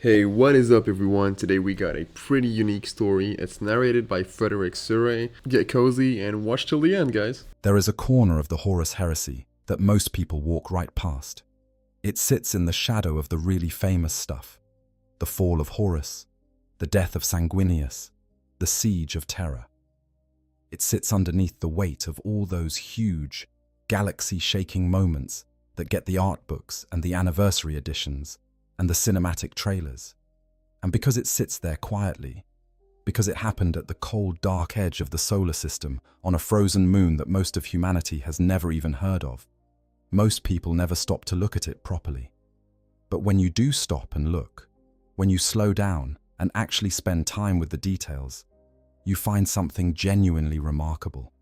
Hey, what is up everyone? Today we got a pretty unique story. It's narrated by Frederick Surrey. Get cozy and watch till the end, guys. There is a corner of the Horus heresy that most people walk right past. It sits in the shadow of the really famous stuff. The fall of Horus, the death of Sanguinius, the siege of Terra. It sits underneath the weight of all those huge, galaxy-shaking moments that get the art books and the anniversary editions and the cinematic trailers. And because it sits there quietly, because it happened at the cold, dark edge of the solar system on a frozen moon that most of humanity has never even heard of, most people never stop to look at it properly. But when you do stop and look, when you slow down and actually spend time with the details, you find something genuinely remarkable.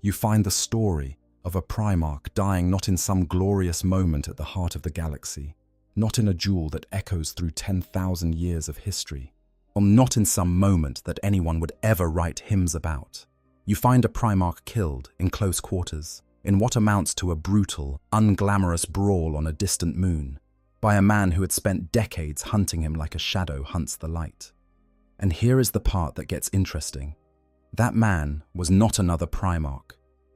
You find the story of a Primarch dying not in some glorious moment at the heart of the galaxy, not in a duel that echoes through 10,000 years of history, or not in some moment that anyone would ever write hymns about. You find a Primarch killed in close quarters, in what amounts to a brutal, unglamorous brawl on a distant moon, by a man who had spent decades hunting him like a shadow hunts the light. And here is the part that gets interesting. That man was not another Primarch.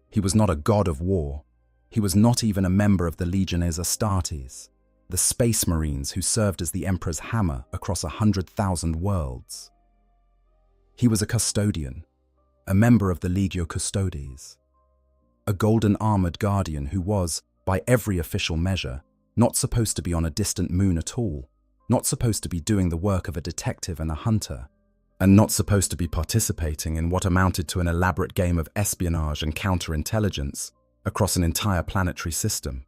He was not a god of war. He was not even a member of the Legiones Astartes, the space marines who served as the Emperor's hammer across 100,000 worlds. He was a custodian, a member of the Legio Custodes, a golden armored guardian who was, by every official measure, not supposed to be on a distant moon at all, not supposed to be doing the work of a detective and a hunter, and not supposed to be participating in what amounted to an elaborate game of espionage and counterintelligence across an entire planetary system.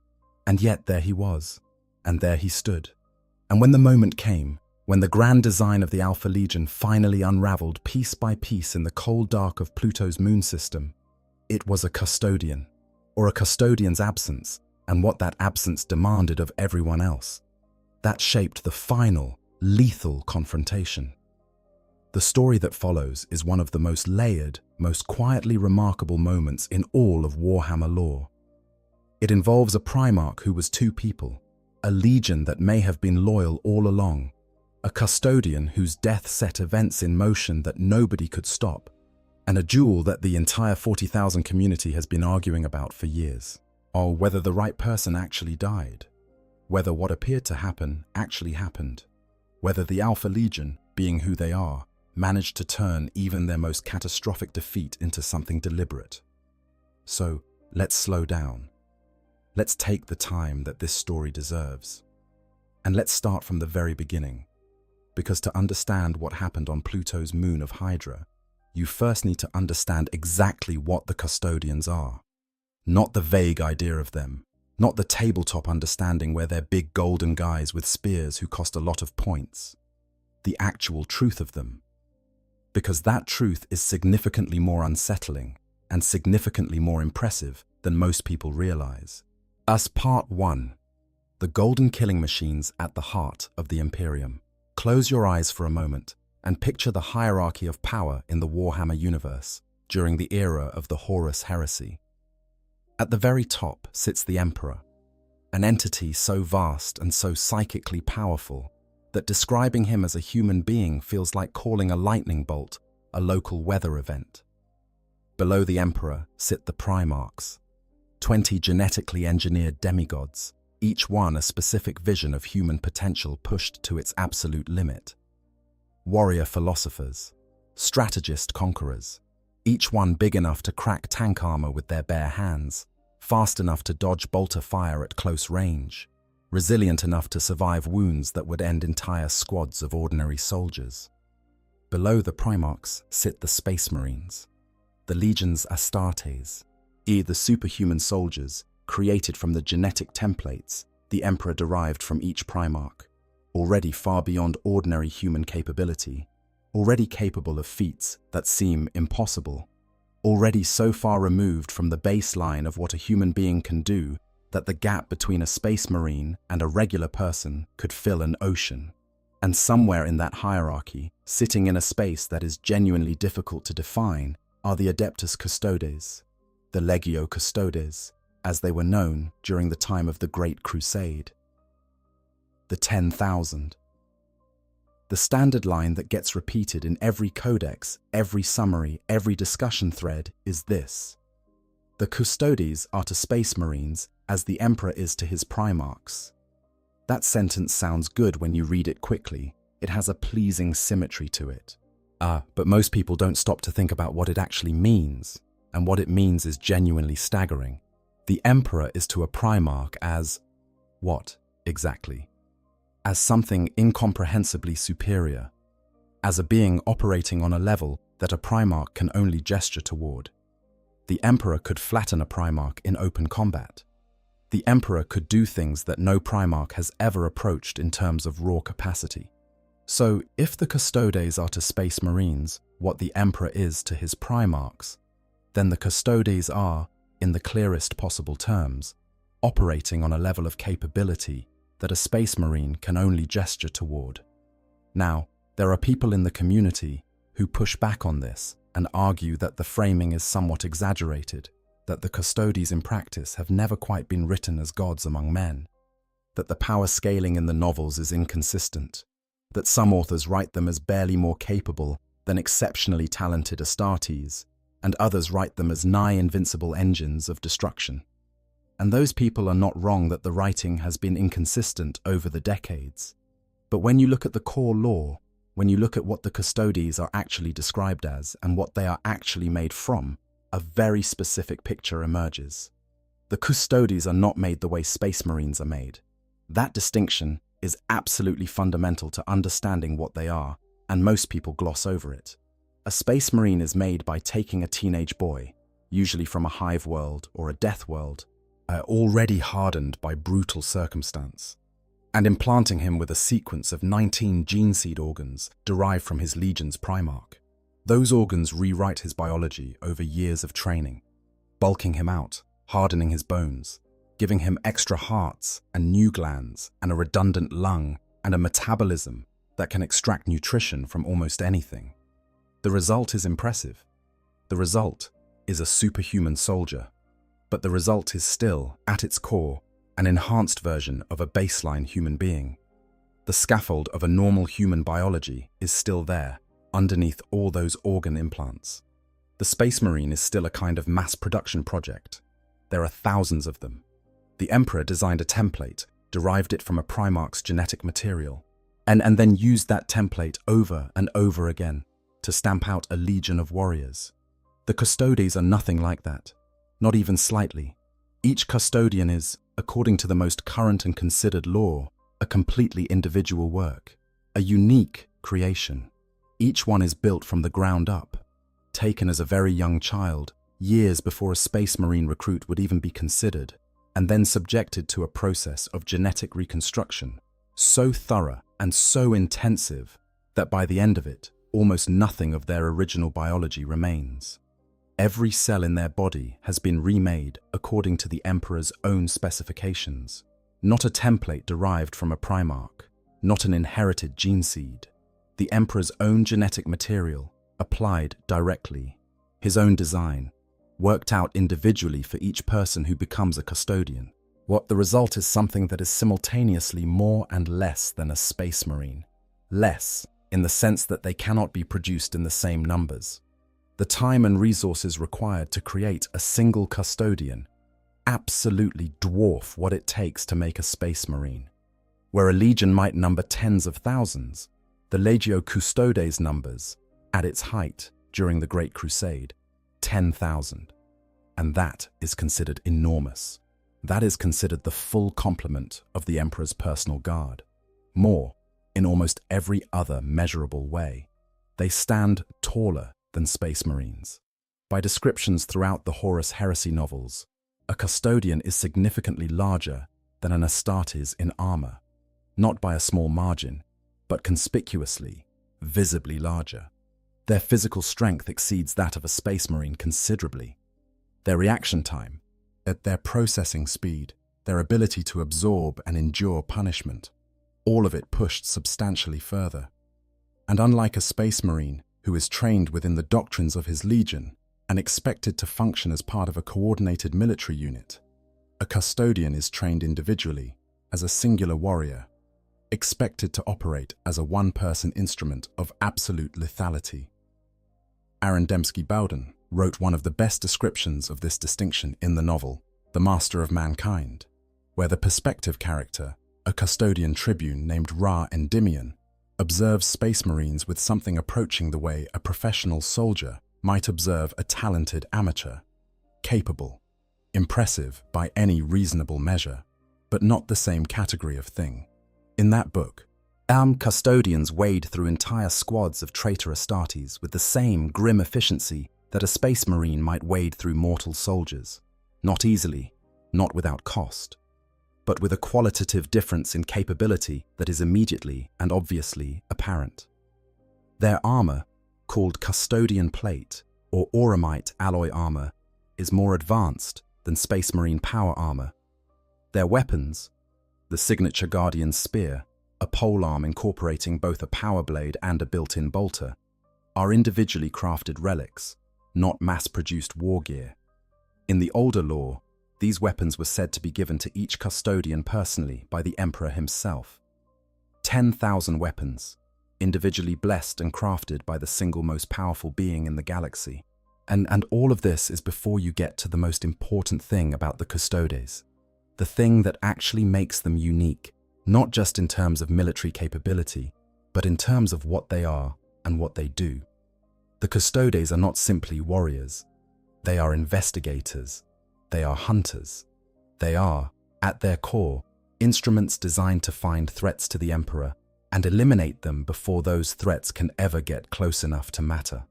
And yet there he was. And there he stood. And when the moment came, when the grand design of the Alpha Legion finally unraveled piece by piece in the cold dark of Pluto's moon system, it was a custodian, or a custodian's absence, and what that absence demanded of everyone else. That shaped the final, lethal confrontation. The story that follows is one of the most layered, most quietly remarkable moments in all of Warhammer lore. It involves a Primarch who was two people, a legion that may have been loyal all along, a custodian whose death set events in motion that nobody could stop, and a duel that the entire 40,000 community has been arguing about for years. Or whether the right person actually died, whether what appeared to happen actually happened, whether the Alpha Legion, being who they are, managed to turn even their most catastrophic defeat into something deliberate. So, let's slow down. Let's take the time that this story deserves. And let's start from the very beginning. Because to understand what happened on Pluto's moon of Hydra, you first need to understand exactly what the custodians are. Not the vague idea of them, not the tabletop understanding where they're big golden guys with spears who cost a lot of points. The actual truth of them. Because that truth is significantly more unsettling and significantly more impressive than most people realize. As part 1, the golden killing machines at the heart of the Imperium. Close your eyes for a moment and picture the hierarchy of power in the Warhammer universe during the era of the Horus heresy. At the very top sits the Emperor, an entity so vast and so psychically powerful that describing him as a human being feels like calling a lightning bolt a local weather event. Below the Emperor sit the Primarchs, 20 genetically engineered demigods, each one a specific vision of human potential pushed to its absolute limit. Warrior philosophers, strategist conquerors, each one big enough to crack tank armor with their bare hands, fast enough to dodge bolter fire at close range, resilient enough to survive wounds that would end entire squads of ordinary soldiers. Below the Primarchs sit the Space Marines, the Legion's Astartes, the superhuman soldiers created from the genetic templates the Emperor derived from each Primarch, already far beyond ordinary human capability, already capable of feats that seem impossible, already so far removed from the baseline of what a human being can do that the gap between a space marine and a regular person could fill an ocean. And somewhere in that hierarchy, sitting in a space that is genuinely difficult to define, are the Adeptus Custodes, the Legio Custodes, as they were known during the time of the Great Crusade. The 10,000. The standard line that gets repeated in every codex, every summary, every discussion thread is this: the Custodes are to Space Marines as the Emperor is to his Primarchs. That sentence sounds good when you read it quickly. It has a pleasing symmetry to it. But most people don't stop to think about what it actually means, and what it means is genuinely staggering. The Emperor is to a Primarch as what, exactly? As something incomprehensibly superior, as a being operating on a level that a Primarch can only gesture toward. The Emperor could flatten a Primarch in open combat. The Emperor could do things that no Primarch has ever approached in terms of raw capacity. So, if the Custodes are to Space Marines what the Emperor is to his Primarchs, then the Custodes are, in the clearest possible terms, operating on a level of capability that a Space Marine can only gesture toward. Now, there are people in the community who push back on this and argue that the framing is somewhat exaggerated, that the Custodes in practice have never quite been written as gods among men, that the power scaling in the novels is inconsistent, that some authors write them as barely more capable than exceptionally talented Astartes, and others write them as nigh invincible engines of destruction. And those people are not wrong that the writing has been inconsistent over the decades. But when you look at the core lore, when you look at what the Custodes are actually described as and what they are actually made from, a very specific picture emerges. The Custodes are not made the way Space Marines are made. That distinction is absolutely fundamental to understanding what they are, and most people gloss over it. A Space Marine is made by taking a teenage boy, usually from a hive world or a death world, already hardened by brutal circumstance, and implanting him with a sequence of 19 gene seed organs derived from his legion's Primarch. Those organs rewrite his biology over years of training, bulking him out, hardening his bones, giving him extra hearts and new glands and a redundant lung and a metabolism that can extract nutrition from almost anything. The result is impressive. The result is a superhuman soldier. But the result is still, at its core, an enhanced version of a baseline human being. The scaffold of a normal human biology is still there, underneath all those organ implants. The Space Marine is still a kind of mass production project. There are thousands of them. The Emperor designed a template, derived it from a Primarch's genetic material, and then used that template over and over again to stamp out a legion of warriors. The Custodes are nothing like that. Not even slightly. Each Custodian is, according to the most current and considered lore, a completely individual work, a unique creation. Each one is built from the ground up, taken as a very young child, years before a Space Marine recruit would even be considered, and then subjected to a process of genetic reconstruction, so thorough and so intensive that by the end of it, almost nothing of their original biology remains. Every cell in their body has been remade according to the Emperor's own specifications, not a template derived from a Primarch, not an inherited gene seed. The Emperor's own genetic material, applied directly, his own design, worked out individually for each person who becomes a Custodian. What the result is something that is simultaneously more and less than a Space Marine. Less, in the sense that they cannot be produced in the same numbers. The time and resources required to create a single Custodian absolutely dwarf what it takes to make a Space Marine. Where a legion might number tens of thousands, the Legio Custodes numbers, at its height during the Great Crusade, 10,000. And that is considered enormous. That is considered the full complement of the Emperor's personal guard. More, in almost every other measurable way. They stand taller than Space Marines. By descriptions throughout the Horus Heresy novels, a Custodian is significantly larger than an Astartes in armor, not by a small margin, but conspicuously, visibly larger. Their physical strength exceeds that of a Space Marine considerably. Their reaction time, their processing speed, their ability to absorb and endure punishment, all of it pushed substantially further. And unlike a Space Marine, who is trained within the doctrines of his legion and expected to function as part of a coordinated military unit, a Custodian is trained individually as a singular warrior, expected to operate as a one-person instrument of absolute lethality. Aaron Dembski-Bowden wrote one of the best descriptions of this distinction in the novel, The Master of Mankind, where the perspective character, a custodian tribune named Ra Endymion, observes space marines with something approaching the way a professional soldier might observe a talented amateur, capable, impressive by any reasonable measure, but not the same category of thing. In that book, armed custodians wade through entire squads of traitor Astartes with the same grim efficiency that a space marine might wade through mortal soldiers. Not easily, not without cost, but with a qualitative difference in capability that is immediately and obviously apparent. Their armor, called Custodian plate or auramite alloy armor, is more advanced than Space Marine power armor. Their weapons, the signature Guardian spear, a polearm incorporating both a power blade and a built-in bolter, are individually crafted relics, not mass-produced war gear. In the older lore, these weapons were said to be given to each custodian personally by the Emperor himself. 10,000 weapons, individually blessed and crafted by the single most powerful being in the galaxy. And all of this is before you get to the most important thing about the Custodes, the thing that actually makes them unique, not just in terms of military capability, but in terms of what they are and what they do. The Custodes are not simply warriors. They are investigators. They are hunters. They are, at their core, instruments designed to find threats to the Emperor and eliminate them before those threats can ever get close enough to matter.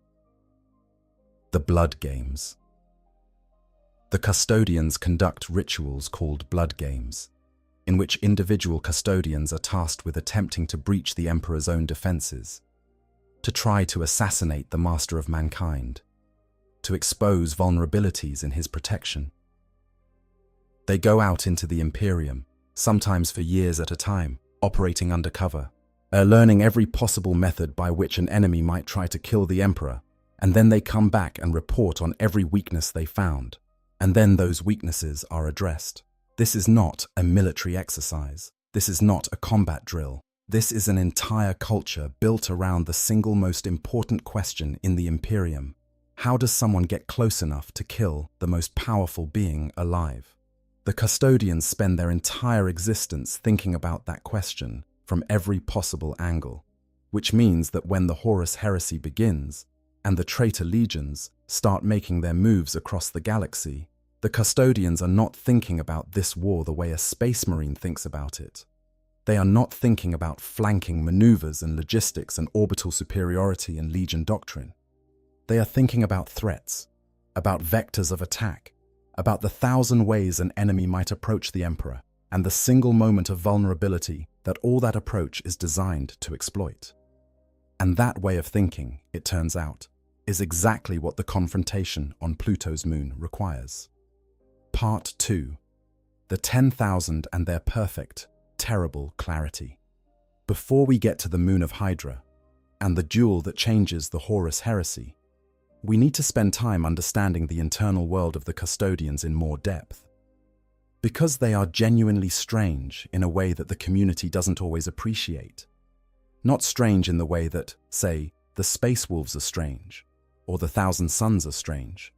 The Blood Games. The Custodians conduct rituals called Blood Games, in which individual custodians are tasked with attempting to breach the Emperor's own defenses, to try to assassinate the Master of Mankind, to expose vulnerabilities in his protection. They go out into the Imperium, sometimes for years at a time, operating undercover, learning every possible method by which an enemy might try to kill the Emperor, and then they come back and report on every weakness they found, and then those weaknesses are addressed. This is not a military exercise. This is not a combat drill. This is an entire culture built around the single most important question in the Imperium. How does someone get close enough to kill the most powerful being alive? The Custodians spend their entire existence thinking about that question from every possible angle, which means that when the Horus Heresy begins and the traitor legions start making their moves across the galaxy, the Custodians are not thinking about this war the way a space marine thinks about it. They are not thinking about flanking maneuvers and logistics and orbital superiority and legion doctrine. They are thinking about threats, about vectors of attack, about the 1,000 ways an enemy might approach the Emperor, and the single moment of vulnerability that all that approach is designed to exploit. And that way of thinking, it turns out, is exactly what the confrontation on Pluto's moon requires. Part 2. The 10,000 and their perfect, terrible clarity. Before we get to the moon of Hydra, and the duel that changes the Horus Heresy, we need to spend time understanding the internal world of the Custodians in more depth. Because they are genuinely strange in a way that the community doesn't always appreciate. Not strange in the way that, say, the Space Wolves are strange, or the Thousand Suns are strange,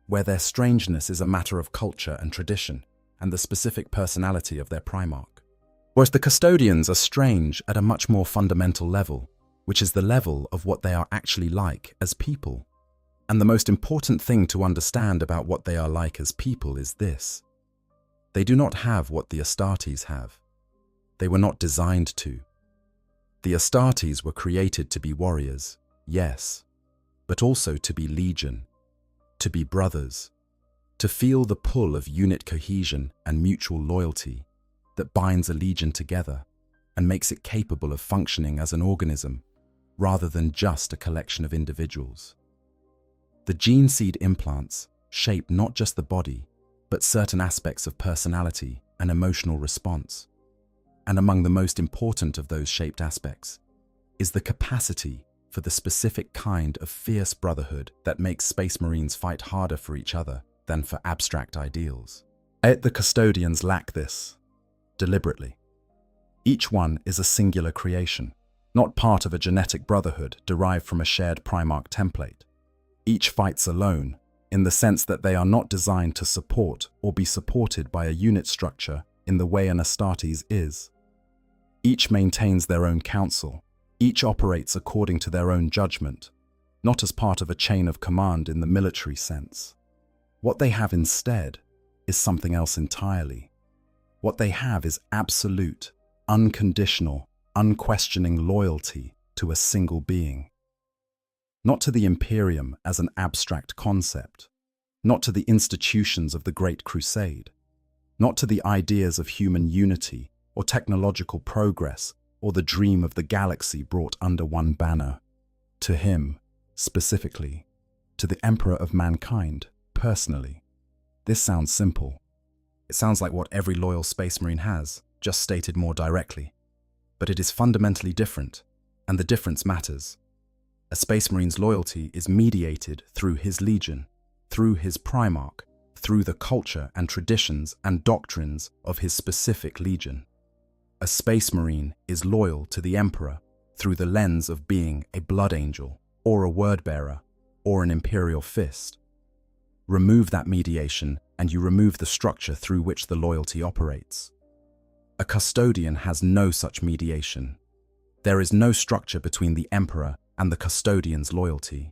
where their strangeness is a matter of culture and tradition and the specific personality of their Primarch. Whereas the Custodians are strange at a much more fundamental level, which is the level of what they are actually like as people. And the most important thing to understand about what they are like as people is this. They do not have what the Astartes have. They were not designed to. The Astartes were created to be warriors, yes, but also to be legion, to be brothers, to feel the pull of unit cohesion and mutual loyalty that binds a legion together and makes it capable of functioning as an organism rather than just a collection of individuals. The gene seed implants shape not just the body, but certain aspects of personality and emotional response. And among the most important of those shaped aspects is the capacity for the specific kind of fierce brotherhood that makes Space Marines fight harder for each other than for abstract ideals. Yet the Custodians lack this, deliberately. Each one is a singular creation, not part of a genetic brotherhood derived from a shared Primarch template. Each fights alone, in the sense that they are not designed to support or be supported by a unit structure in the way an Astartes is. Each maintains their own council. Each operates according to their own judgment, not as part of a chain of command in the military sense. What they have instead is something else entirely. What they have is absolute, unconditional, unquestioning loyalty to a single being. Not to the Imperium as an abstract concept, not to the institutions of the Great Crusade, not to the ideas of human unity or technological progress or the dream of the galaxy brought under one banner. To him, specifically, to the Emperor of mankind, personally. This sounds simple. It sounds like what every loyal Space Marine has, just stated more directly. But it is fundamentally different, and the difference matters. A Space Marine's loyalty is mediated through his legion, through his Primarch, through the culture and traditions and doctrines of his specific legion. A Space Marine is loyal to the Emperor through the lens of being a Blood Angel, or a Word-Bearer, or an Imperial Fist. Remove that mediation, and you remove the structure through which the loyalty operates. A Custodian has no such mediation. There is no structure between the Emperor and the Custodian's loyalty.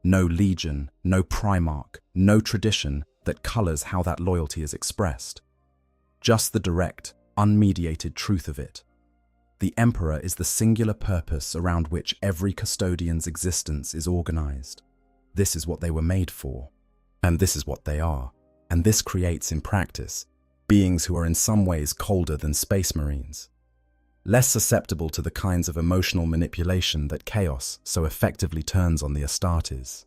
No legion, no Primarch, no tradition that colors how that loyalty is expressed. Just the direct, unmediated truth of it. The Emperor is the singular purpose around which every Custodian's existence is organized. This is what they were made for, and this is what they are. And this creates, in practice, beings who are in some ways colder than Space Marines, less susceptible to the kinds of emotional manipulation that chaos so effectively turns on the Astartes.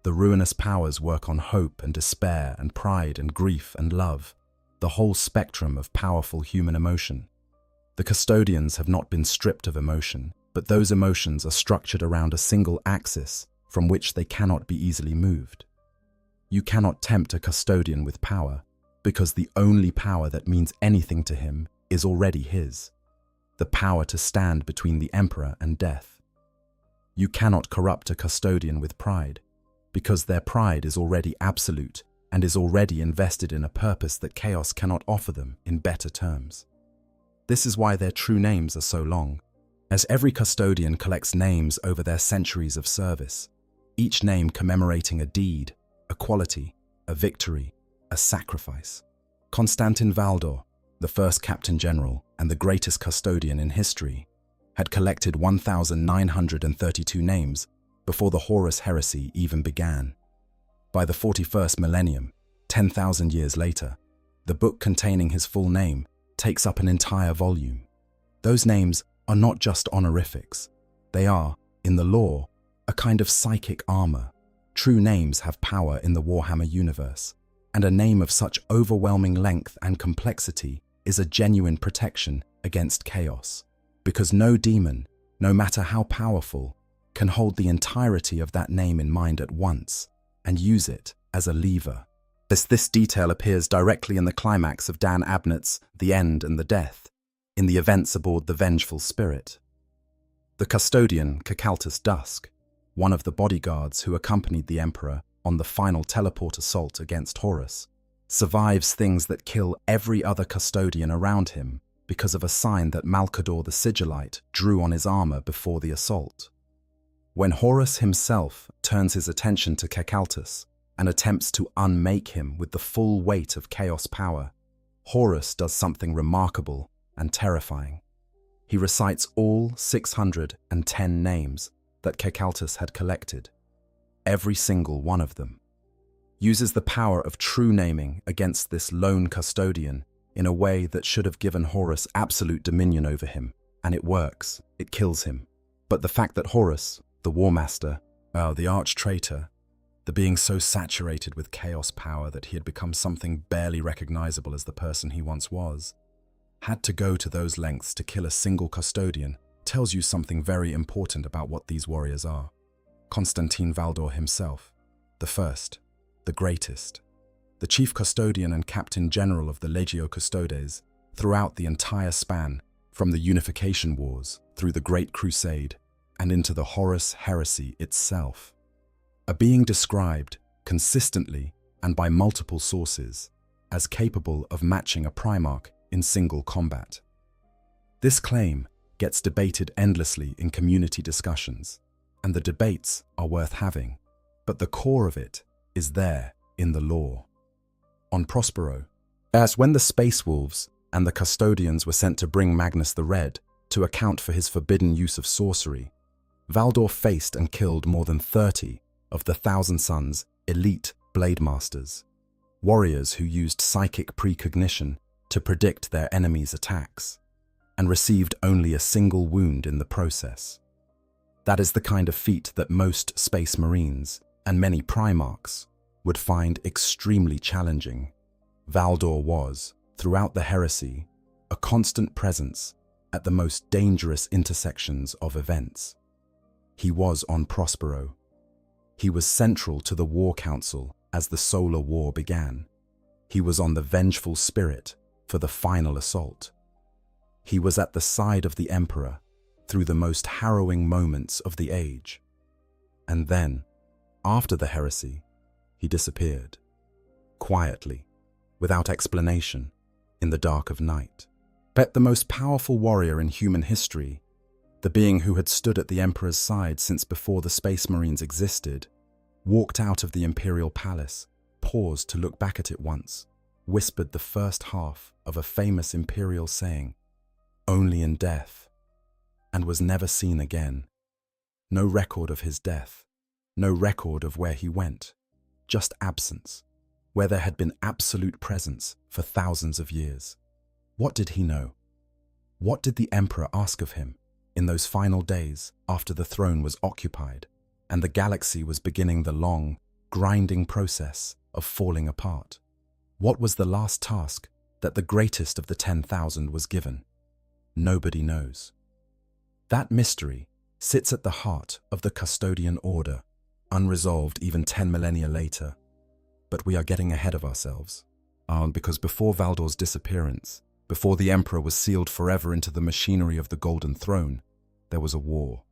The ruinous powers work on hope and despair and pride and grief and love, the whole spectrum of powerful human emotion. The Custodians have not been stripped of emotion, but those emotions are structured around a single axis from which they cannot be easily moved. You cannot tempt a Custodian with power, because the only power that means anything to him is already his, the power to stand between the Emperor and death. You cannot corrupt a Custodian with pride, because their pride is already absolute and is already invested in a purpose that chaos cannot offer them in better terms. This is why their true names are so long, as every Custodian collects names over their centuries of service, each name commemorating a deed, a quality, a victory, a sacrifice. Constantin Valdor, the first Captain General and the greatest Custodian in history, had collected 1,932 names before the Horus heresy even began. By the 41st millennium, 10,000 years later, the book containing his full name takes up an entire volume. Those names are not just honorifics. They are, in the lore, a kind of psychic armor. True names have power in the Warhammer universe, and a name of such overwhelming length and complexity is a genuine protection against chaos, because no demon, no matter how powerful, can hold the entirety of that name in mind at once and use it as a lever. This detail appears directly in the climax of Dan Abnett's The End and the Death, in the events aboard the Vengeful Spirit. The Custodian, Cacaltus Dusk, one of the bodyguards who accompanied the Emperor on the final teleport assault against Horus, survives things that kill every other Custodian around him because of a sign that Malcador the Sigillite drew on his armor before the assault. When Horus himself turns his attention to Cacaltus and attempts to unmake him with the full weight of chaos power, Horus does something remarkable and terrifying. He recites all 610 names that Cacaltus had collected, every single one of them, uses the power of true naming against this lone Custodian in a way that should have given Horus absolute dominion over him, and it works, it kills him. But the fact that Horus, the War Master, the arch-traitor, the being so saturated with chaos power that he had become something barely recognizable as the person he once was, had to go to those lengths to kill a single Custodian tells you something very important about what these warriors are. Constantin Valdor himself, the first, the greatest, the chief Custodian and Captain General of the Legio Custodes, throughout the entire span, from the Unification Wars through the Great Crusade and into the Horus heresy itself. A being described consistently and by multiple sources as capable of matching a Primarch in single combat. This claim gets debated endlessly in community discussions, and the debates are worth having, but the core of it is there in the lore. On Prospero, as when the Space Wolves and the Custodians were sent to bring Magnus the Red to account for his forbidden use of sorcery, Valdor faced and killed more than 30 of the Thousand Sons' elite blade masters, warriors who used psychic precognition to predict their enemies' attacks, and received only a single wound in the process. That is the kind of feat that most Space Marines and many Primarchs would find extremely challenging. Valdor was, throughout the heresy, a constant presence at the most dangerous intersections of events. He was on Prospero. He was central to the War Council as the Solar War began. He was on the vengeful spirit for the final assault. He was at the side of the Emperor through the most harrowing moments of the age. And then, after the heresy, he disappeared. Quietly, without explanation, in the dark of night. But the most powerful warrior in human history, the being who had stood at the Emperor's side since before the Space Marines existed, walked out of the Imperial Palace, paused to look back at it once, whispered the first half of a famous Imperial saying, "Only in death," and was never seen again. No record of his death, no record of where he went, just absence, where there had been absolute presence for thousands of years. What did he know? What did the Emperor ask of him in those final days after the throne was occupied and the galaxy was beginning the long, grinding process of falling apart? What was the last task that the greatest of the 10,000 was given? Nobody knows. That mystery sits at the heart of the Custodian Order, unresolved even 10 millennia later. But we are getting ahead of ourselves. Because before Valdor's disappearance, before the Emperor was sealed forever into the machinery of the Golden Throne, there was a war.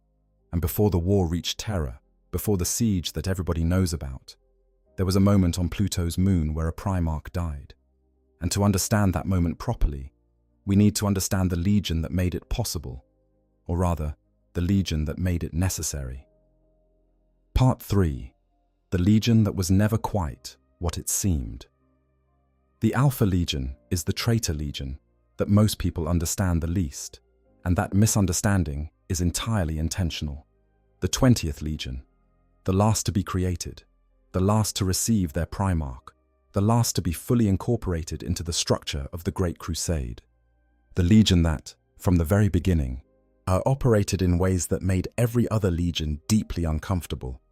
And before the war reached Terra, before the siege that everybody knows about, there was a moment on Pluto's moon where a Primarch died. And to understand that moment properly, we need to understand the legion that made it possible, or rather, the legion that made it necessary. Part 3. The legion that was never quite what it seemed. The Alpha Legion is the traitor legion that most people understand the least, and that misunderstanding is entirely intentional. The 20th Legion, the last to be created, the last to receive their Primarch, the last to be fully incorporated into the structure of the Great Crusade. The legion that, from the very beginning, operated in ways that made every other legion deeply uncomfortable.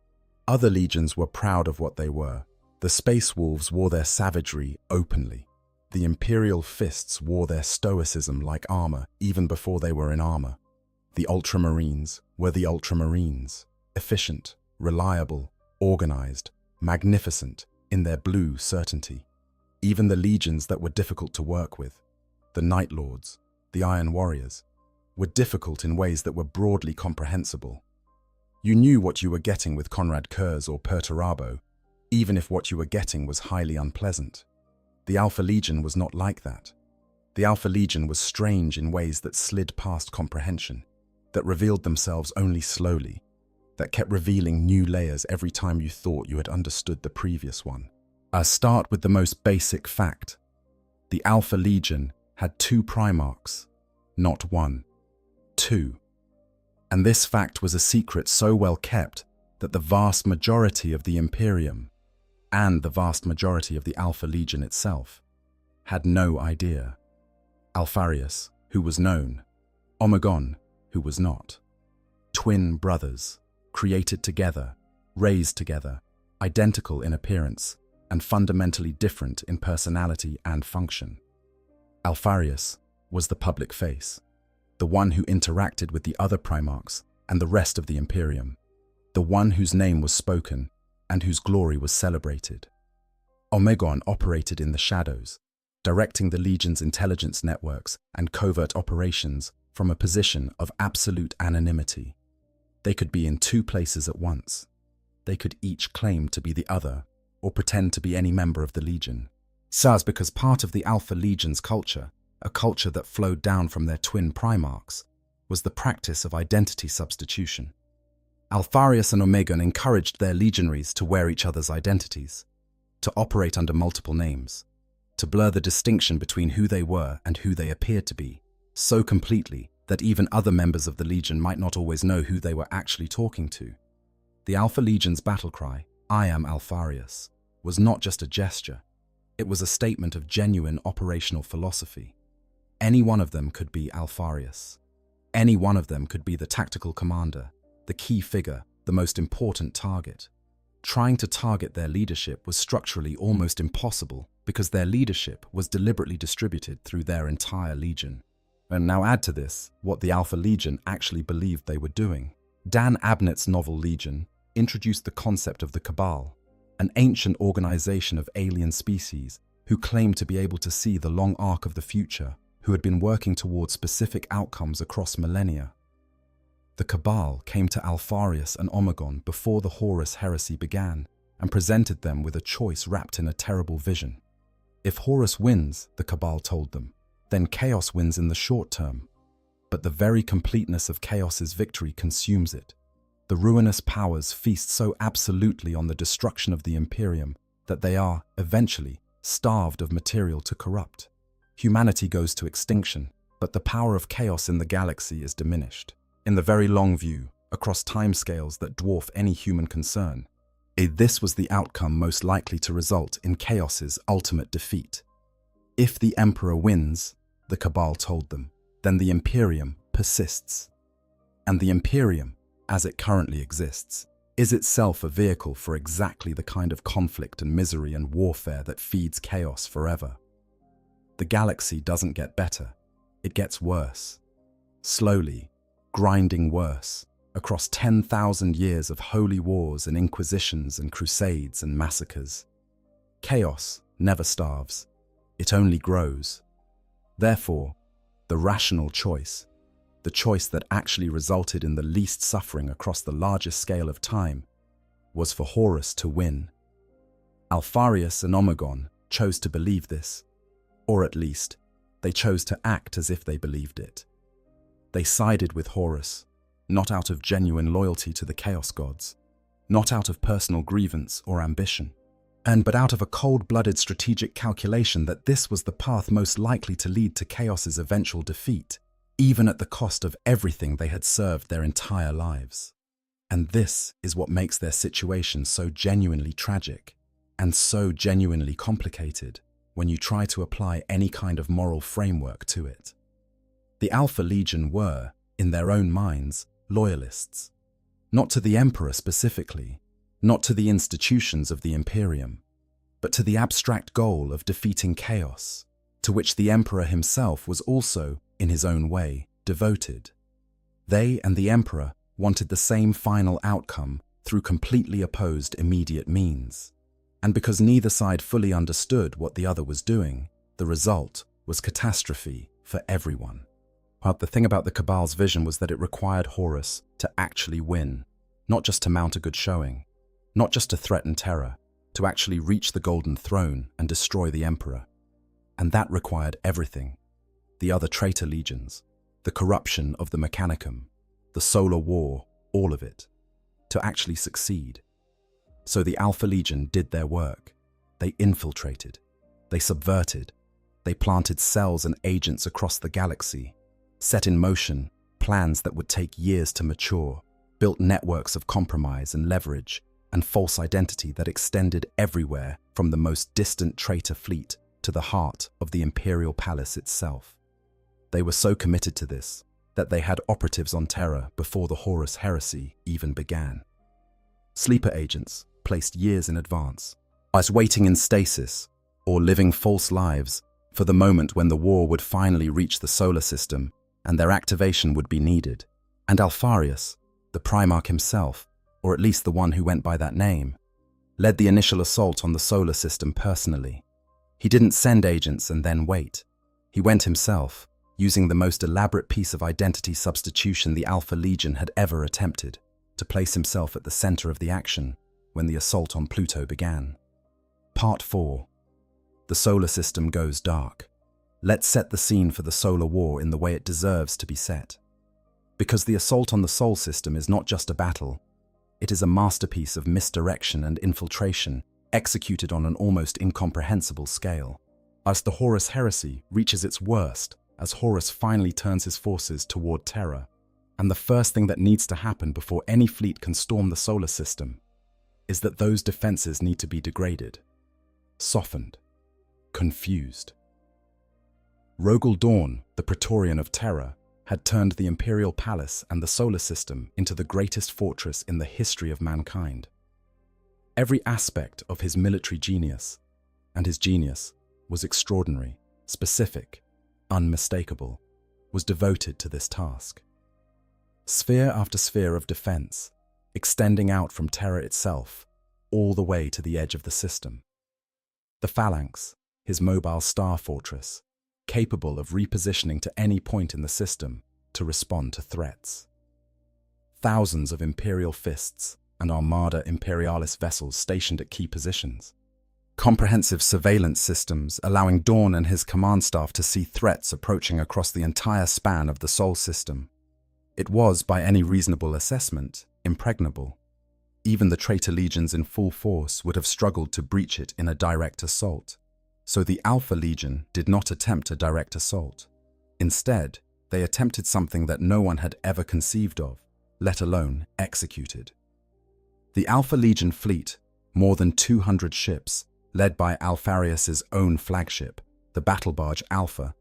Other legions were proud of what they were. The Space Wolves wore their savagery openly. The Imperial Fists wore their stoicism like armor even before they were in armor. The Ultramarines were the Ultramarines, efficient, reliable, organized, magnificent in their blue certainty. Even the legions that were difficult to work with, the Night Lords, the Iron Warriors, were difficult in ways that were broadly comprehensible. You knew what you were getting with Conrad Kurz or Perturabo, even if what you were getting was highly unpleasant. The Alpha Legion was not like that. The Alpha Legion was strange in ways that slid past comprehension, that revealed themselves only slowly, that kept revealing new layers every time you thought you had understood the previous one. Start with the most basic fact. The Alpha Legion had 2 Primarchs, not 1. 2. And this fact was a secret so well kept that the vast majority of the Imperium, and the vast majority of the Alpha Legion itself, had no idea. Alfarius, who was known, Omegon, who was not. Twin brothers, created together, raised together, identical in appearance, and fundamentally different in personality and function. Alfarius was the public face, the one who interacted with the other Primarchs and the rest of the Imperium, the one whose name was spoken and whose glory was celebrated. Omegon operated in the shadows, directing the Legion's intelligence networks and covert operations from a position of absolute anonymity. They could be in two places at once. They could each claim to be the other, or pretend to be any member of the Legion. SARS because part of the Alpha Legion's culture, a culture that flowed down from their twin Primarchs, was the practice of identity substitution. Alfarius and Omegon encouraged their legionaries to wear each other's identities, to operate under multiple names, to blur the distinction between who they were and who they appeared to be, so completely that even other members of the Legion might not always know who they were actually talking to. The Alpha Legion's battle cry, "I am Alfarius," was not just a gesture. It was a statement of genuine operational philosophy. Any one of them could be Alfarius. Any one of them could be the tactical commander, the key figure, the most important target. Trying to target their leadership was structurally almost impossible because their leadership was deliberately distributed through their entire legion. And now add to this what the Alpha Legion actually believed they were doing. Dan Abnett's novel Legion introduced the concept of the Cabal, an ancient organization of alien species who claimed to be able to see the long arc of the future, who had been working towards specific outcomes across millennia. The Cabal came to Alfarius and Omegon before the Horus heresy began and presented them with a choice wrapped in a terrible vision. If Horus wins, the Cabal told them, then chaos wins in the short term. But the very completeness of chaos's victory consumes it. The ruinous powers feast so absolutely on the destruction of the Imperium that they are, eventually, starved of material to corrupt. Humanity goes to extinction, but the power of chaos in the galaxy is diminished. In the very long view, across timescales that dwarf any human concern, this was the outcome most likely to result in chaos's ultimate defeat. If the Emperor wins, the Cabal told them, then the Imperium persists. And the Imperium, as it currently exists, is itself a vehicle for exactly the kind of conflict and misery and warfare that feeds chaos forever. The galaxy doesn't get better, it gets worse. Slowly, grinding worse, across 10,000 years of holy wars and inquisitions and crusades and massacres. Chaos never starves, it only grows. Therefore, the rational choice, the choice that actually resulted in the least suffering across the largest scale of time, was for Horus to win. Alfarius and Omegon chose to believe this, or at least, they chose to act as if they believed it. They sided with Horus, not out of genuine loyalty to the Chaos Gods, not out of personal grievance or ambition, but out of a cold-blooded strategic calculation that this was the path most likely to lead to Chaos's eventual defeat, even at the cost of everything they had served their entire lives. And this is what makes their situation so genuinely tragic and so genuinely complicated when you try to apply any kind of moral framework to it. The Alpha Legion were, in their own minds, loyalists. Not to the Emperor specifically, not to the institutions of the Imperium, but to the abstract goal of defeating chaos, to which the Emperor himself was also, in his own way, devoted. They and the Emperor wanted the same final outcome through completely opposed immediate means. And because neither side fully understood what the other was doing, the result was catastrophe for everyone. But the thing about the Cabal's vision was that it required Horus to actually win, not just to mount a good showing, not just to threaten terror, to actually reach the Golden Throne and destroy the Emperor. And that required everything. The other traitor legions, the corruption of the Mechanicum, the solar war, all of it, to actually succeed. So the Alpha Legion did their work. They infiltrated, they subverted, they planted cells and agents across the galaxy, set in motion plans that would take years to mature, built networks of compromise and leverage and false identity that extended everywhere from the most distant traitor fleet to the heart of the Imperial Palace itself. They were so committed to this that they had operatives on Terra before the Horus heresy even began. Sleeper agents, placed years in advance, as waiting in stasis or living false lives for the moment when the war would finally reach the solar system and their activation would be needed. And Alfarius, the Primarch himself, or at least the one who went by that name, led the initial assault on the solar system personally. He didn't send agents and then wait. He went himself, using the most elaborate piece of identity substitution the Alpha Legion had ever attempted, to place himself at the center of the action when the assault on Pluto began. Part 4. The solar system goes dark. Let's set the scene for the solar war in the way it deserves to be set. Because the assault on the Sol system is not just a battle, it is a masterpiece of misdirection and infiltration executed on an almost incomprehensible scale. As the Horus heresy reaches its worst, as Horus finally turns his forces toward Terra, and the first thing that needs to happen before any fleet can storm the solar system is that those defenses need to be degraded, softened, confused. Rogel Dawn, the Praetorian of Terra, had turned the Imperial Palace and the solar system into the greatest fortress in the history of mankind. Every aspect of his military genius, and his genius was extraordinary, specific, unmistakable, was devoted to this task. Sphere after sphere of defense, extending out from Terra itself, all the way to the edge of the system. The Phalanx, his mobile star fortress, capable of repositioning to any point in the system to respond to threats. Thousands of Imperial fists and Armada Imperialis vessels stationed at key positions. Comprehensive surveillance systems allowing Dawn and his command staff to see threats approaching across the entire span of the Sol system. It was, by any reasonable assessment, impregnable. Even the traitor legions in full force would have struggled to breach it in a direct assault. So the Alpha Legion did not attempt a direct assault. Instead, they attempted something that no one had ever conceived of, let alone executed. The Alpha Legion fleet, more than 200 ships, led by Alpharius's own flagship, the battle barge Alpha,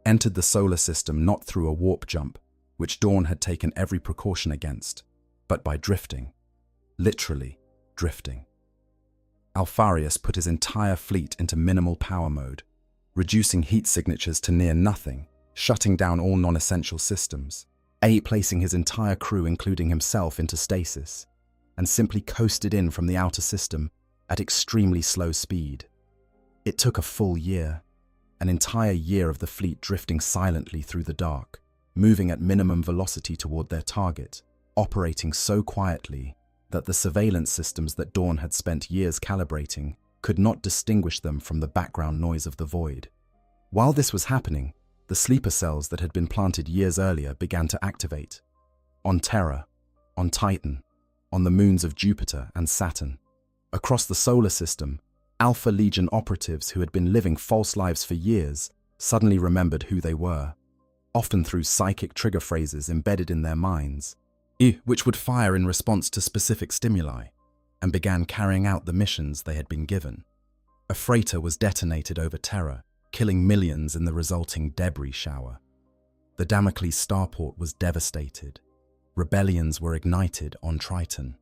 entered the solar system not through a warp jump, which Dawn had taken every precaution against, but by drifting. Literally drifting. Alpharius put his entire fleet into minimal power mode, reducing heat signatures to near nothing, shutting down all non-essential systems, placing his entire crew, including himself, into stasis, and simply coasted in from the outer system at extremely slow speed. It took a full year, an entire year of the fleet drifting silently through the dark, moving at minimum velocity toward their target, operating so quietly that the surveillance systems that Dawn had spent years calibrating could not distinguish them from the background noise of the void. While this was happening, the sleeper cells that had been planted years earlier began to activate. On Terra, on Titan, on the moons of Jupiter and Saturn. Across the solar system, Alpha Legion operatives who had been living false lives for years suddenly remembered who they were, often through psychic trigger phrases embedded in their minds, which would fire in response to specific stimuli, and began carrying out the missions they had been given. A freighter was detonated over Terra, killing millions in the resulting debris shower. The Damocles starport was devastated. Rebellions were ignited on Triton.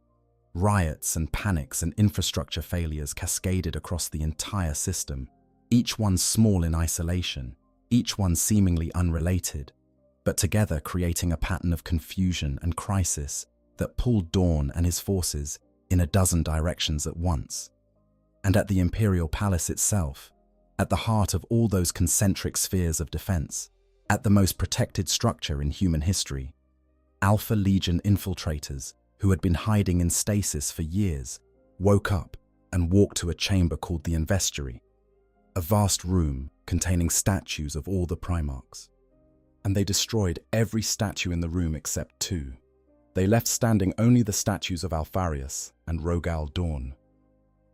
Riots and panics and infrastructure failures cascaded across the entire system, each one small in isolation, each one seemingly unrelated, but together creating a pattern of confusion and crisis that pulled Dawn and his forces in a dozen directions at once. And at the Imperial Palace itself, at the heart of all those concentric spheres of defense, at the most protected structure in human history, Alpha Legion infiltrators who had been hiding in stasis for years woke up and walked to a chamber called the Investory, a vast room containing statues of all the Primarchs. And they destroyed every statue in the room except two. They left standing only the statues of Alpharius and Rogel Dawn.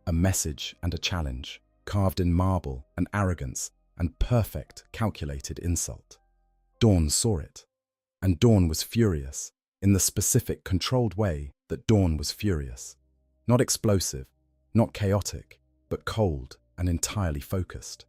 A message and a challenge, carved in marble and arrogance and perfect, calculated insult. Dawn saw it, and Dawn was furious, in the specific, controlled way that Dawn was furious. Not explosive, not chaotic, but cold and entirely focused.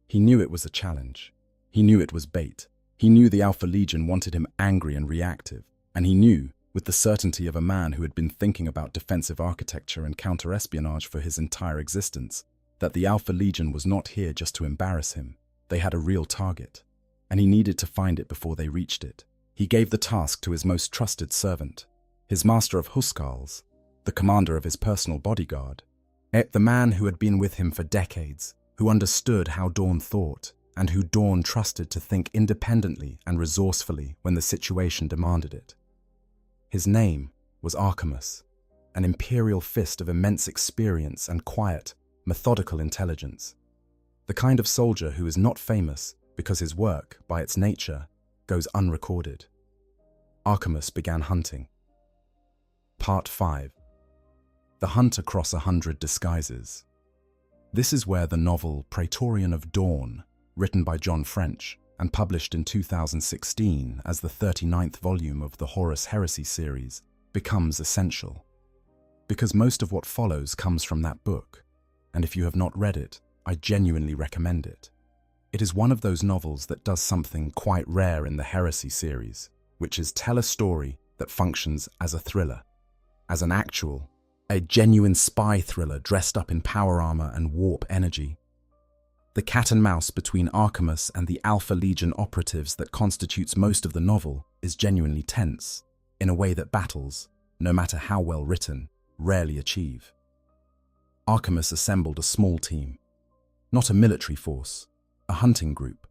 He knew it was a challenge. He knew it was bait. He knew the Alpha Legion wanted him angry and reactive, and he knew, with the certainty of a man who had been thinking about defensive architecture and counter-espionage for his entire existence, that the Alpha Legion was not here just to embarrass him. They had a real target, and he needed to find it before they reached it. He gave the task to his most trusted servant, his master of Huskarls, the commander of his personal bodyguard, the man who had been with him for decades, who understood how Dawn thought, and who Dawn trusted to think independently and resourcefully when the situation demanded it. His name was Archimus, an imperial fist of immense experience and quiet, methodical intelligence. The kind of soldier who is not famous because his work, by its nature, goes unrecorded. Archimus began hunting. Part 5. The Hunt Across 100 Disguises. This is where the novel Praetorian of Dawn, written by John French and published in 2016 as the 39th volume of the Horus Heresy series, becomes essential. Because most of what follows comes from that book, and if you have not read it, I genuinely recommend it. It is one of those novels that does something quite rare in the Heresy series, which is tell a story that functions as a thriller, as a genuine spy thriller dressed up in power armor and warp energy. The cat and mouse between Archimus and the Alpha Legion operatives that constitutes most of the novel is genuinely tense, in a way that battles, no matter how well written, rarely achieve. Archimus assembled a small team, not a military force, a hunting group.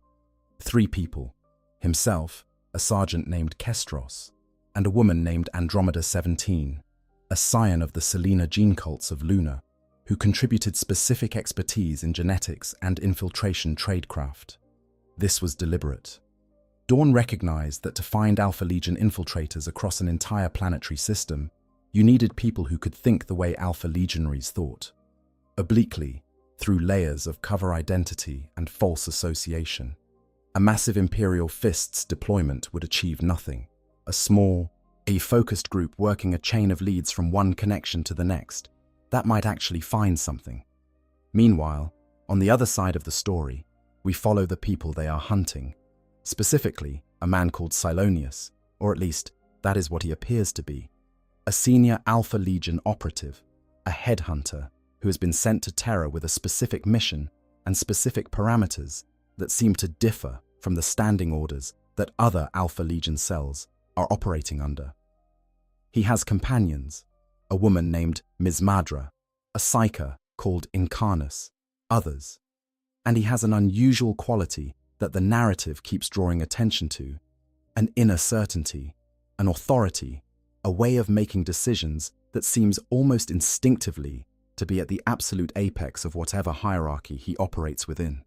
3 people, himself, a sergeant named Kestros, and a woman named Andromeda 17, a scion of the Selena gene cults of Luna, who contributed specific expertise in genetics and infiltration tradecraft. This was deliberate. Dawn recognized that to find Alpha Legion infiltrators across an entire planetary system, you needed people who could think the way Alpha Legionaries thought, obliquely, through layers of cover identity and false association. A massive Imperial Fist's deployment would achieve nothing. A focused group working a chain of leads from one connection to the next, that might actually find something. Meanwhile, on the other side of the story, we follow the people they are hunting. Specifically, a man called Silonius, or at least, that is what he appears to be. A senior Alpha Legion operative, a headhunter who has been sent to Terra with a specific mission and specific parameters that seem to differ from the standing orders that other Alpha Legion cells are operating under. He has companions, a woman named Ms. Madra, a psyker called Incarnus, others, and he has an unusual quality that the narrative keeps drawing attention to, an inner certainty, an authority, a way of making decisions that seems almost instinctively to be at the absolute apex of whatever hierarchy he operates within.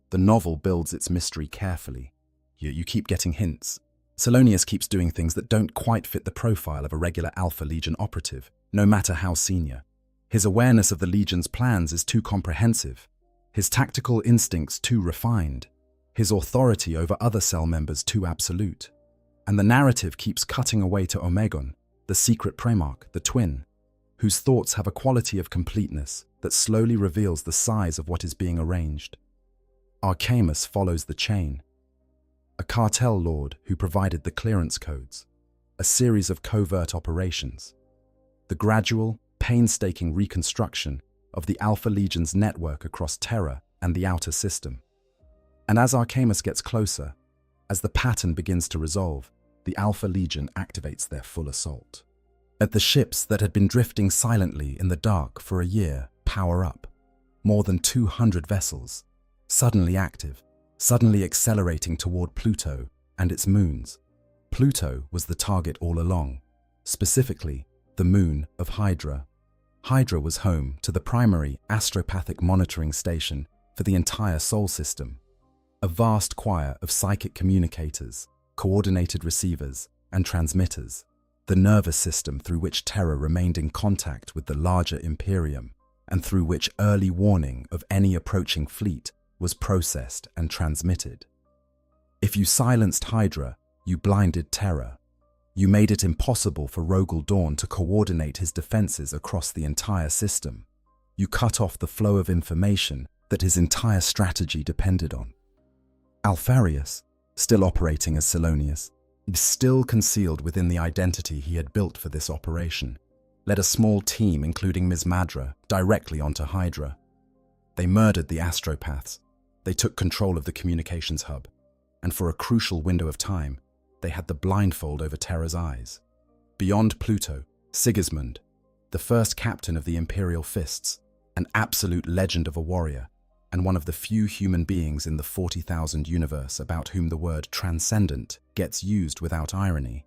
The novel builds its mystery carefully. You keep getting hints. Silonius keeps doing things that don't quite fit the profile of a regular Alpha Legion operative, no matter how senior. His awareness of the Legion's plans is too comprehensive, his tactical instincts too refined, his authority over other cell members too absolute. And the narrative keeps cutting away to Omegon, the secret Primarch, the twin, whose thoughts have a quality of completeness that slowly reveals the size of what is being arranged. Archimus follows the chain, a cartel lord who provided the clearance codes, a series of covert operations, the gradual, painstaking reconstruction of the Alpha Legion's network across Terra and the outer system. And as Archimus gets closer, as the pattern begins to resolve, the Alpha Legion activates their full assault. At the ships that had been drifting silently in the dark for a year power up, more than 200 vessels, suddenly active, suddenly accelerating toward Pluto and its moons. Pluto was the target all along, specifically the moon of Hydra. Hydra was home to the primary astropathic monitoring station for the entire Sol system, a vast choir of psychic communicators, coordinated receivers, and transmitters, the nervous system through which Terra remained in contact with the larger Imperium, and through which early warning of any approaching fleet was processed and transmitted. If you silenced Hydra, you blinded Terra. You made it impossible for Rogel Dawn to coordinate his defenses across the entire system. You cut off the flow of information that his entire strategy depended on. Alpharius, still operating as Silonius, still concealed within the identity he had built for this operation, led a small team including Ms. Madra directly onto Hydra. They murdered the astropaths. They took control of the communications hub, and for a crucial window of time, they had the blindfold over Terra's eyes. Beyond Pluto, Sigismund, the first captain of the Imperial Fists, an absolute legend of a warrior, and one of the few human beings in the 40,000 universe about whom the word transcendent gets used without irony,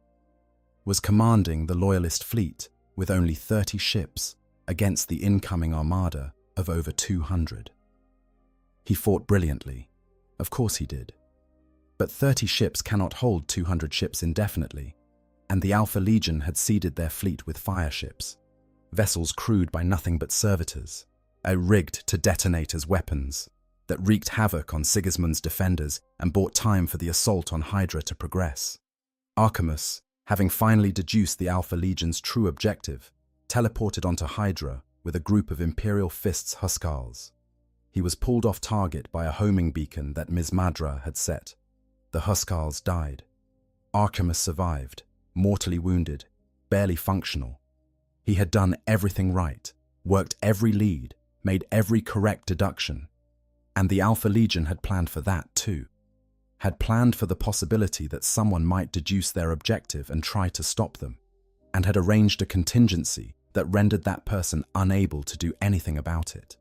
was commanding the Loyalist fleet with only 30 ships against the incoming armada of over 200. He fought brilliantly. Of course he did. But 30 ships cannot hold 200 ships indefinitely, and the Alpha Legion had seeded their fleet with fire ships, vessels crewed by nothing but servitors, rigged to detonate as weapons, that wreaked havoc on Sigismund's defenders and bought time for the assault on Hydra to progress. Archimus, having finally deduced the Alpha Legion's true objective, teleported onto Hydra with a group of Imperial Fist's Huskars. He was pulled off target by a homing beacon that Ms. Madra had set. The Huskars died. Archimus survived, mortally wounded, barely functional. He had done everything right, worked every lead, made every correct deduction. And the Alpha Legion had planned for that too. Had planned for the possibility that someone might deduce their objective and try to stop them, and had arranged a contingency that rendered that person unable to do anything about it.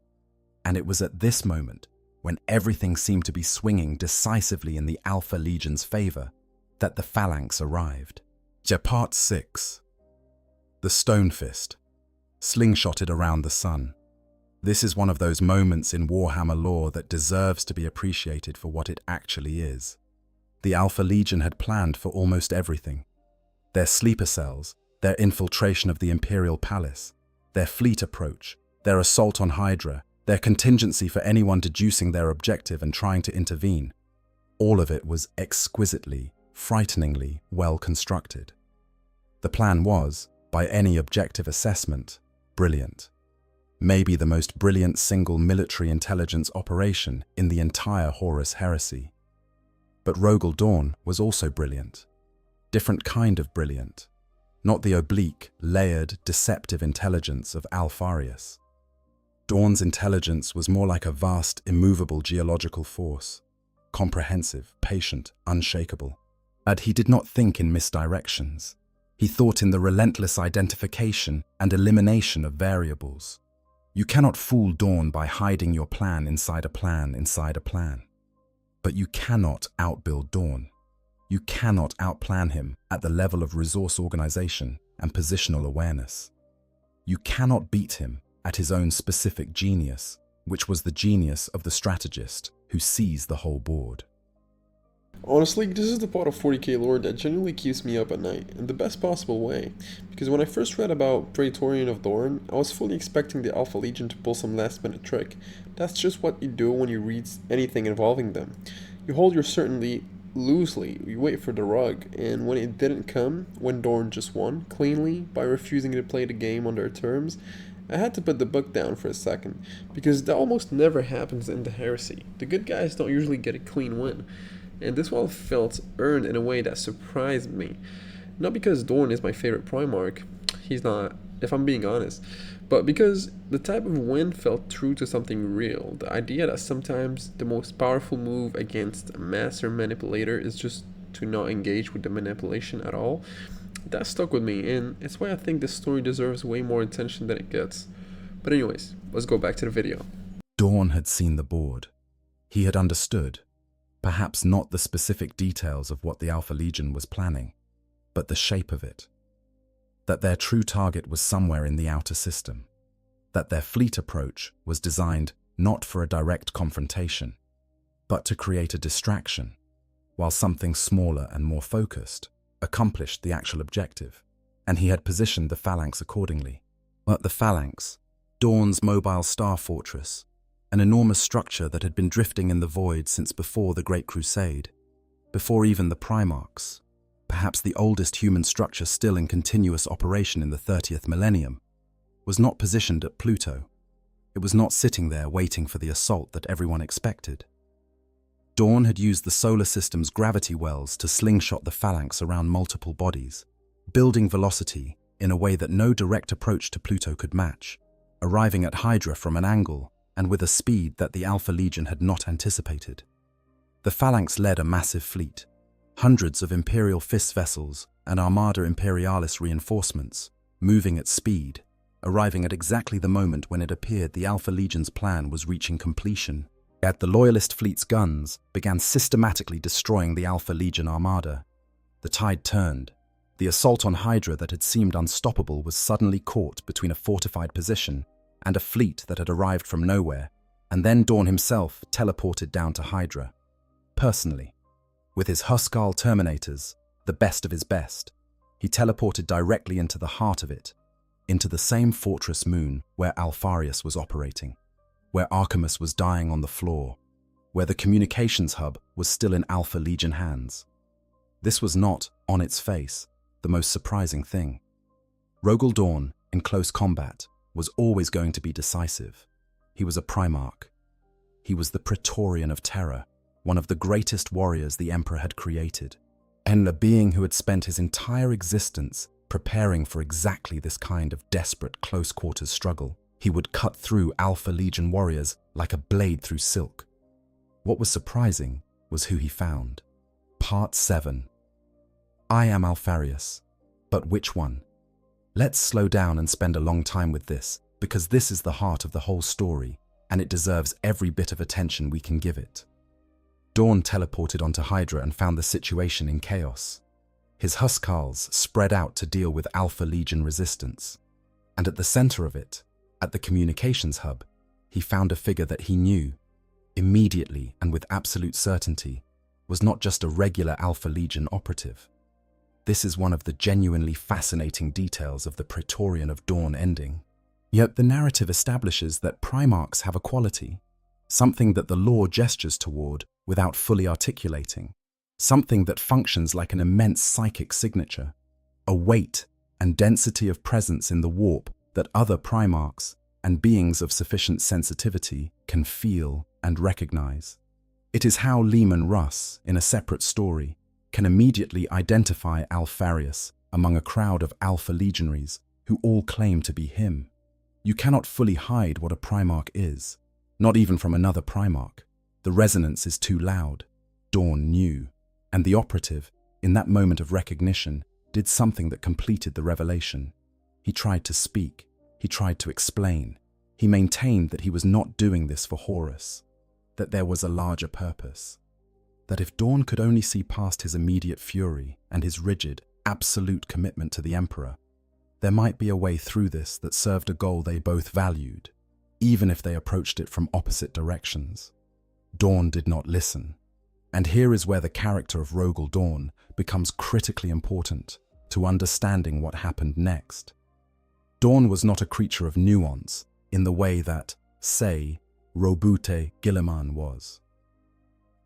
And it was at this moment, when everything seemed to be swinging decisively in the Alpha Legion's favor, that the Phalanx arrived. Part 6. The Stone Fist, slingshotted around the sun. This is one of those moments in Warhammer lore that deserves to be appreciated for what it actually is. The Alpha Legion had planned for almost everything. Their sleeper cells, their infiltration of the Imperial Palace, their fleet approach, their assault on Hydra, their contingency for anyone deducing their objective and trying to intervene. All of it was exquisitely, frighteningly well constructed. The plan was, by any objective assessment, brilliant. Maybe the most brilliant single military intelligence operation in the entire Horus heresy. But Rogel Dawn was also brilliant. Different kind of brilliant. Not the oblique, layered, deceptive intelligence of Alfarius. Dawn's intelligence was more like a vast, immovable geological force. Comprehensive, patient, unshakable. And he did not think in misdirections. He thought in the relentless identification and elimination of variables. You cannot fool Dawn by hiding your plan inside a plan inside a plan. But you cannot outbuild Dawn. You cannot outplan him at the level of resource organization and positional awareness. You cannot beat him at his own specific genius, which was the genius of the strategist who sees the whole board. Honestly, this is the part of 40k lore that genuinely keeps me up at night, in the best possible way, because when I first read about Praetorian of Dorn, I was fully expecting the Alpha Legion to pull some last minute trick. That's just what you do when you read anything involving them. You hold your certainty loosely, you wait for the rug, and when it didn't come, when Dorn just won, cleanly, by refusing to play the game on their terms, I had to put the book down for a second, because that almost never happens in the heresy. The good guys don't usually get a clean win. And this one felt earned in a way that surprised me. Not because Dorn is my favorite Primarch, he's not, if I'm being honest, but because the type of win felt true to something real. The idea that sometimes the most powerful move against a master manipulator is just to not engage with the manipulation at all, that stuck with me, and it's why I think this story deserves way more attention than it gets. But anyways, let's go back to the video. Dorn had seen the board. He had understood. Perhaps not the specific details of what the Alpha Legion was planning, but the shape of it. That their true target was somewhere in the outer system. That their fleet approach was designed not for a direct confrontation, but to create a distraction, while something smaller and more focused accomplished the actual objective, and he had positioned the Phalanx accordingly. But the Phalanx, Dorn's mobile star fortress, an enormous structure that had been drifting in the void since before the Great Crusade, before even the Primarchs, perhaps the oldest human structure still in continuous operation in the 30th millennium, was not positioned at Pluto. It was not sitting there waiting for the assault that everyone expected. Dorn had used the solar system's gravity wells to slingshot the Phalanx around multiple bodies, building velocity in a way that no direct approach to Pluto could match, arriving at Hydra from an angle and with a speed that the Alpha Legion had not anticipated. The Phalanx led a massive fleet, hundreds of Imperial Fist vessels and Armada Imperialis reinforcements, moving at speed, arriving at exactly the moment when it appeared the Alpha Legion's plan was reaching completion, Yet the Loyalist fleet's guns began systematically destroying the Alpha Legion armada. The tide turned. The assault on Hydra that had seemed unstoppable was suddenly caught between a fortified position and a fleet that had arrived from nowhere, and then Dorn himself teleported down to Hydra. Personally, with his Huskal Terminators, the best of his best, he teleported directly into the heart of it, into the same fortress moon where Alfarius was operating, where Archimus was dying on the floor, where the communications hub was still in Alpha Legion hands. This was not, on its face, the most surprising thing. Rogel Dorn, in close combat, was always going to be decisive. He was a Primarch. He was the Praetorian of Terror, one of the greatest warriors the Emperor had created, and a being who had spent his entire existence preparing for exactly this kind of desperate close-quarters struggle. He would cut through Alpha Legion warriors like a blade through silk. What was surprising was who he found. Part 7. I am Alfarius, but which one? Let's slow down and spend a long time with this, because this is the heart of the whole story, and it deserves every bit of attention we can give it. Dorn teleported onto Hydra and found the situation in chaos. His Huskals spread out to deal with Alpha Legion resistance, and at the center of it, at the communications hub, he found a figure that he knew, immediately and with absolute certainty, was not just a regular Alpha Legion operative. This is one of the genuinely fascinating details of the Praetorian of Dawn ending. Yet the narrative establishes that Primarchs have a quality, something that the lore gestures toward without fully articulating, something that functions like an immense psychic signature, a weight and density of presence in the warp that other Primarchs and beings of sufficient sensitivity can feel and recognize. It is how Leman Russ, in a separate story, can immediately identify Alfarius among a crowd of Alpha Legionaries who all claim to be him. You cannot fully hide what a Primarch is, not even from another Primarch. The resonance is too loud. Dorn knew, and the operative, in that moment of recognition, did something that completed the revelation. He tried to speak, he tried to explain. He maintained that he was not doing this for Horus, that there was a larger purpose. That if Dorn could only see past his immediate fury and his rigid, absolute commitment to the Emperor, there might be a way through this that served a goal they both valued, even if they approached it from opposite directions. Dorn did not listen, and here is where the character of Rogel Dorn becomes critically important to understanding what happened next. Dorn was not a creature of nuance in the way that, say, Robute Guilliman was.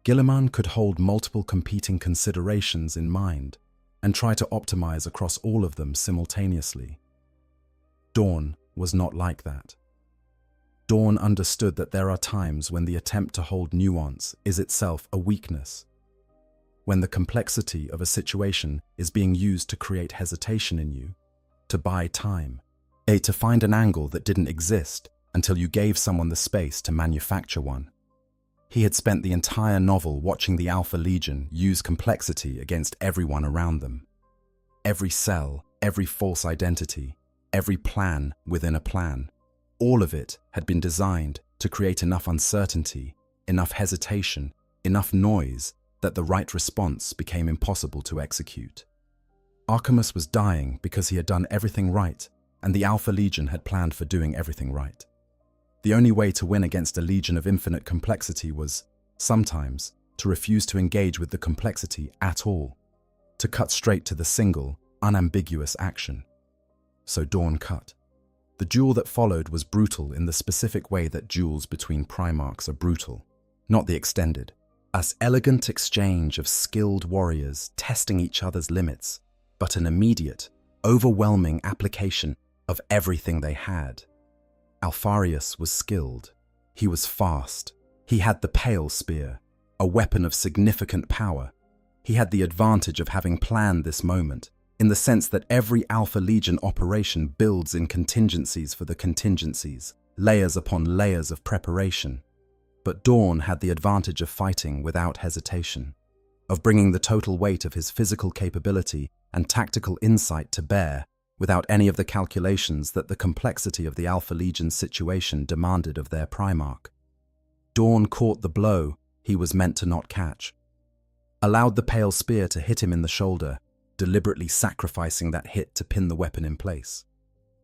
Guilliman could hold multiple competing considerations in mind and try to optimize across all of them simultaneously. Dorn was not like that. Dorn understood that there are times when the attempt to hold nuance is itself a weakness, when the complexity of a situation is being used to create hesitation in you, to buy time, to find an angle that didn't exist until you gave someone the space to manufacture one. He had spent the entire novel watching the Alpha Legion use complexity against everyone around them. Every cell, every false identity, every plan within a plan, all of it had been designed to create enough uncertainty, enough hesitation, enough noise that the right response became impossible to execute. Archimus was dying because he had done everything right, and the Alpha Legion had planned for doing everything right. The only way to win against a legion of infinite complexity was, sometimes, to refuse to engage with the complexity at all, to cut straight to the single, unambiguous action. So Dorn cut. The duel that followed was brutal in the specific way that duels between Primarchs are brutal, not the extended. An elegant exchange of skilled warriors testing each other's limits, but an immediate, overwhelming application of everything they had. Alfarius was skilled. He was fast. He had the Pale Spear, a weapon of significant power. He had the advantage of having planned this moment, in the sense that every Alpha Legion operation builds in contingencies for the contingencies, layers upon layers of preparation. But Dorn had the advantage of fighting without hesitation, of bringing the total weight of his physical capability and tactical insight to bear without any of the calculations that the complexity of the Alpha Legion situation demanded of their Primarch. Dawn caught the blow he was meant to not catch, allowed the pale spear to hit him in the shoulder, deliberately sacrificing that hit to pin the weapon in place.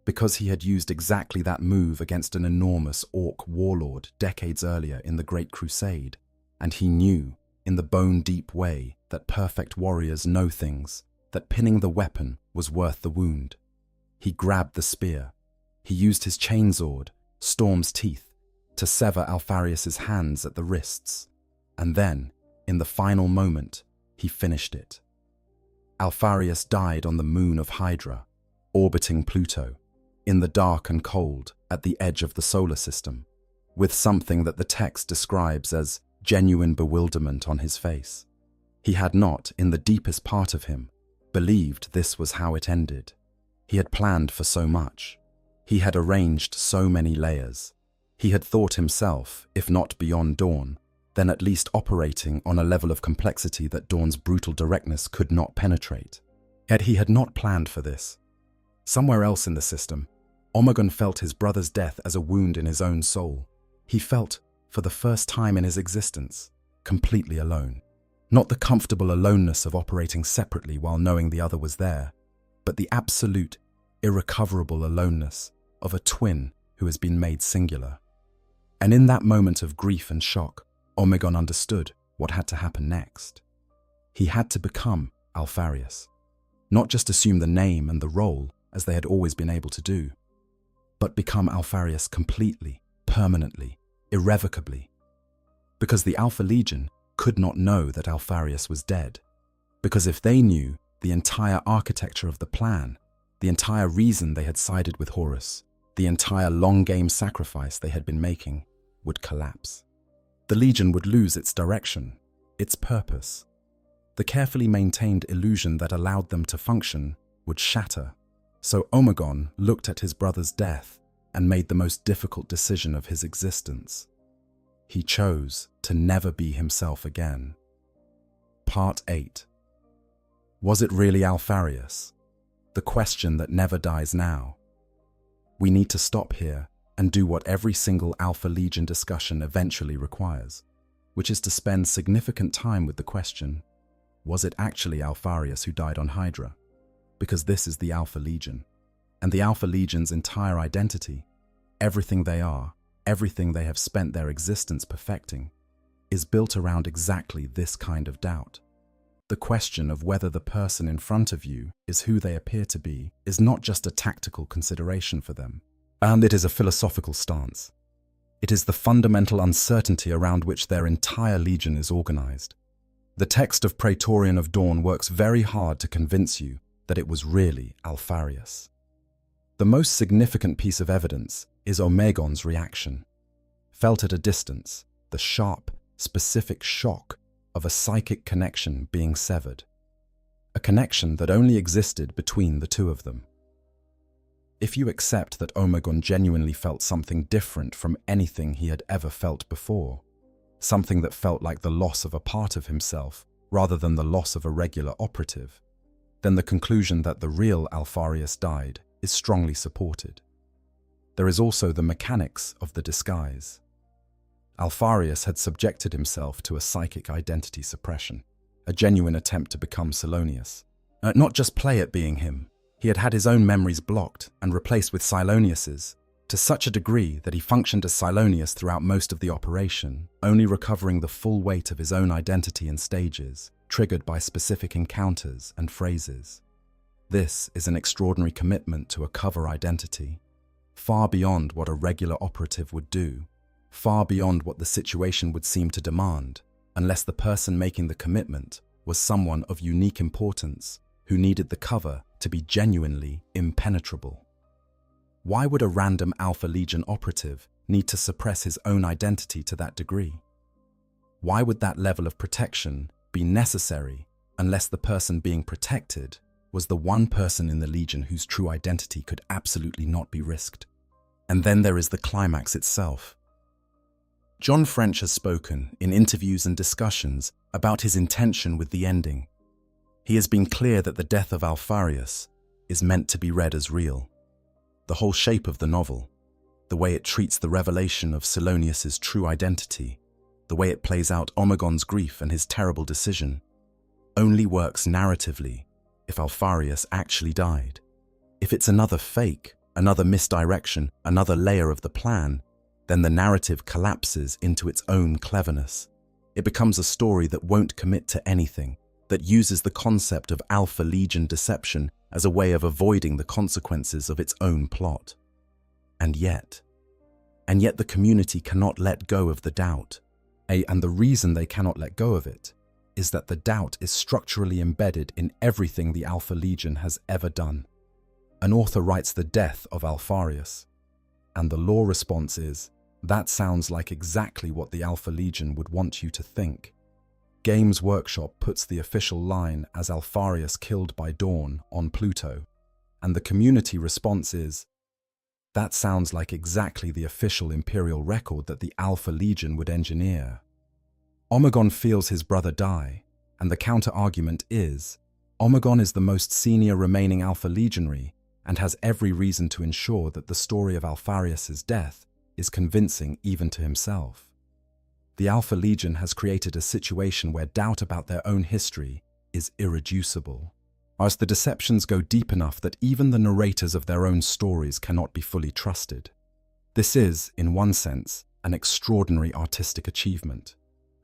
Because he had used exactly that move against an enormous orc warlord decades earlier in the Great Crusade, and he knew, in the bone-deep way that perfect warriors know things, that pinning the weapon was worth the wound. He grabbed the spear. He used his chainsword, Storm's Teeth, to sever Alfarius's hands at the wrists, and then, in the final moment, he finished it. Alfarius died on the moon of Hydra, orbiting Pluto, in the dark and cold at the edge of the solar system, with something that the text describes as genuine bewilderment on his face. He had not, in the deepest part of him, believed this was how it ended. He had planned for so much. He had arranged so many layers. He had thought himself, if not beyond Dawn, then at least operating on a level of complexity that Dawn's brutal directness could not penetrate. Yet he had not planned for this. Somewhere else in the system, Omegon felt his brother's death as a wound in his own soul. He felt, for the first time in his existence, completely alone. Not the comfortable aloneness of operating separately while knowing the other was there, but the absolute, irrecoverable aloneness of a twin who has been made singular. And in that moment of grief and shock, Omegon understood what had to happen next. He had to become Alfarius. Not just assume the name and the role as they had always been able to do, but become Alfarius completely, permanently, irrevocably. Because the Alpha Legion could not know that Alfarius was dead. Because if they knew, the entire architecture of the plan, the entire reason they had sided with Horus, the entire long-game sacrifice they had been making, would collapse. The Legion would lose its direction, its purpose. The carefully maintained illusion that allowed them to function would shatter. So Omegon looked at his brother's death and made the most difficult decision of his existence. He chose to never be himself again. Part 8. Was it really Alfarius? The question that never dies now. We need to stop here and do what every single Alpha Legion discussion eventually requires, which is to spend significant time with the question, was it actually Alfarius who died on Hydra? Because this is the Alpha Legion, and the Alpha Legion's entire identity, everything they are, everything they have spent their existence perfecting, is built around exactly this kind of doubt. The question of whether the person in front of you is who they appear to be is not just a tactical consideration for them, and it is a philosophical stance. It is the fundamental uncertainty around which their entire legion is organized. The text of Praetorian of Dawn works very hard to convince you that it was really Alfarius. The most significant piece of evidence is Omegon's reaction. Felt at a distance, the sharp, specific shock of a psychic connection being severed. A connection that only existed between the two of them. If you accept that Omegon genuinely felt something different from anything he had ever felt before, something that felt like the loss of a part of himself rather than the loss of a regular operative, then the conclusion that the real Alfarius died is strongly supported. There is also the mechanics of the disguise. Alfarius had subjected himself to a psychic identity suppression, a genuine attempt to become Silonius. Not just play at being him, he had had his own memories blocked and replaced with Silonius's, to such a degree that he functioned as Silonius throughout most of the operation, only recovering the full weight of his own identity in stages, triggered by specific encounters and phrases. This is an extraordinary commitment to a cover identity, far beyond what a regular operative would do, far beyond what the situation would seem to demand, unless the person making the commitment was someone of unique importance who needed the cover to be genuinely impenetrable. Why would a random Alpha Legion operative need to suppress his own identity to that degree? Why would that level of protection be necessary unless the person being protected was the one person in the Legion whose true identity could absolutely not be risked? And then there is the climax itself. John French has spoken in interviews and discussions about his intention with the ending. He has been clear that the death of Alfarius is meant to be read as real. The whole shape of the novel, the way it treats the revelation of Silonius's true identity, the way it plays out Omegon's grief and his terrible decision, only works narratively if Alfarius actually died. If it's another fake, another misdirection, another layer of the plan, then the narrative collapses into its own cleverness. It becomes a story that won't commit to anything, that uses the concept of Alpha Legion deception as a way of avoiding the consequences of its own plot. And yet the community cannot let go of the doubt. And the reason they cannot let go of it is that the doubt is structurally embedded in everything the Alpha Legion has ever done. An author writes the death of Alfarius, and the lore response is, that sounds like exactly what the Alpha Legion would want you to think. Games Workshop puts the official line as Alfarius killed by Dawn on Pluto, and the community response is, that sounds like exactly the official Imperial record that the Alpha Legion would engineer. Omegon feels his brother die, and the counter-argument is, Omegon is the most senior remaining Alpha Legionary and has every reason to ensure that the story of Alfarius's death is convincing even to himself. The Alpha Legion has created a situation where doubt about their own history is irreducible, as the deceptions go deep enough that even the narrators of their own stories cannot be fully trusted. This is, in one sense, an extraordinary artistic achievement,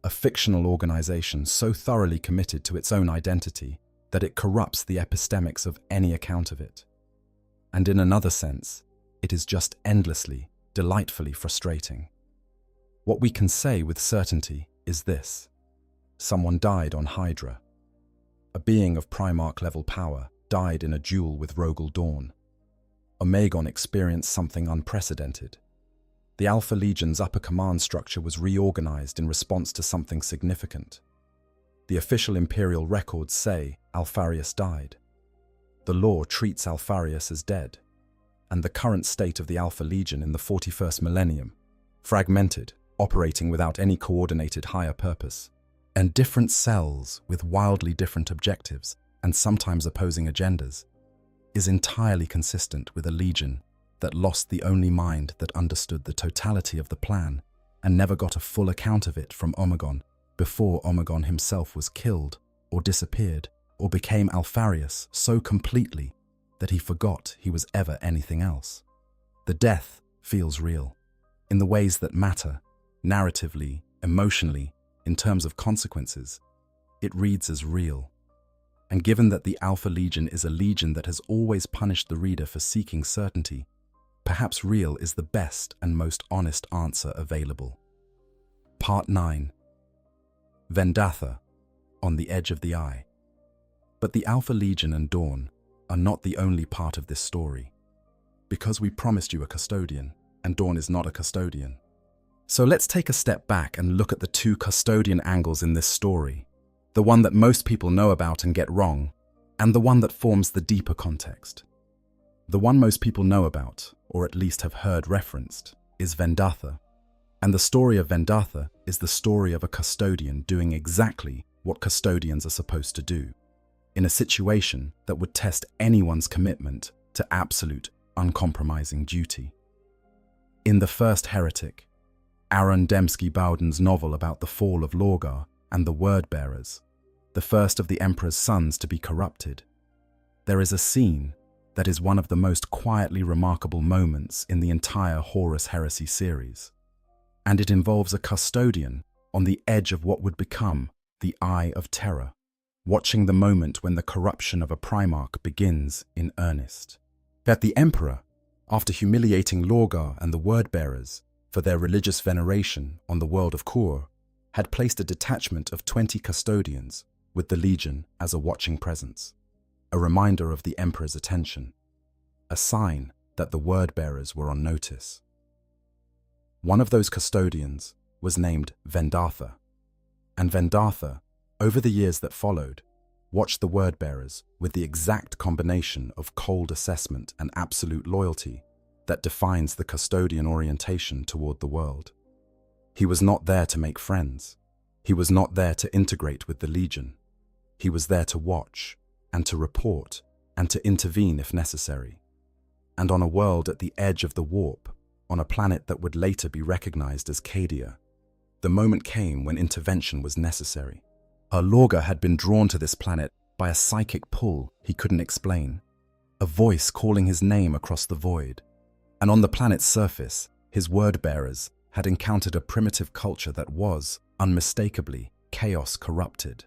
a fictional organization so thoroughly committed to its own identity that it corrupts the epistemics of any account of it. And in another sense, it is just endlessly, delightfully frustrating. What we can say with certainty is this: someone died on Hydra. A being of Primarch-level power died in a duel with Rogel Dawn. Omegon experienced something unprecedented. The Alpha Legion's upper command structure was reorganized in response to something significant. The official Imperial records say Alfarius died. The lore treats Alfarius as dead, and the current state of the Alpha Legion in the 41st Millennium, fragmented, operating without any coordinated higher purpose, and different cells with wildly different objectives and sometimes opposing agendas, is entirely consistent with a legion that lost the only mind that understood the totality of the plan and never got a full account of it from Omegon before Omegon himself was killed or disappeared or became Alfarius so completely that he forgot he was ever anything else. The death feels real, in the ways that matter, narratively, emotionally, in terms of consequences. It reads as real. And given that the Alpha Legion is a legion that has always punished the reader for seeking certainty, perhaps real is the best and most honest answer available. Part 9. Vendatha, on the edge of the eye. But the Alpha Legion and Dawn are not the only part of this story, because we promised you a custodian, and Dawn is not a custodian. So let's take a step back and look at the two custodian angles in this story, the one that most people know about and get wrong, and the one that forms the deeper context. The one most people know about, or at least have heard referenced, is Vendatha. And the story of Vendatha is the story of a custodian doing exactly what custodians are supposed to do, in a situation that would test anyone's commitment to absolute, uncompromising duty. In The First Heretic, Aaron Dembski-Bowden's novel about the fall of Lorgar and the Word-Bearers, the first of the Emperor's sons to be corrupted, there is a scene that is one of the most quietly remarkable moments in the entire Horus Heresy series. And it involves a custodian on the edge of what would become the Eye of Terror, watching the moment when the corruption of a Primarch begins in earnest. That the Emperor, after humiliating Lorgar and the Word-Bearers for their religious veneration on the world of Kur, had placed a detachment of 20 custodians with the Legion as a watching presence, a reminder of the Emperor's attention, a sign that the Word-Bearers were on notice. One of those custodians was named Vendatha, and Vendatha, over the years that followed, watched the Word-Bearers with the exact combination of cold assessment and absolute loyalty that defines the custodian orientation toward the world. He was not there to make friends. He was not there to integrate with the Legion. He was there to watch and to report and to intervene if necessary. And on a world at the edge of the warp, on a planet that would later be recognized as Cadia, The moment came when intervention was necessary. Her Lorga had been drawn to this planet by a psychic pull he couldn't explain, a voice calling his name across the void. And on the planet's surface, his word-bearers had encountered a primitive culture that was, unmistakably, chaos corrupted.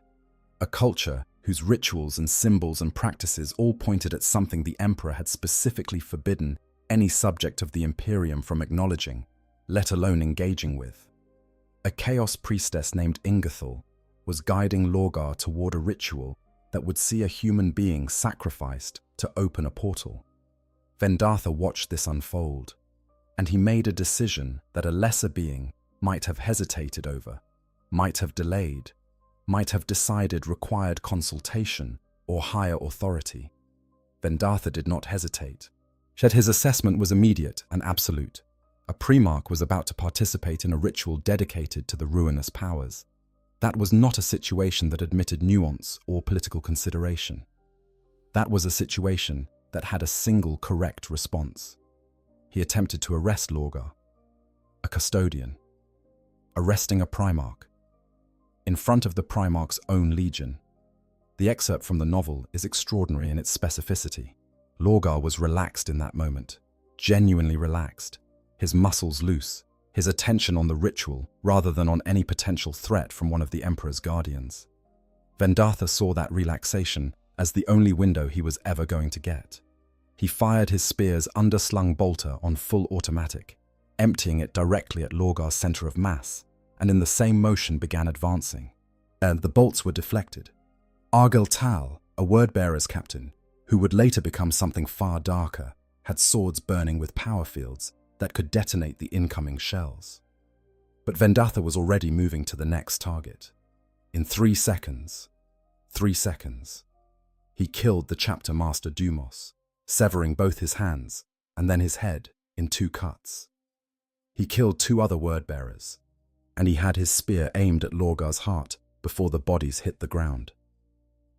A culture whose rituals and symbols and practices all pointed at something the Emperor had specifically forbidden any subject of the Imperium from acknowledging, let alone engaging with. A chaos priestess named Ingathal was guiding Lorgar toward a ritual that would see a human being sacrificed to open a portal. Vendartha watched this unfold, and he made a decision that a lesser being might have hesitated over, might have delayed, might have decided required consultation or higher authority. Vendartha did not hesitate. Yet his assessment was immediate and absolute. A Primarch was about to participate in a ritual dedicated to the ruinous powers. That was not a situation that admitted nuance or political consideration. That was a situation that had a single correct response. He attempted to arrest Lorgar, a Custodian, arresting a Primarch, in front of the Primarch's own legion. The excerpt from the novel is extraordinary in its specificity. Lorgar was relaxed in that moment, genuinely relaxed, his muscles loose, his attention on the ritual rather than on any potential threat from one of the Emperor's guardians. Vendartha saw that relaxation as the only window he was ever going to get. He fired his spear's underslung bolter on full automatic, emptying it directly at Lorgar's center of mass, and in the same motion began advancing. The bolts were deflected. Argel Tal, a word-bearer's captain, who would later become something far darker, had swords burning with power fields that could detonate the incoming shells. But Vendartha was already moving to the next target. In 3 seconds, he killed the chapter master Dumos, severing both his hands and then his head in 2 cuts. He killed 2 other word-bearers, and he had his spear aimed at Lorgar's heart before the bodies hit the ground.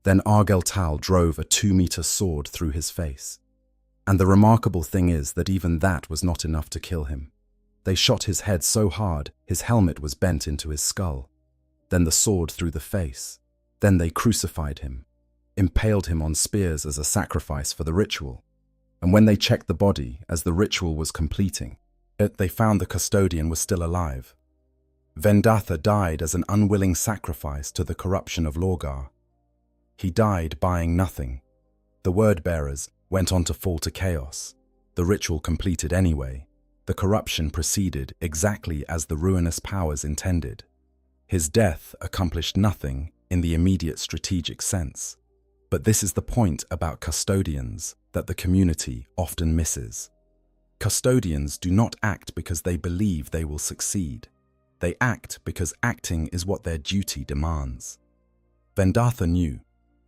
Then Argel Tal drove a 2-meter sword through his face. And the remarkable thing is that even that was not enough to kill him. They shot his head so hard his helmet was bent into his skull. Then the sword through the face. Then they crucified him, impaled him on spears as a sacrifice for the ritual. And when they checked the body as the ritual was completing, they found the Custodian was still alive. Vendartha died as an unwilling sacrifice to the corruption of Lorgar. He died buying nothing. The word-bearers went on to fall to chaos. The ritual completed anyway. The corruption proceeded exactly as the ruinous powers intended. His death accomplished nothing in the immediate strategic sense. But this is the point about custodians that the community often misses. Custodians do not act because they believe they will succeed. They act because acting is what their duty demands. Vendartha knew,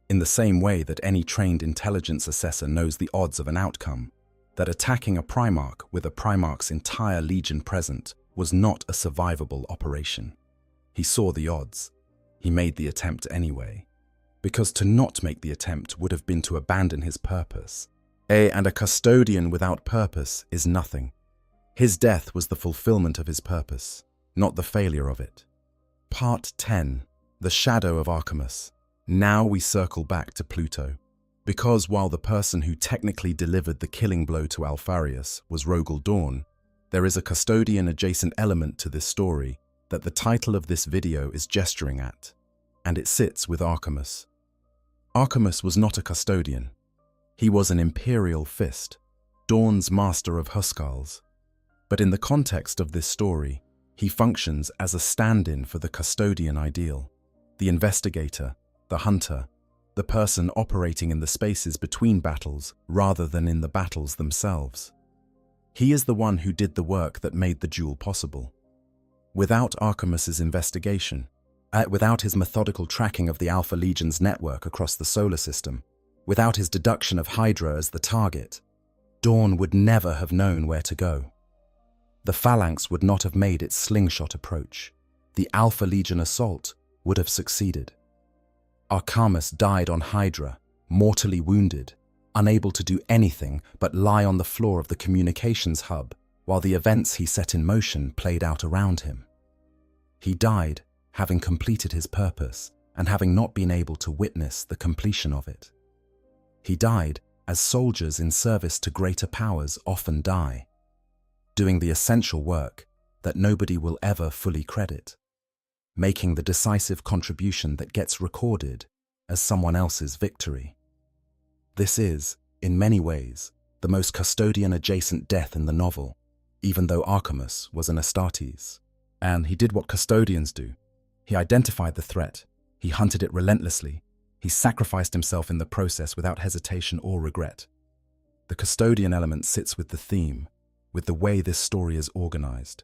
in the same way that any trained intelligence assessor knows the odds of an outcome, that attacking a Primarch with a Primarch's entire legion present was not a survivable operation. He saw the odds. He made the attempt anyway. Because to not make the attempt would have been to abandon his purpose. And a Custodian without purpose is nothing. His death was the fulfillment of his purpose, not the failure of it. Part 10. The Shadow of Archimus. Now we circle back to Pluto. Because while the person who technically delivered the killing blow to Alfarius was Rogel Dawn, there is a Custodian-adjacent element to this story that the title of this video is gesturing at, and it sits with Archimus. Archimus was not a Custodian. He was an Imperial Fist, Dawn's master of Huskals. But in the context of this story, he functions as a stand-in for the Custodian ideal, the investigator, the hunter, the person operating in the spaces between battles rather than in the battles themselves. He is the one who did the work that made the duel possible. Without Archimus's investigation, without his methodical tracking of the Alpha Legion's network across the solar system, without his deduction of Hydra as the target, Dawn would never have known where to go. The Phalanx would not have made its slingshot approach. The Alpha Legion assault would have succeeded. Archimus died on Hydra, mortally wounded, unable to do anything but lie on the floor of the communications hub while the events he set in motion played out around him. He died, having completed his purpose and having not been able to witness the completion of it. He died as soldiers in service to greater powers often die, doing the essential work that nobody will ever fully credit, making the decisive contribution that gets recorded as someone else's victory. This is, in many ways, the most Custodian-adjacent death in the novel, even though Archimus was an Astartes. And he did what Custodians do. He identified the threat, he hunted it relentlessly, he sacrificed himself in the process without hesitation or regret. The Custodian element sits with the theme, with the way this story is organized.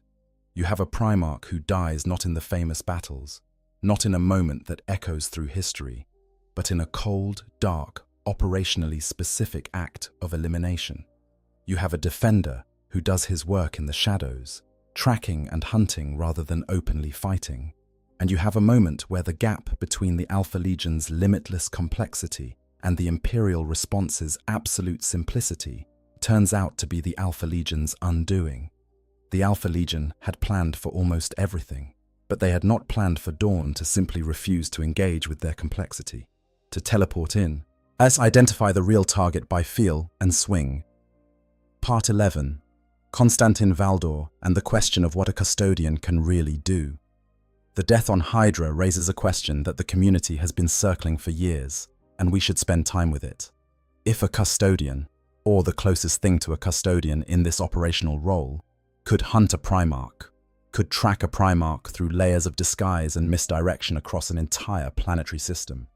You have a Primarch who dies not in the famous battles, not in a moment that echoes through history, but in a cold, dark, operationally specific act of elimination. You have a defender who does his work in the shadows, tracking and hunting rather than openly fighting. And you have a moment where the gap between the Alpha Legion's limitless complexity and the Imperial response's absolute simplicity turns out to be the Alpha Legion's undoing. The Alpha Legion had planned for almost everything, but they had not planned for Dawn to simply refuse to engage with their complexity, to teleport in, as identify the real target by feel and swing. Part 11. Constantin Valdor and the question of what a Custodian can really do. The death on Hydra raises a question that the community has been circling for years, and we should spend time with it. If a Custodian, or the closest thing to a Custodian in this operational role, could hunt a Primarch, could track a Primarch through layers of disguise and misdirection across an entire planetary system,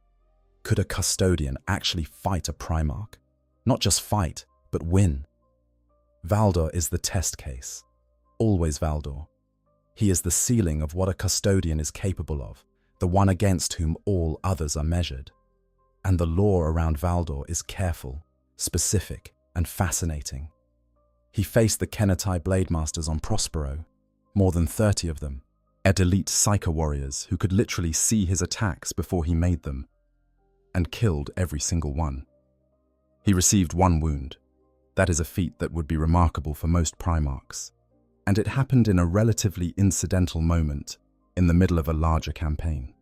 could a Custodian actually fight a Primarch? Not just fight, but win. Valdor is the test case. Always Valdor. He is the ceiling of what a Custodian is capable of, the one against whom all others are measured. And the lore around Valdor is careful, specific, and fascinating. He faced the Kennetai Blademasters on Prospero, more than 30 of them, elite Psyker warriors who could literally see his attacks before he made them, and killed every single one. He received one wound. That is a feat that would be remarkable for most Primarchs. And it happened in a relatively incidental moment in the middle of a larger campaign.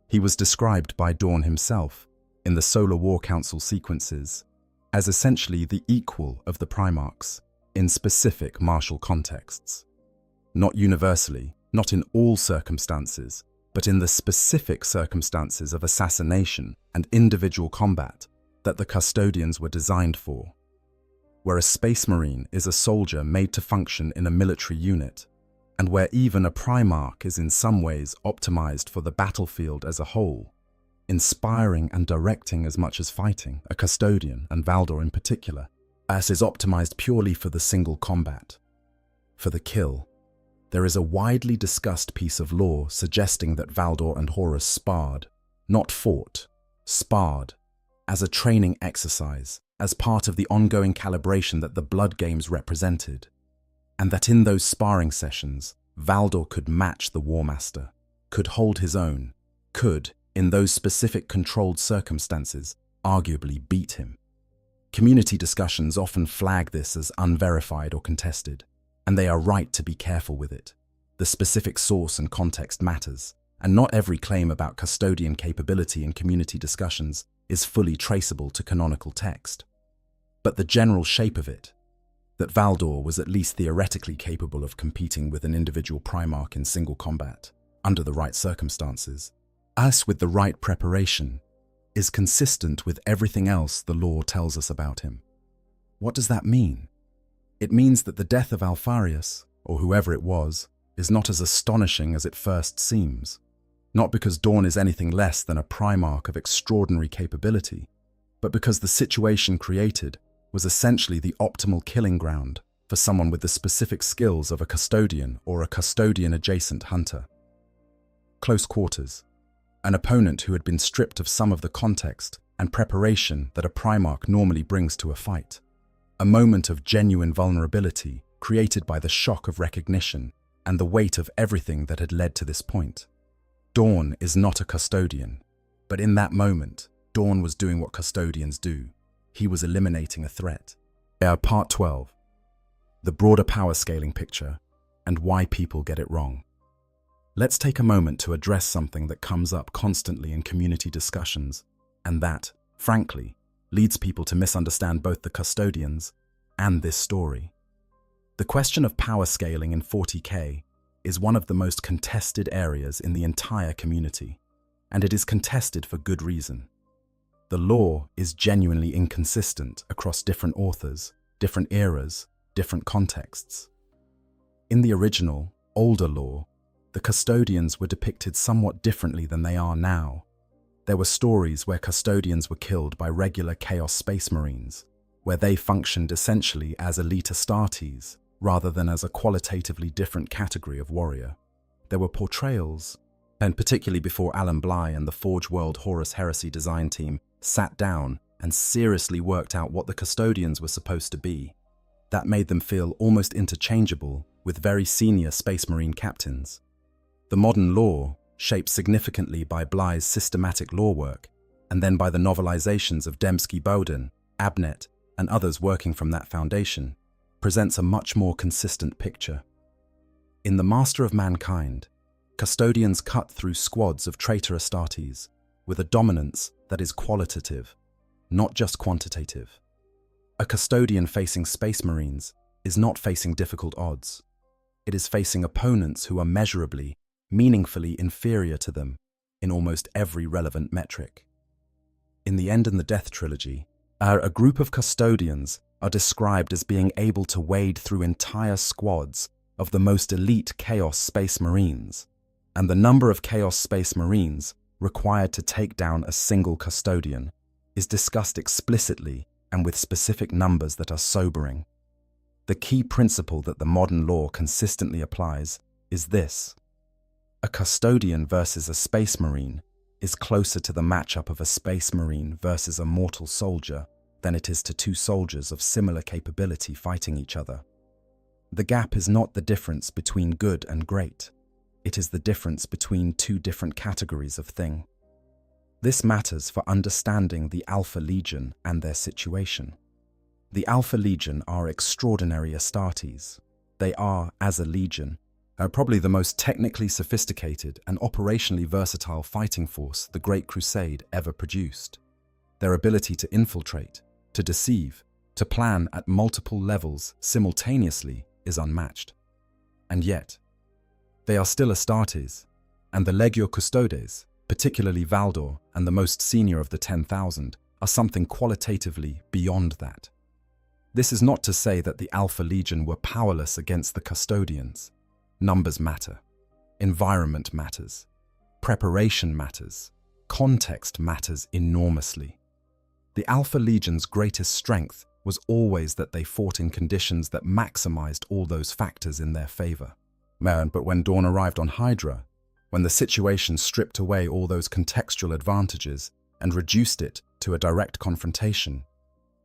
He was described by Dawn himself in the Solar War Council sequences as essentially the equal of the Primarchs in specific martial contexts. Not universally, not in all circumstances, but in the specific circumstances of assassination and individual combat that the Custodians were designed for. Where a Space Marine is a soldier made to function in a military unit, and where even a Primarch is in some ways optimized for the battlefield as a whole, inspiring and directing as much as fighting, a Custodian, and Valdor in particular, as is optimized purely for the single combat. For the kill, there is a widely discussed piece of lore suggesting that Valdor and Horus sparred, not fought, sparred, as a training exercise, as part of the ongoing calibration that the Blood Games represented, and that in those sparring sessions, Valdor could match the War Master, could hold his own, could, in those specific controlled circumstances, arguably beat him. Community discussions often flag this as unverified or contested, and they are right to be careful with it. The specific source and context matters, and not every claim about Custodian capability in community discussions is fully traceable to canonical text. But the general shape of it, that Valdor was at least theoretically capable of competing with an individual Primarch in single combat, under the right circumstances, as with the right preparation, is consistent with everything else the lore tells us about him. What does that mean? It means that the death of Alfarius, or whoever it was, is not as astonishing as it first seems. Not because Dawn is anything less than a Primarch of extraordinary capability, but because the situation created was essentially the optimal killing ground for someone with the specific skills of a Custodian or a Custodian-adjacent hunter. Close quarters. An opponent who had been stripped of some of the context and preparation that a Primarch normally brings to a fight. A moment of genuine vulnerability created by the shock of recognition and the weight of everything that had led to this point. Dawn is not a Custodian, but in that moment, Dawn was doing what Custodians do. He was eliminating a threat. Part 12. The broader power scaling picture and why people get it wrong. Let's take a moment to address something that comes up constantly in community discussions, and that, frankly, leads people to misunderstand both the Custodians and this story. The question of power scaling in 40K is one of the most contested areas in the entire community, and it is contested for good reason. The lore is genuinely inconsistent across different authors, different eras, different contexts. In the original, older lore, the Custodians were depicted somewhat differently than they are now. There were stories where Custodians were killed by regular Chaos Space Marines, where they functioned essentially as elite Astartes, rather than as a qualitatively different category of warrior. There were portrayals, and particularly before Alan Bligh and the Forge World Horus Heresy design team sat down and seriously worked out what the Custodians were supposed to be, that made them feel almost interchangeable with very senior Space Marine captains. The modern lore, shaped significantly by Bligh's systematic lore work, and then by the novelizations of Dembski-Bowden, Abnett, and others working from that foundation, presents a much more consistent picture. In The Master of Mankind, Custodians cut through squads of traitor Astartes with a dominance that is qualitative, not just quantitative. A Custodian facing Space Marines is not facing difficult odds. It is facing opponents who are measurably, meaningfully inferior to them in almost every relevant metric. In the End and the Death trilogy, a group of Custodians are described as being able to wade through entire squads of the most elite Chaos Space Marines, and the number of Chaos Space Marines required to take down a single Custodian is discussed explicitly and with specific numbers that are sobering. The key principle that the modern lore consistently applies is this: a Custodian versus a Space Marine is closer to the matchup of a Space Marine versus a mortal soldier than it is to two soldiers of similar capability fighting each other. The gap is not the difference between good and great. It is the difference between two different categories of thing. This matters for understanding the Alpha Legion and their situation. The Alpha Legion are extraordinary Astartes. They are, as a legion, probably the most technically sophisticated and operationally versatile fighting force the Great Crusade ever produced. Their ability to infiltrate, to deceive, to plan at multiple levels simultaneously is unmatched. And yet, they are still Astartes, and the Legio Custodes, particularly Valdor and the most senior of the 10,000, are something qualitatively beyond that. This is not to say that the Alpha Legion were powerless against the Custodians. Numbers matter. Environment matters. Preparation matters. Context matters enormously. The Alpha Legion's greatest strength was always that they fought in conditions that maximized all those factors in their favor. But when Dawn arrived on Hydra, when the situation stripped away all those contextual advantages and reduced it to a direct confrontation,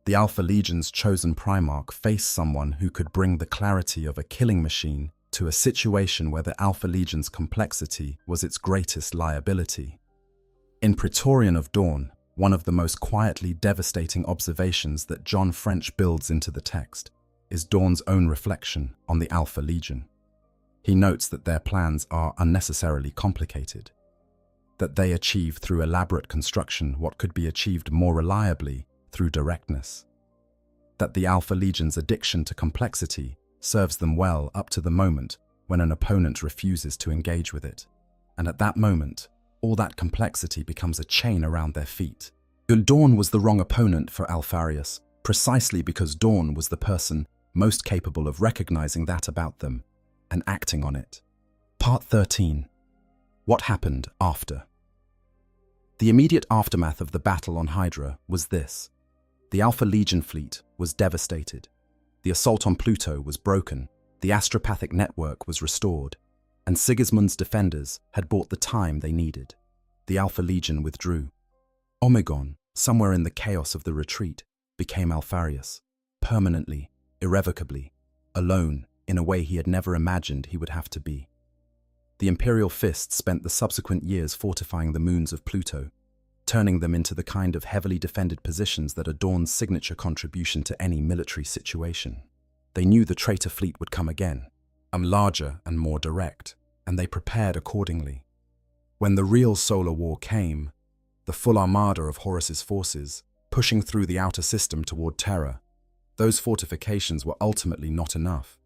the Alpha Legion's chosen Primarch faced someone who could bring the clarity of a killing machine to a situation where the Alpha Legion's complexity was its greatest liability. In Praetorian of Dawn, one of the most quietly devastating observations that John French builds into the text is Dawn's own reflection on the Alpha Legion. He notes that their plans are unnecessarily complicated, that they achieve through elaborate construction what could be achieved more reliably through directness, that the Alpha Legion's addiction to complexity serves them well up to the moment when an opponent refuses to engage with it, and at that moment, all that complexity becomes a chain around their feet. Dawn was the wrong opponent for Alpharius, precisely because Dawn was the person most capable of recognizing that about them and acting on it. Part 13. What happened after? The immediate aftermath of the battle on Hydra was this. The Alpha Legion fleet was devastated. The assault on Pluto was broken, the astropathic network was restored, and Sigismund's defenders had bought the time they needed. The Alpha Legion withdrew. Omegon, somewhere in the chaos of the retreat, became Alpharius, permanently, irrevocably, alone in a way he had never imagined he would have to be. The Imperial Fist spent the subsequent years fortifying the moons of Pluto, turning them into the kind of heavily defended positions that are Dawn's signature contribution to any military situation. They knew the traitor fleet would come again, larger and more direct, and they prepared accordingly. When the real solar war came, the full armada of Horus's forces, pushing through the outer system toward Terra, those fortifications were ultimately not enough.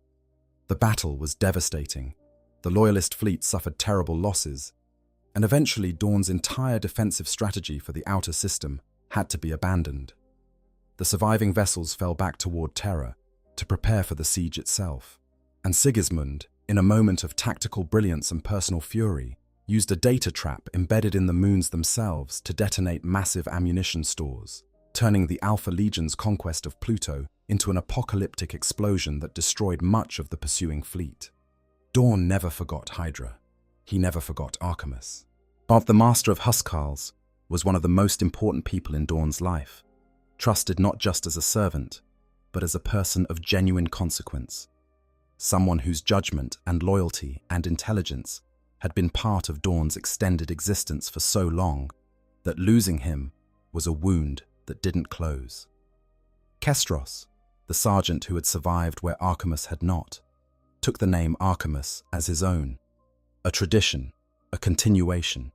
The battle was devastating. The Loyalist fleet suffered terrible losses, and eventually Dawn's entire defensive strategy for the outer system had to be abandoned. The surviving vessels fell back toward Terra to prepare for the siege itself, and Sigismund, in a moment of tactical brilliance and personal fury, used a data trap embedded in the moons themselves to detonate massive ammunition stores, turning the Alpha Legion's conquest of Pluto into an apocalyptic explosion that destroyed much of the pursuing fleet. Dawn never forgot Hydra. He never forgot Archimus. But the Master of Huskarls was one of the most important people in Dawn's life, trusted not just as a servant, but as a person of genuine consequence, someone whose judgment and loyalty and intelligence had been part of Dawn's extended existence for so long that losing him was a wound that didn't close. Kestros, the sergeant who had survived where Archimus had not, took the name Archimus as his own, a tradition, a continuation,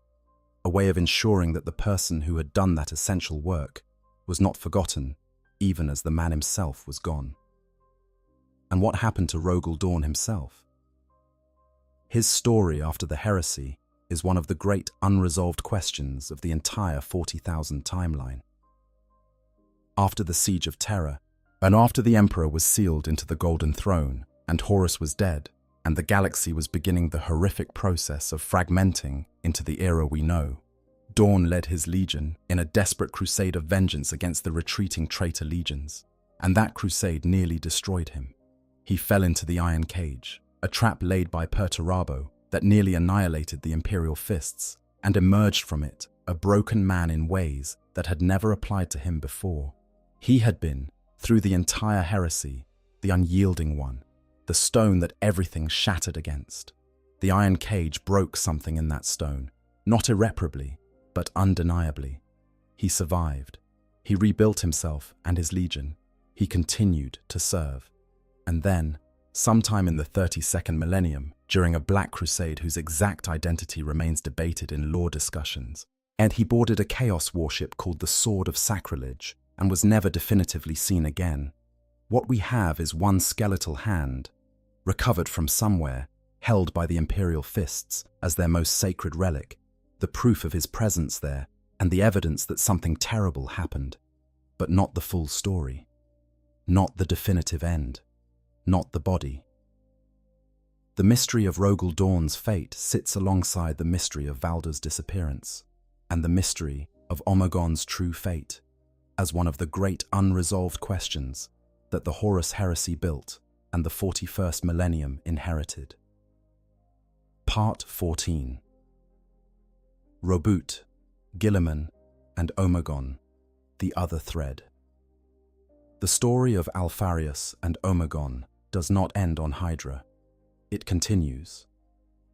a way of ensuring that the person who had done that essential work was not forgotten, even as the man himself was gone. And what happened to Rogel Dawn himself? His story after the heresy is one of the great unresolved questions of the entire 40,000 timeline. After the siege of Terra, and after the Emperor was sealed into the Golden Throne, and Horus was dead, and the galaxy was beginning the horrific process of fragmenting into the era we know, Dawn led his legion in a desperate crusade of vengeance against the retreating traitor legions, and that crusade nearly destroyed him. He fell into the Iron Cage, a trap laid by Perturabo that nearly annihilated the Imperial fists, and emerged from it a broken man in ways that had never applied to him before. He had been, through the entire heresy, the unyielding one, the stone that everything shattered against. The Iron Cage broke something in that stone, not irreparably, but undeniably. He survived. He rebuilt himself and his legion. He continued to serve. And then, sometime in the 32nd millennium, during a Black Crusade whose exact identity remains debated in lore discussions, and he boarded a chaos warship called the Sword of Sacrilege and was never definitively seen again. What we have is one skeletal hand, recovered from somewhere, held by the Imperial fists as their most sacred relic, the proof of his presence there and the evidence that something terrible happened, but not the full story, not the definitive end, not the body. The mystery of Rogel Dawn's fate sits alongside the mystery of Valda's disappearance and the mystery of Omegon's true fate as one of the great unresolved questions that the Horus heresy built and the 41st millennium inherited. Part 14. Robut, Guilliman, and Omegon, the other thread. The story of Alpharius and Omegon does not end on Hydra. It continues,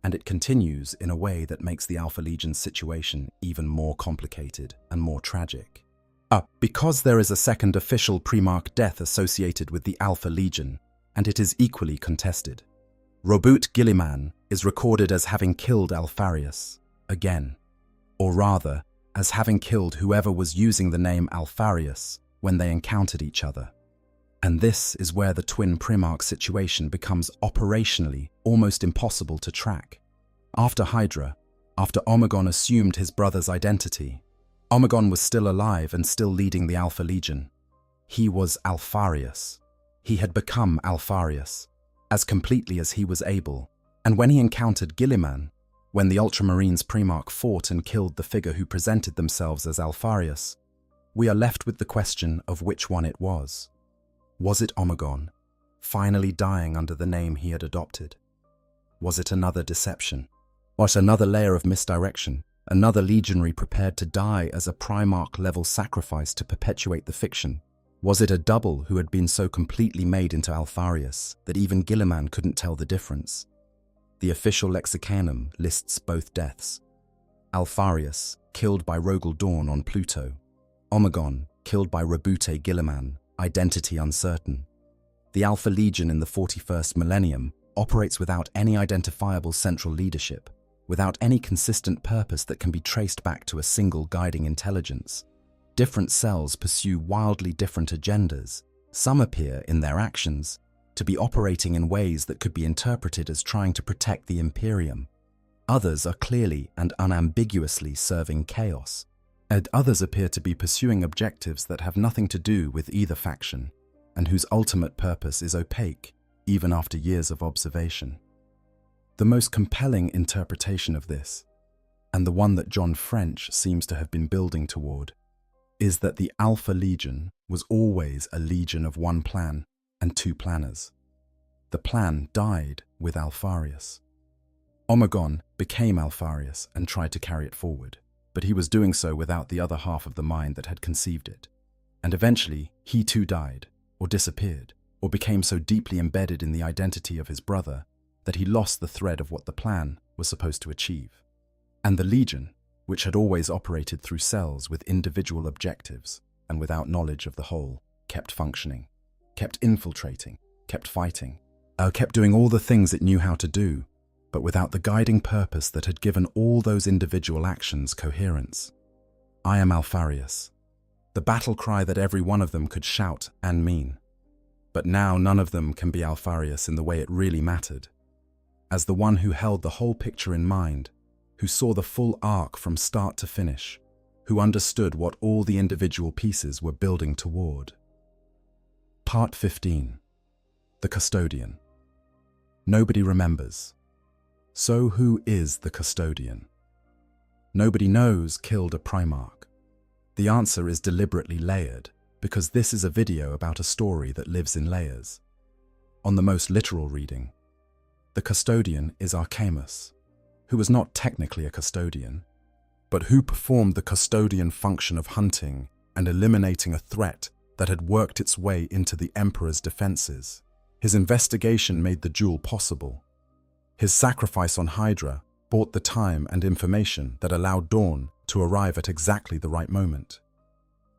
and it continues in a way that makes the Alpha Legion's situation even more complicated and more tragic. Because there is a second official Primarch death associated with the Alpha Legion, and it is equally contested. Robut Guilliman is recorded as having killed Alpharius again, or rather, as having killed whoever was using the name Alpharius when they encountered each other. And this is where the twin Primarch situation becomes operationally almost impossible to track. After Hydra, after Omegon assumed his brother's identity, Omegon was still alive and still leading the Alpha Legion. He was Alpharius. He had become Alpharius, as completely as he was able, and when he encountered Guilliman, when the Ultramarines Primarch fought and killed the figure who presented themselves as Alpharius, we are left with the question of which one it was. Was it Omegon, finally dying under the name he had adopted? Was it another deception? Was another layer of misdirection, another legionary prepared to die as a Primarch-level sacrifice to perpetuate the fiction? Was it a double who had been so completely made into Alpharius that even Guilliman couldn't tell the difference? The official lexicanum lists both deaths. Alpharius, killed by Rogel Dawn on Pluto. Omegon, killed by Robute Guilliman, identity uncertain. The Alpha Legion in the 41st millennium operates without any identifiable central leadership, without any consistent purpose that can be traced back to a single guiding intelligence. Different cells pursue wildly different agendas. Some appear, in their actions, to be operating in ways that could be interpreted as trying to protect the Imperium. Others are clearly and unambiguously serving chaos, and others appear to be pursuing objectives that have nothing to do with either faction, and whose ultimate purpose is opaque, even after years of observation. The most compelling interpretation of this, and the one that John French seems to have been building toward, is that the Alpha Legion was always a legion of one plan and two planners. The plan died with Alfarius. Omegon became Alfarius and tried to carry it forward, but he was doing so without the other half of the mind that had conceived it. And eventually, he too died, or disappeared, or became so deeply embedded in the identity of his brother that he lost the thread of what the plan was supposed to achieve. And the Legion, which had always operated through cells with individual objectives and without knowledge of the whole, kept functioning, kept infiltrating, kept fighting, kept doing all the things it knew how to do, but without the guiding purpose that had given all those individual actions coherence. I am Alfarius, the battle cry that every one of them could shout and mean. But now none of them can be Alfarius in the way it really mattered. As the one who held the whole picture in mind, who saw the full arc from start to finish, who understood what all the individual pieces were building toward. Part 15. The Custodian. Nobody remembers. So who is the Custodian? Nobody knows killed a Primarch. The answer is deliberately layered, because this is a video about a story that lives in layers. On the most literal reading, the Custodian is Archamus, who was not technically a custodian, but who performed the custodian function of hunting and eliminating a threat that had worked its way into the Emperor's defenses. His investigation made the duel possible. His sacrifice on Hydra bought the time and information that allowed Dawn to arrive at exactly the right moment.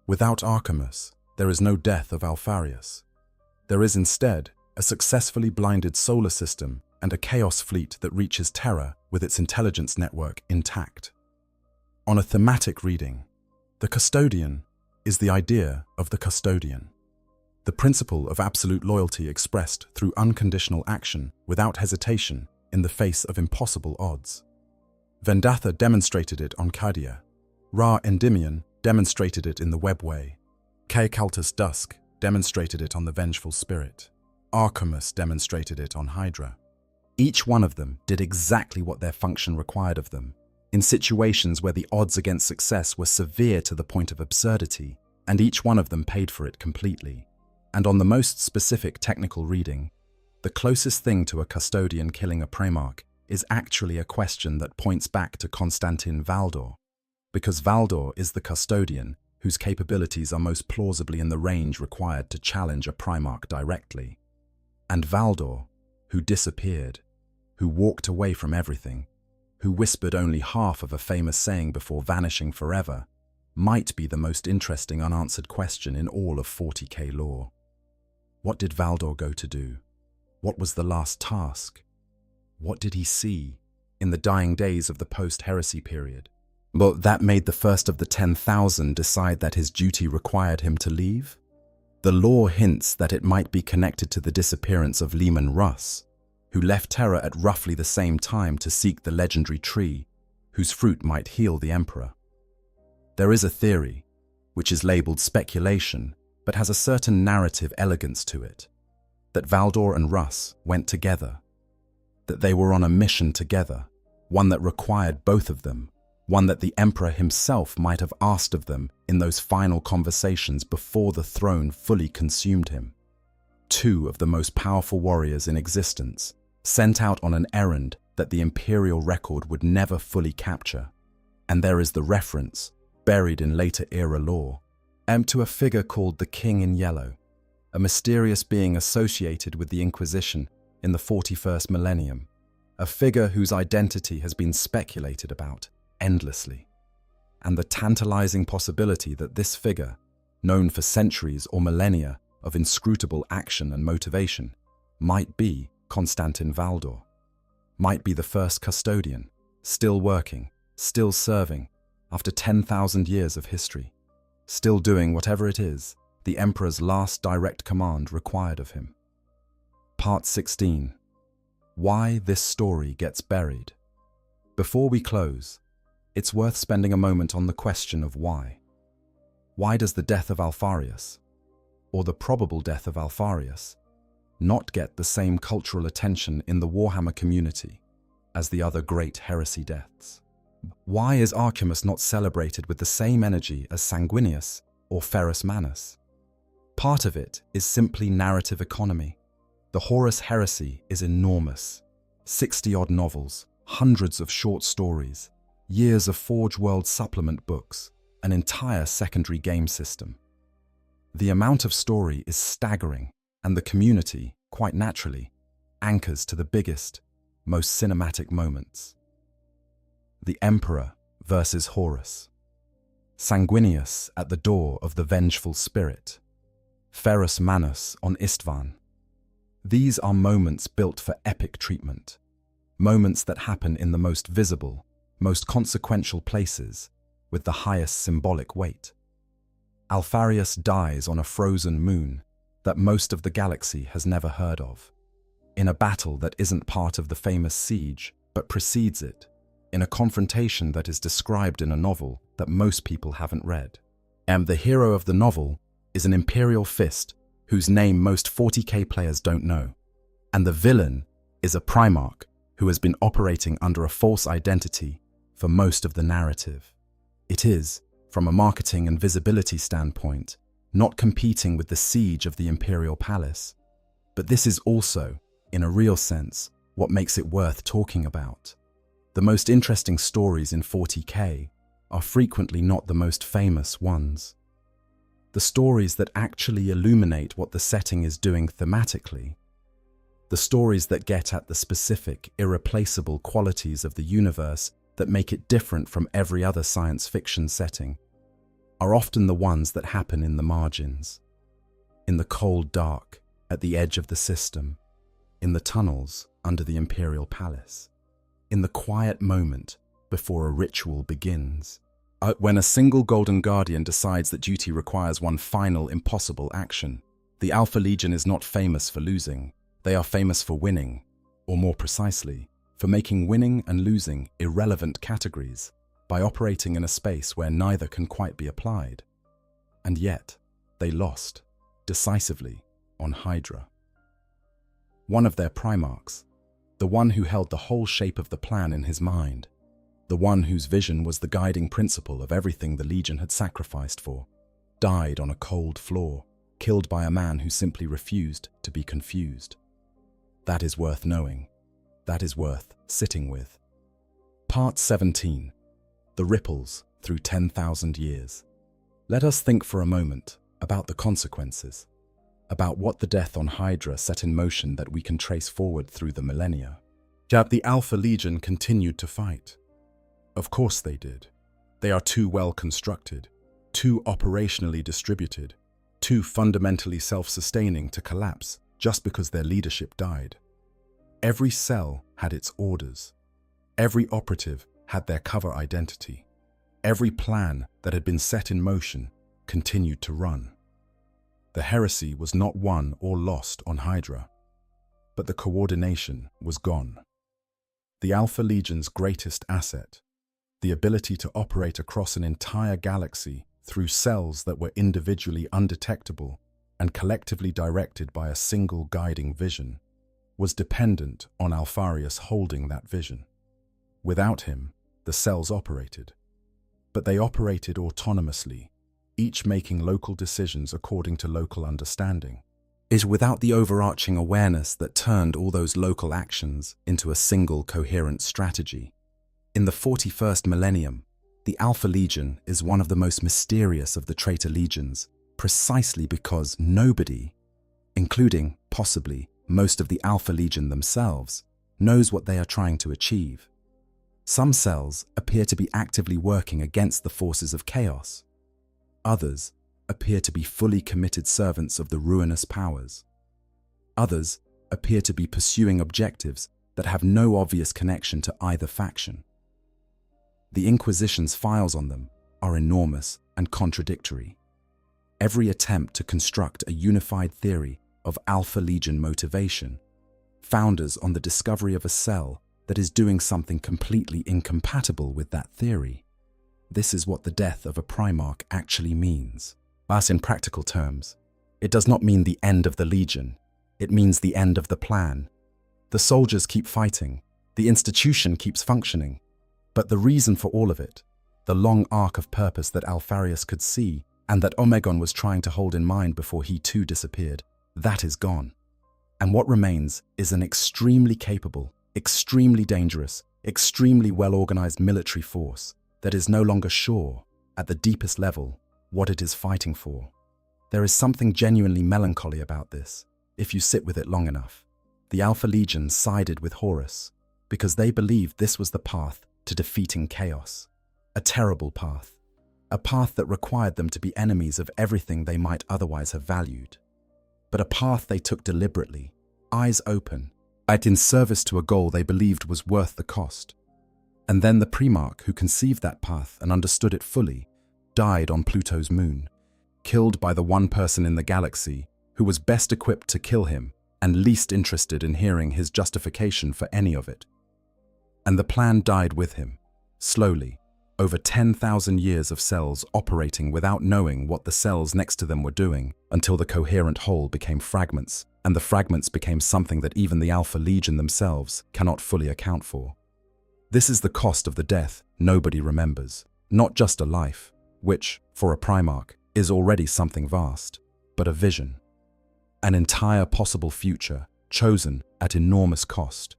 Without Archamus, there is no death of Alfarius. There is instead a successfully blinded solar system and a chaos fleet that reaches Terra with its intelligence network intact. On a thematic reading, the Custodian is the idea of the custodian, the principle of absolute loyalty expressed through unconditional action without hesitation in the face of impossible odds. Vendatha demonstrated it on Cadia. Ra Endymion demonstrated it in the Webway. Caecaltus Dusk demonstrated it on the Vengeful Spirit. Archamus demonstrated it on Hydra. Each one of them did exactly what their function required of them, in situations where the odds against success were severe to the point of absurdity, and each one of them paid for it completely. And on the most specific technical reading, the closest thing to a custodian killing a Primarch is actually a question that points back to Constantin Valdor, because Valdor is the custodian whose capabilities are most plausibly in the range required to challenge a Primarch directly. And Valdor, who disappeared, who walked away from everything, who whispered only half of a famous saying before vanishing forever, might be the most interesting unanswered question in all of 40K lore. What did Valdor go to do? What was the last task? What did he see in the dying days of the post-heresy period? But that made the first of the 10,000 decide that his duty required him to leave? The lore hints that it might be connected to the disappearance of Leman Russ, who left Terra at roughly the same time to seek the legendary tree, whose fruit might heal the Emperor. There is a theory, which is labeled speculation, but has a certain narrative elegance to it, that Valdor and Russ went together, that they were on a mission together, one that required both of them, one that the Emperor himself might have asked of them in those final conversations before the throne fully consumed him. Two of the most powerful warriors in existence, sent out on an errand that the Imperial record would never fully capture. And there is the reference, buried in later era lore, to a figure called the King in Yellow, a mysterious being associated with the Inquisition in the 41st millennium, a figure whose identity has been speculated about endlessly, and the tantalizing possibility that this figure, known for centuries or millennia of inscrutable action and motivation, might be Constantin Valdor, might be the first custodian, still working, still serving, after 10,000 years of history, still doing whatever it is the Emperor's last direct command required of him. Part 16. Why this story gets buried. Before we close, it's worth spending a moment on the question of why. Why does the death of Alfarius, or the probable death of Alfarius, not get the same cultural attention in the Warhammer community as the other great heresy deaths? Why is Archimus not celebrated with the same energy as Sanguinius or Ferrus Manus? Part of it is simply narrative economy. The Horus heresy is enormous. 60-odd novels, hundreds of short stories, years of Forge World supplement books, an entire secondary game system. The amount of story is staggering, and the community, quite naturally, anchors to the biggest, most cinematic moments. The Emperor versus Horus. Sanguinius at the door of the vengeful spirit. Ferrus Manus on Istvan. These are moments built for epic treatment. Moments that happen in the most visible, most consequential places, with the highest symbolic weight. Alfarius dies on a frozen moon that most of the galaxy has never heard of, in a battle that isn't part of the famous siege, but precedes it, in a confrontation that is described in a novel that most people haven't read. And the hero of the novel is an Imperial fist whose name most 40K players don't know, and the villain is a Primarch who has been operating under a false identity for most of the narrative. It is, from a marketing and visibility standpoint, not competing with the siege of the Imperial Palace, but this is also, in a real sense, what makes it worth talking about. The most interesting stories in 40K are frequently not the most famous ones. The stories that actually illuminate what the setting is doing thematically, the stories that get at the specific, irreplaceable qualities of the universe that make it different from every other science fiction setting, are often the ones that happen in the margins, in the cold dark, at the edge of the system, in the tunnels under the Imperial Palace, in the quiet moment before a ritual begins. When a single Golden Guardian decides that duty requires one final impossible action, the Alpha Legion is not famous for losing. They are famous for winning, or more precisely, for making winning and losing irrelevant categories by operating in a space where neither can quite be applied. And yet, they lost, decisively, on Hydra. One of their Primarchs, the one who held the whole shape of the plan in his mind, the one whose vision was the guiding principle of everything the Legion had sacrificed for, died on a cold floor, killed by a man who simply refused to be confused. That is worth knowing. That is worth sitting with. Part 17. The Ripples Through 10,000 Years. Let us think for a moment about the consequences, about what the death on Hydra set in motion that we can trace forward through the millennia. Yet the Alpha Legion continued to fight. Of course they did. They are too well constructed, too operationally distributed, too fundamentally self-sustaining to collapse just because their leadership died. Every cell had its orders. Every operative had their cover identity. Every plan that had been set in motion continued to run. The heresy was not won or lost on Hydra, but the coordination was gone. The Alpha Legion's greatest asset, the ability to operate across an entire galaxy through cells that were individually undetectable and collectively directed by a single guiding vision, was dependent on Alfarius holding that vision. Without him, the cells operated. But they operated autonomously, each making local decisions according to local understanding. It was without the overarching awareness that turned all those local actions into a single coherent strategy. In the 41st Millennium, the Alpha Legion is one of the most mysterious of the traitor legions, precisely because nobody, including, possibly, most of the Alpha Legion themselves, knows what they are trying to achieve. Some cells appear to be actively working against the forces of chaos. Others appear to be fully committed servants of the ruinous powers. Others appear to be pursuing objectives that have no obvious connection to either faction. The Inquisition's files on them are enormous and contradictory. Every attempt to construct a unified theory of Alpha Legion motivation founders on the discovery of a cell that is doing something completely incompatible with that theory. This is what the death of a Primarch actually means. Thus, in practical terms, it does not mean the end of the Legion. It means the end of the plan. The soldiers keep fighting. The institution keeps functioning. But the reason for all of it, the long arc of purpose that Alfarius could see and that Omegon was trying to hold in mind before he too disappeared, that is gone. And what remains is an extremely capable, extremely dangerous, extremely well-organized military force that is no longer sure, at the deepest level, what it is fighting for. There is something genuinely melancholy about this, if you sit with it long enough. The Alpha Legion sided with Horus because they believed this was the path to defeating chaos. A terrible path. A path that required them to be enemies of everything they might otherwise have valued. But a path they took deliberately, eyes open, and in service to a goal they believed was worth the cost. And then the Primarch who conceived that path and understood it fully died on Pluto's moon, killed by the one person in the galaxy who was best equipped to kill him and least interested in hearing his justification for any of it. And the plan died with him, slowly, over 10,000 years of cells operating without knowing what the cells next to them were doing, until the coherent whole became fragments, and the fragments became something that even the Alpha Legion themselves cannot fully account for. This is the cost of the death nobody remembers, not just a life, which, for a Primarch, is already something vast, but a vision. An entire possible future, chosen at enormous cost.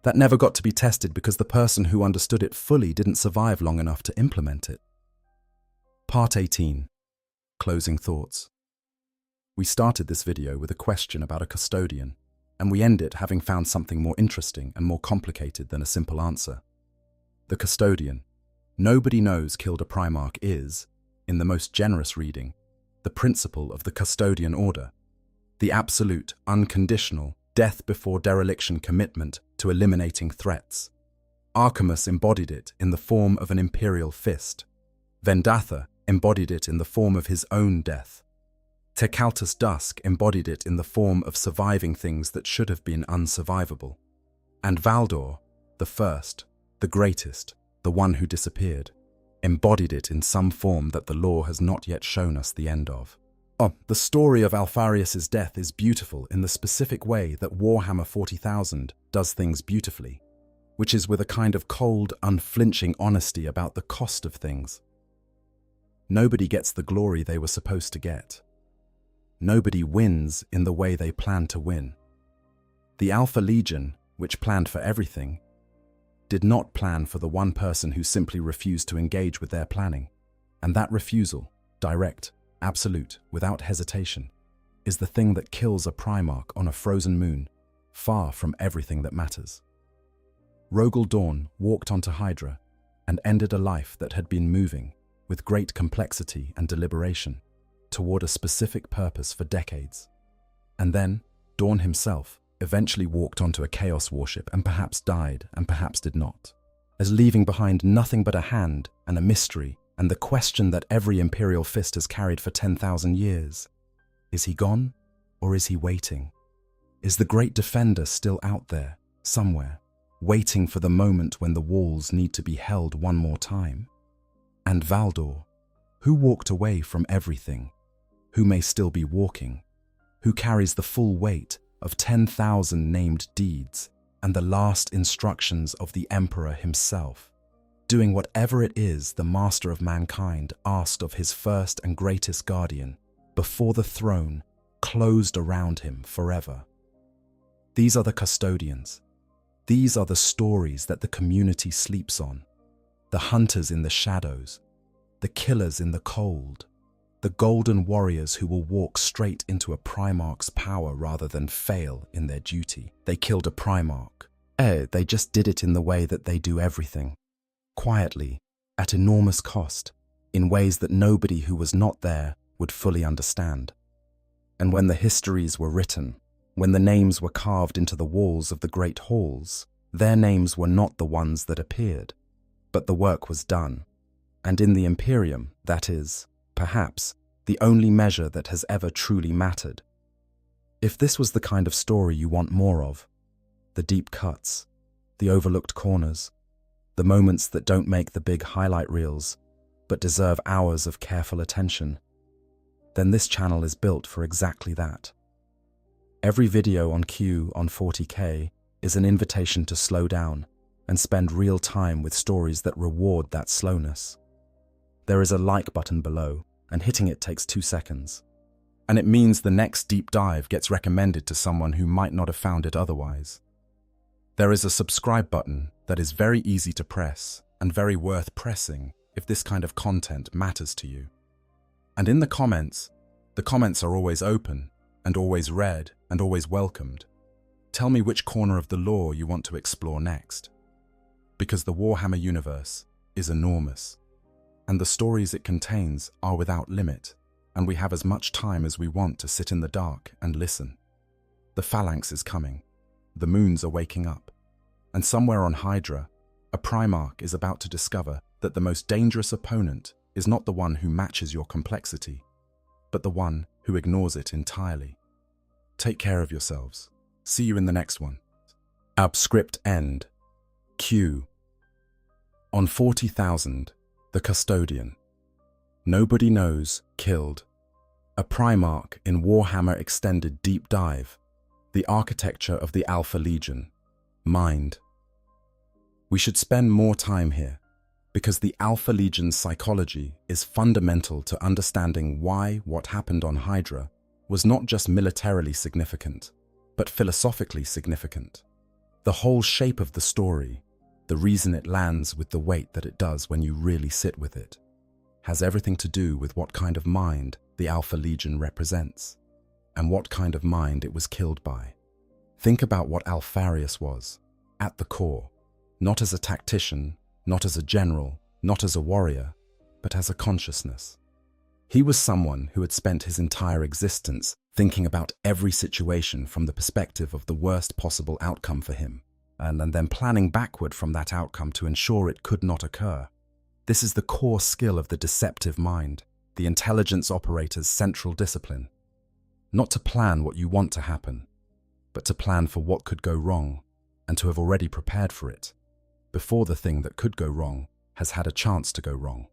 That never got to be tested because the person who understood it fully didn't survive long enough to implement it. Part 18. Closing thoughts. We started this video with a question about a custodian, and we end it having found something more interesting and more complicated than a simple answer. The custodian, nobody knows killed a Primarch is, in the most generous reading, the principle of the custodian order, the absolute, unconditional, death before dereliction commitment to eliminating threats. Archimus embodied it in the form of an imperial fist. Vendatha embodied it in the form of his own death. Tecaltus Dusk embodied it in the form of surviving things that should have been unsurvivable. And Valdor, the first, the greatest, the one who disappeared, embodied it in some form that the lore has not yet shown us the end of. The story of Alfarius' death is beautiful in the specific way that Warhammer 40,000 does things beautifully, which is with a kind of cold, unflinching honesty about the cost of things. Nobody gets the glory they were supposed to get. Nobody wins in the way they plan to win. The Alpha Legion, which planned for everything, did not plan for the one person who simply refused to engage with their planning. And that refusal, direct, absolute, without hesitation, is the thing that kills a Primarch on a frozen moon, far from everything that matters. Rogel Dawn walked onto Hydra and ended a life that had been moving, with great complexity and deliberation, toward a specific purpose for decades. And then, Dawn himself eventually walked onto a Chaos warship and perhaps died and perhaps did not, as leaving behind nothing but a hand and a mystery and the question that every Imperial fist has carried for 10,000 years. Is he gone, or is he waiting? Is the Great Defender still out there, somewhere, waiting for the moment when the walls need to be held one more time? And Valdor, who walked away from everything, who may still be walking, who carries the full weight of 10,000 named deeds and the last instructions of the Emperor himself, doing whatever it is the Master of Mankind asked of his first and greatest guardian, before the throne closed around him forever. These are the custodians. These are the stories that the community sleeps on. The hunters in the shadows, the killers in the cold, the golden warriors who will walk straight into a Primarch's power rather than fail in their duty. They killed a Primarch. They just did it in the way that they do everything. Quietly, at enormous cost, in ways that nobody who was not there would fully understand. And when the histories were written, When the names were carved into the walls of the great halls, their names were not the ones that appeared, but the work was done. And in the Imperium, that is, perhaps, the only measure that has ever truly mattered. If this was the kind of story you want more of, the deep cuts, the overlooked corners, the moments that don't make the big highlight reels, but deserve hours of careful attention, then this channel is built for exactly that. Every video on cue on 40K is an invitation to slow down and spend real time with stories that reward that slowness. There is a like button below, and hitting it takes 2 seconds. And it means the next deep dive gets recommended to someone who might not have found it otherwise. There is a subscribe button that is very easy to press and very worth pressing if this kind of content matters to you. And in the comments are always open and always read and always welcomed. Tell me which corner of the lore you want to explore next. Because the Warhammer universe is enormous, and the stories it contains are without limit, and we have as much time as we want to sit in the dark and listen. The phalanx is coming, the moons are waking up, and somewhere on Hydra, a Primarch is about to discover that the most dangerous opponent is not the one who matches your complexity, but the one who ignores it entirely. Take care of yourselves. See you in the next one. Abscript end. Q. On 40,000, the Custodian. Nobody knows, killed. A Primarch in Warhammer Extended Deep Dive. The architecture of the Alpha Legion. Mind. We should spend more time here, because the Alpha Legion's psychology is fundamental to understanding why what happened on Hydra was not just militarily significant, but philosophically significant. The whole shape of the story, the reason it lands with the weight that it does when you really sit with it, has everything to do with what kind of mind the Alpha Legion represents, and what kind of mind it was killed by. Think about what Alfarius was, at the core, not as a tactician, not as a general, not as a warrior, but as a consciousness. He was someone who had spent his entire existence thinking about every situation from the perspective of the worst possible outcome for him, and then planning backward from that outcome to ensure it could not occur. This is the core skill of the deceptive mind, the intelligence operator's central discipline. Not to plan what you want to happen, but to plan for what could go wrong, and to have already prepared for it, before the thing that could go wrong has had a chance to go wrong.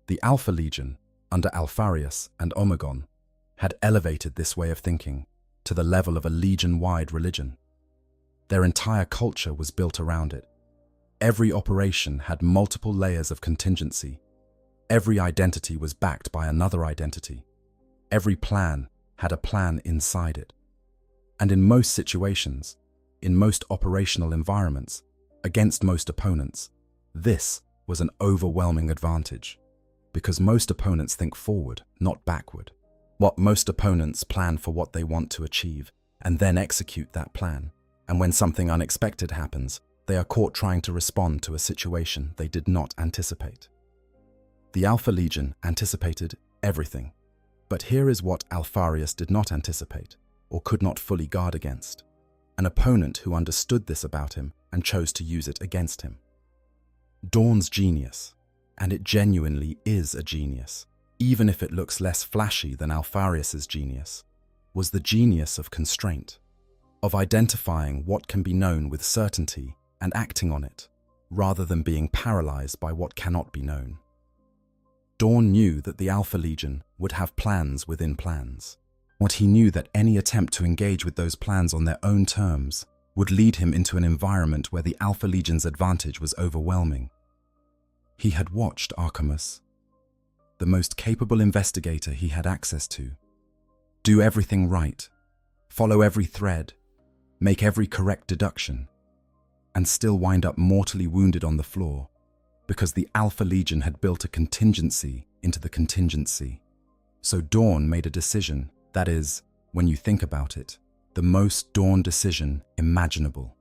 The Alpha Legion, under Alfarius and Omegon, had elevated this way of thinking to the level of a legion-wide religion. Their entire culture was built around it. Every operation had multiple layers of contingency. Every identity was backed by another identity. Every plan had a plan inside it. And in most situations, in most operational environments, against most opponents, this was an overwhelming advantage, because most opponents think forward, not backward. Most opponents plan for what they want to achieve, and then execute that plan. And when something unexpected happens, they are caught trying to respond to a situation they did not anticipate. The Alpha Legion anticipated everything, but here is what Alfarius did not anticipate, or could not fully guard against: an opponent who understood this about him and chose to use it against him. Dawn's genius, and it genuinely is a genius, even if it looks less flashy than Alfarius's genius, was the genius of constraint, of identifying what can be known with certainty and acting on it, rather than being paralyzed by what cannot be known. Dawn knew that the Alpha Legion would have plans within plans. He knew that any attempt to engage with those plans on their own terms would lead him into an environment where the Alpha Legion's advantage was overwhelming. He had watched Archimus, the most capable investigator he had access to, do everything right, follow every thread, make every correct deduction, and still wind up mortally wounded on the floor because the Alpha Legion had built a contingency into the contingency. So Dawn made a decision that is, when you think about it, the most Dawn decision imaginable.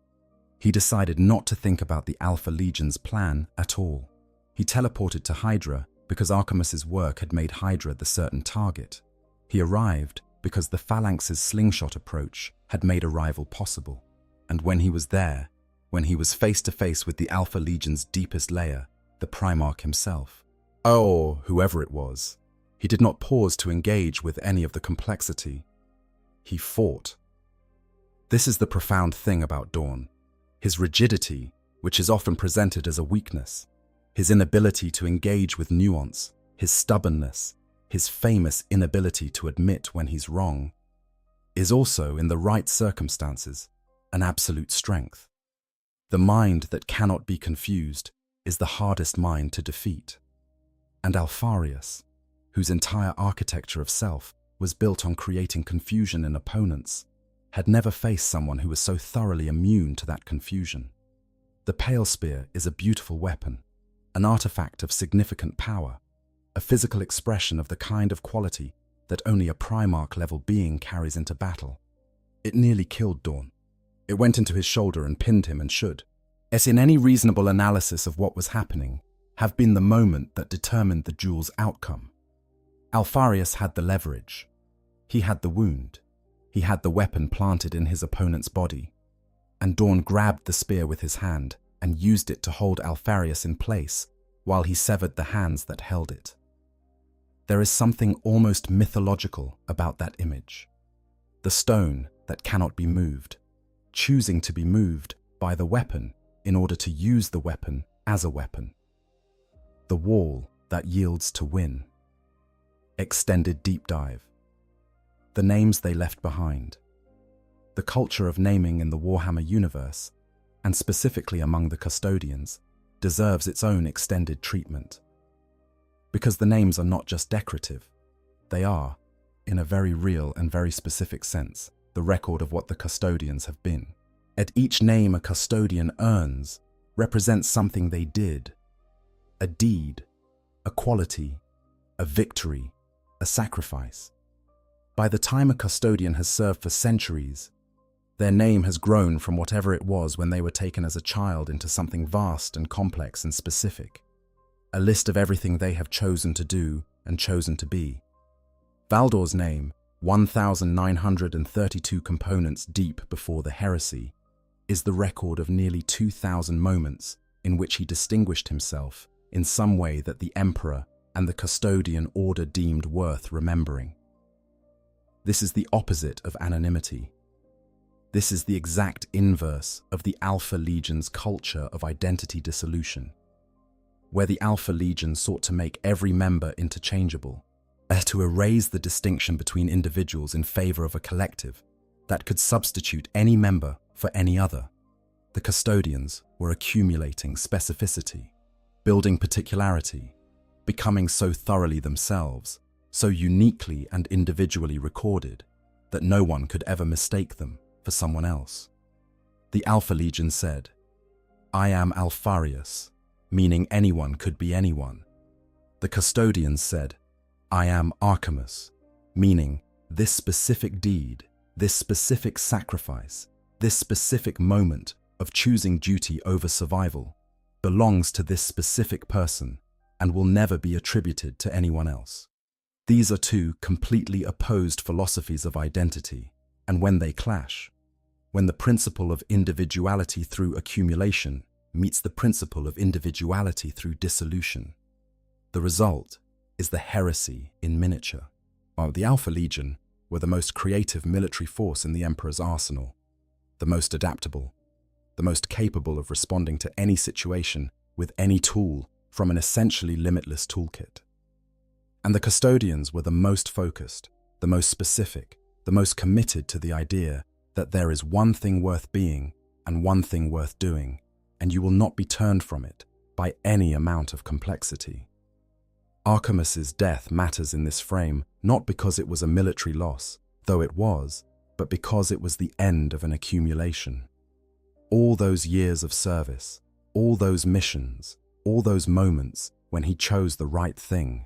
He decided not to think about the Alpha Legion's plan at all. He teleported to Hydra because Archimus's work had made Hydra the certain target. He arrived because the Phalanx's slingshot approach had made arrival possible. And when he was there, when he was face to face with the Alpha Legion's deepest layer, the Primarch himself, or whoever it was, he did not pause to engage with any of the complexity. He fought. This is the profound thing about Dawn. His rigidity, which is often presented as a weakness, his inability to engage with nuance, his stubbornness, his famous inability to admit when he's wrong, is also, in the right circumstances, an absolute strength. The mind that cannot be confused is the hardest mind to defeat. And Alfarius, whose entire architecture of self was built on creating confusion in opponents, had never faced someone who was so thoroughly immune to that confusion. The Pale Spear is a beautiful weapon, an artifact of significant power, a physical expression of the kind of quality that only a Primarch-level being carries into battle. It nearly killed Dawn. It went into his shoulder and pinned him and should, as in any reasonable analysis of what was happening, have been the moment that determined the duel's outcome. Alfarius had the leverage. He had the wound. He had the weapon planted in his opponent's body. And Dawn grabbed the spear with his hand and used it to hold Alfarius in place while he severed the hands that held it. There is something almost mythological about that image. The stone that cannot be moved, choosing to be moved by the weapon in order to use the weapon as a weapon. The wall that yields to win. Extended deep dive. The names they left behind. The culture of naming in the Warhammer universe, and specifically among the Custodians, deserves its own extended treatment. Because the names are not just decorative, they are, in a very real and very specific sense, the record of what the Custodians have been. At each name a Custodian earns represents something they did. A deed, a quality, a victory, a sacrifice. By the time a Custodian has served for centuries, their name has grown from whatever it was when they were taken as a child into something vast and complex and specific. A list of everything they have chosen to do and chosen to be. Valdor's name, 1,932 components deep before the heresy, is the record of nearly 2,000 moments in which he distinguished himself in some way that the Emperor and the Custodian order deemed worth remembering. This is the opposite of anonymity. This is the exact inverse of the Alpha Legion's culture of identity dissolution, where the Alpha Legion sought to make every member interchangeable, to erase the distinction between individuals in favor of a collective that could substitute any member for any other. The Custodians were accumulating specificity, building particularity, becoming so thoroughly themselves, so uniquely and individually recorded, that no one could ever mistake them for someone else. The Alpha Legion said, "I am Alfarius," meaning anyone could be anyone. The Custodians said, "I am Archimus," meaning this specific deed, this specific sacrifice, this specific moment of choosing duty over survival belongs to this specific person and will never be attributed to anyone else. These are two completely opposed philosophies of identity, and when they clash, when the principle of individuality through accumulation meets the principle of individuality through dissolution, the result is the heresy in miniature. While the Alpha Legion were the most creative military force in the Emperor's arsenal, the most adaptable, the most capable of responding to any situation with any tool from an essentially limitless toolkit. And the Custodians were the most focused, the most specific, the most committed to the idea that there is one thing worth being and one thing worth doing, and you will not be turned from it by any amount of complexity. Archimus's death matters in this frame not because it was a military loss, though it was, but because it was the end of an accumulation. All those years of service, all those missions, all those moments when he chose the right thing,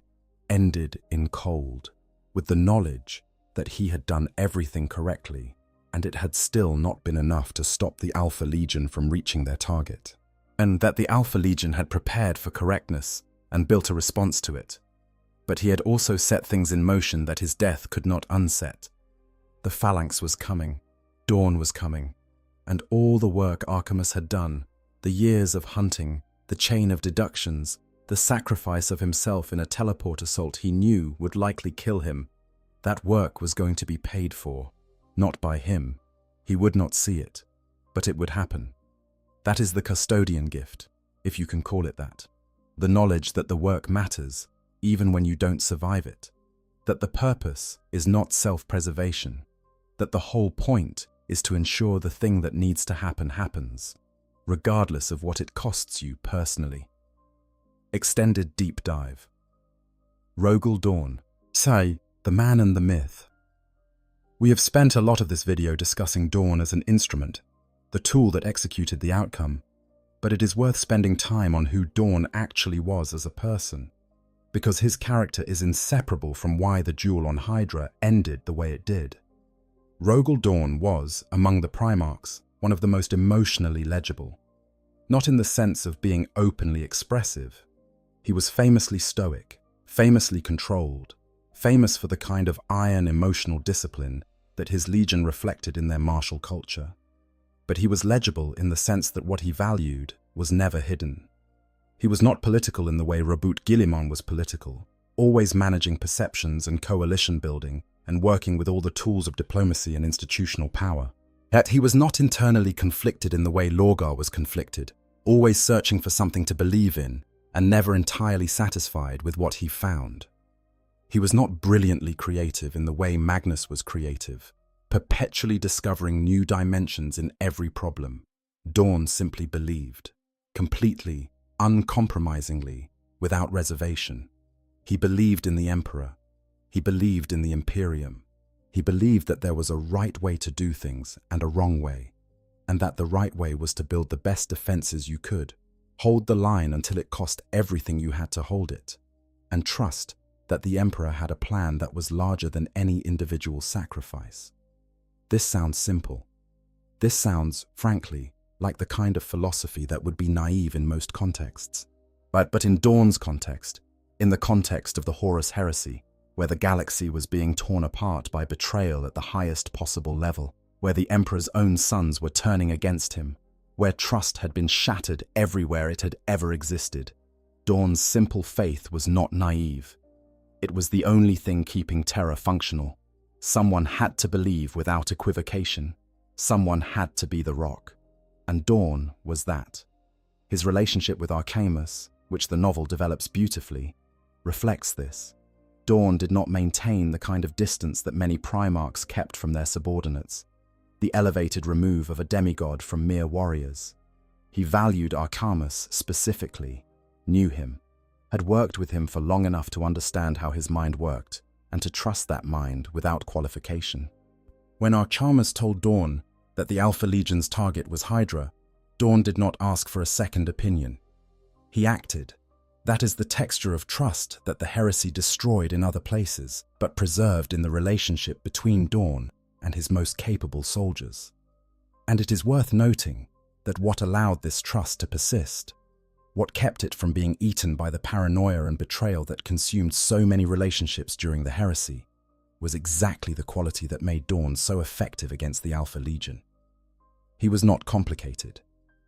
ended in cold, with the knowledge that he had done everything correctly, and it had still not been enough to stop the Alpha Legion from reaching their target. And that the Alpha Legion had prepared for correctness and built a response to it. But he had also set things in motion that his death could not unset, The phalanx was coming. Dawn was coming. And all the work Archimus had done, the years of hunting, the chain of deductions, the sacrifice of himself in a teleport assault he knew would likely kill him, that work was going to be paid for. Not by him. He would not see it. But it would happen. That is the Custodian gift, if you can call it that. The knowledge that the work matters, even when you don't survive it. That the purpose is not self-preservation. That the whole point is to ensure the thing that needs to happen happens, regardless of what it costs you personally. Extended deep dive. Rogal Dawn. Say, the man and the myth. We have spent a lot of this video discussing Dawn as an instrument, the tool that executed the outcome, but it is worth spending time on who Dawn actually was as a person, because his character is inseparable from why the duel on Hydra ended the way it did. Rogal Dawn was, among the Primarchs, one of the most emotionally legible. Not in the sense of being openly expressive. He was famously stoic, famously controlled, famous for the kind of iron emotional discipline that his legion reflected in their martial culture. But he was legible in the sense that what he valued was never hidden. He was not political in the way Rabut Guilliman was political, always managing perceptions and coalition building and working with all the tools of diplomacy and institutional power. Yet he was not internally conflicted in the way Lorgar was conflicted, always searching for something to believe in and never entirely satisfied with what he found. He was not brilliantly creative in the way Magnus was creative, perpetually discovering new dimensions in every problem. Dawn simply believed, completely, uncompromisingly, without reservation. He believed in the Emperor. He believed in the Imperium. He believed that there was a right way to do things and a wrong way, and that the right way was to build the best defenses you could, hold the line until it cost everything you had to hold it, and trust that the Emperor had a plan that was larger than any individual sacrifice. This sounds simple. This sounds, frankly, like the kind of philosophy that would be naive in most contexts. But in Dawn's context, in the context of the Horus Heresy, where the galaxy was being torn apart by betrayal at the highest possible level, where the Emperor's own sons were turning against him, where trust had been shattered everywhere it had ever existed, Dawn's simple faith was not naive. It was the only thing keeping Terra functional. Someone had to believe without equivocation. Someone had to be the rock. And Dawn was that. His relationship with Archimus, which the novel develops beautifully, reflects this. Dawn did not maintain the kind of distance that many Primarchs kept from their subordinates, the elevated remove of a demigod from mere warriors. He valued Archimus specifically, knew him, had worked with him for long enough to understand how his mind worked, and to trust that mind without qualification. When Archimus told Dawn that the Alpha Legion's target was Hydra, Dawn did not ask for a second opinion. He acted. That is the texture of trust that the heresy destroyed in other places, but preserved in the relationship between Dawn and his most capable soldiers. And it is worth noting that what allowed this trust to persist, what kept it from being eaten by the paranoia and betrayal that consumed so many relationships during the heresy, was exactly the quality that made Dawn so effective against the Alpha Legion. He was not complicated.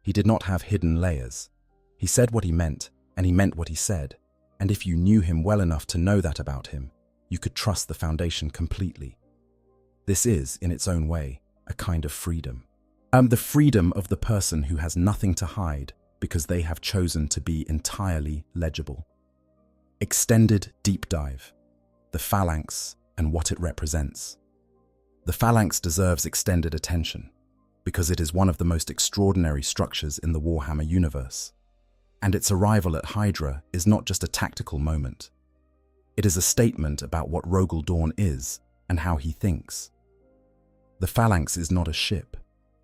He did not have hidden layers. He said what he meant, and he meant what he said, and if you knew him well enough to know that about him, you could trust the Foundation completely. This is, in its own way, a kind of freedom. The freedom of the person who has nothing to hide because they have chosen to be entirely legible. Extended deep dive. The Phalanx and what it represents. The Phalanx deserves extended attention because it is one of the most extraordinary structures in the Warhammer universe. And its arrival at Hydra is not just a tactical moment. It is a statement about what Rogal Dawn is and how he thinks. The Phalanx is not a ship,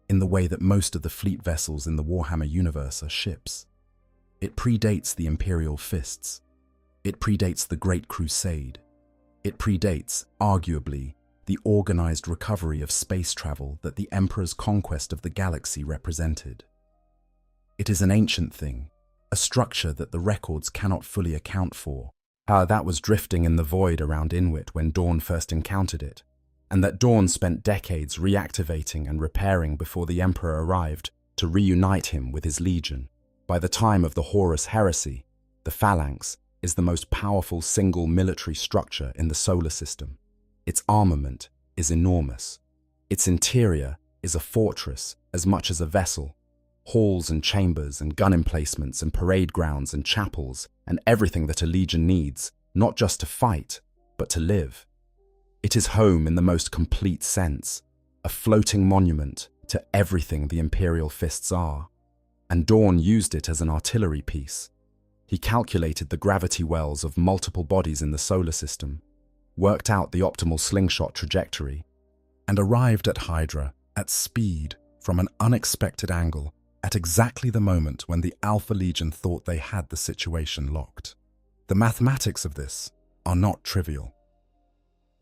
in the way that most of the fleet vessels in the Warhammer universe are ships. It predates the Imperial Fists. It predates the Great Crusade. It predates, arguably, the organized recovery of space travel that the Emperor's conquest of the galaxy represented. It is an ancient thing, a structure that the records cannot fully account for. That was drifting in the void around Inwit when Dawn first encountered it. and that Dawn spent decades reactivating and repairing before the Emperor arrived to reunite him with his legion. By the time of the Horus Heresy, the Phalanx is the most powerful single military structure in the solar system. Its armament is enormous. Its interior is a fortress as much as a vessel. Halls and chambers and gun emplacements and parade grounds and chapels and everything that a legion needs, not just to fight, but to live. It is home in the most complete sense, a floating monument to everything the Imperial fists are. And Dawn used it as an artillery piece. He calculated the gravity wells of multiple bodies in the solar system, worked out the optimal slingshot trajectory, and arrived at Hydra at speed from an unexpected angle at exactly the moment when the Alpha Legion thought they had the situation locked. The mathematics of this are not trivial.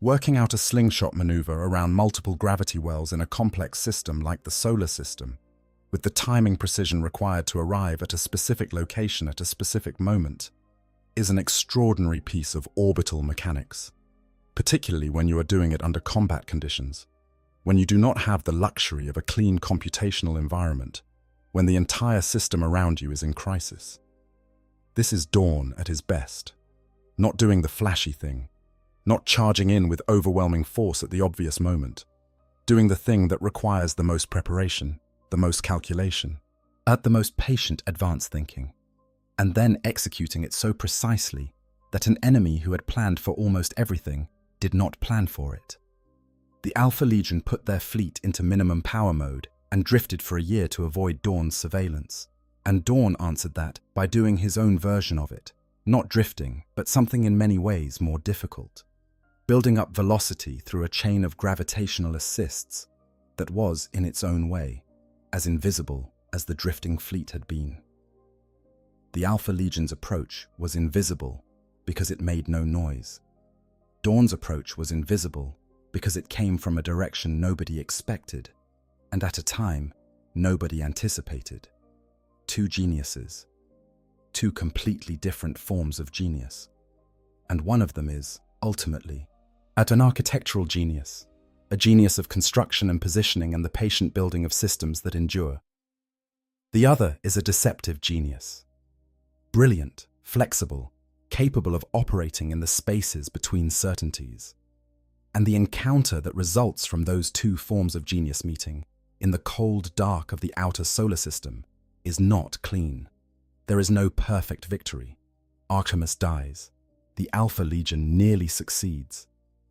Working out a slingshot maneuver around multiple gravity wells in a complex system like the solar system, with the timing precision required to arrive at a specific location at a specific moment, is an extraordinary piece of orbital mechanics, particularly when you are doing it under combat conditions, when you do not have the luxury of a clean computational environment, when the entire system around you is in crisis. This is Dawn at his best, not doing the flashy thing, not charging in with overwhelming force at the obvious moment, doing the thing that requires the most preparation, the most calculation, at the most patient advanced thinking, and then executing it so precisely that an enemy who had planned for almost everything did not plan for it. The Alpha Legion put their fleet into minimum power mode and drifted for a year to avoid Dawn's surveillance, and Dawn answered that by doing his own version of it, not drifting, but something in many ways more difficult, building up velocity through a chain of gravitational assists that was, in its own way, as invisible as the drifting fleet had been. The Alpha Legion's approach was invisible because it made no noise. Dawn's approach was invisible because it came from a direction nobody expected, and at a time nobody anticipated. Two geniuses, two completely different forms of genius. And one of them is, ultimately, an architectural genius, a genius of construction and positioning and the patient building of systems that endure. The other is a deceptive genius. Brilliant, flexible, capable of operating in the spaces between certainties. And the encounter that results from those two forms of genius meeting in the cold dark of the outer solar system is not clean. There is no perfect victory. Artemis dies. The Alpha Legion nearly succeeds.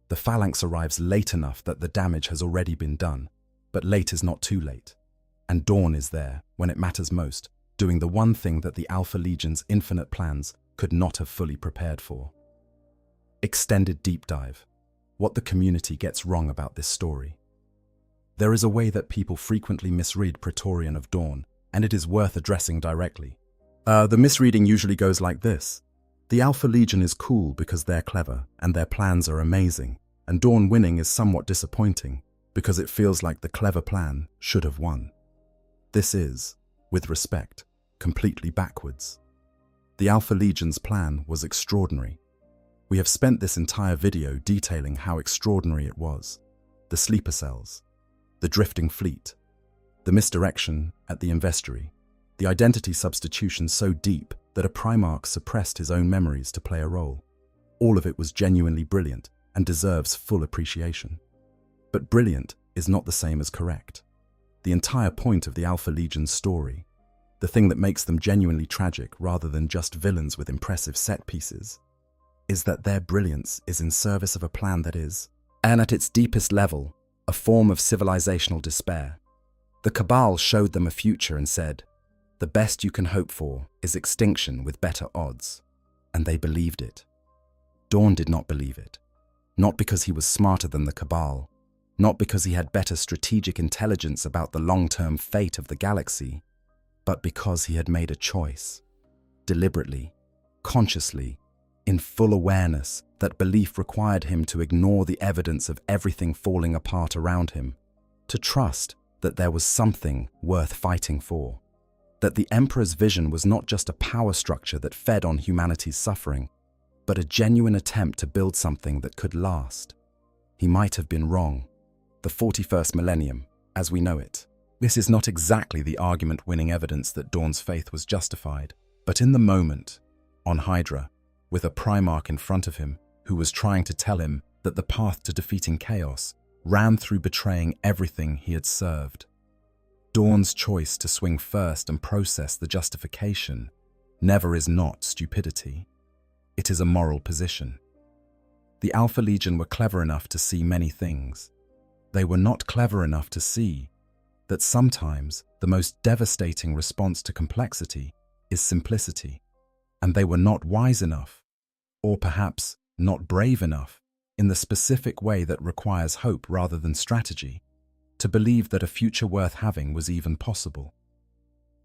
The Phalanx arrives late enough that the damage has already been done, but late is not too late. And Dawn is there, when it matters most, doing the one thing that the Alpha Legion's infinite plans could not have fully prepared for. Extended deep dive. What the community gets wrong about this story. There is a way that people frequently misread Praetorian of Dawn, and it is worth addressing directly. The misreading usually goes like this. The Alpha Legion is cool because they're clever, and their plans are amazing, and Dawn winning is somewhat disappointing, because it feels like the clever plan should have won. This is, with respect, completely backwards. The Alpha Legion's plan was extraordinary. We have spent this entire video detailing how extraordinary it was. The sleeper cells, the drifting fleet, the misdirection at the investory, the identity substitution so deep that a Primarch suppressed his own memories to play a role. All of it was genuinely brilliant and deserves full appreciation. But brilliant is not the same as correct. The entire point of the Alpha Legion's story, the thing that makes them genuinely tragic rather than just villains with impressive set pieces, is that their brilliance is in service of a plan that is, and at its deepest level, a form of civilizational despair. The Cabal showed them a future and said, the best you can hope for is extinction with better odds. And they believed it. Dawn did not believe it. Not because he was smarter than the Cabal, not because he had better strategic intelligence about the long-term fate of the galaxy, but because he had made a choice, deliberately, consciously, in full awareness that belief required him to ignore the evidence of everything falling apart around him, to trust that there was something worth fighting for, that the Emperor's vision was not just a power structure that fed on humanity's suffering, but a genuine attempt to build something that could last. He might have been wrong. The 41st millennium, as we know it. This is not exactly the argument-winning evidence that Dawn's faith was justified, but in the moment, on Hydra, with a Primarch in front of him who was trying to tell him that the path to defeating chaos ran through betraying everything he had served. Dawn's choice to swing first and process the justification never is not stupidity. It is a moral position. The Alpha Legion were clever enough to see many things. They were not clever enough to see that sometimes the most devastating response to complexity is simplicity, and they were not wise enough, or perhaps not brave enough, in the specific way that requires hope rather than strategy, to believe that a future worth having was even possible.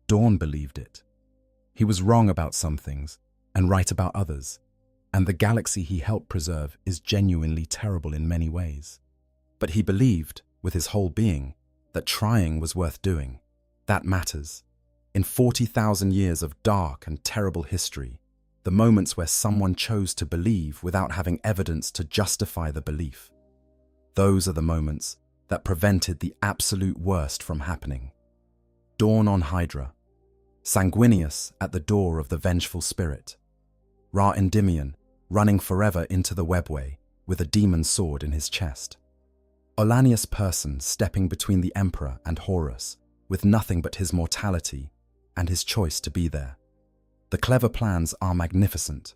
Dawn believed it. He was wrong about some things and right about others, and the galaxy he helped preserve is genuinely terrible in many ways. But he believed, with his whole being, that trying was worth doing. That matters. In 40,000 years of dark and terrible history, the moments where someone chose to believe without having evidence to justify the belief, those are the moments that prevented the absolute worst from happening. Dawn on Hydra. Sanguinius at the door of the vengeful spirit. Ra Endymion running forever into the webway with a demon sword in his chest. Olanius Person stepping between the Emperor and Horus with nothing but his mortality and his choice to be there. The clever plans are magnificent,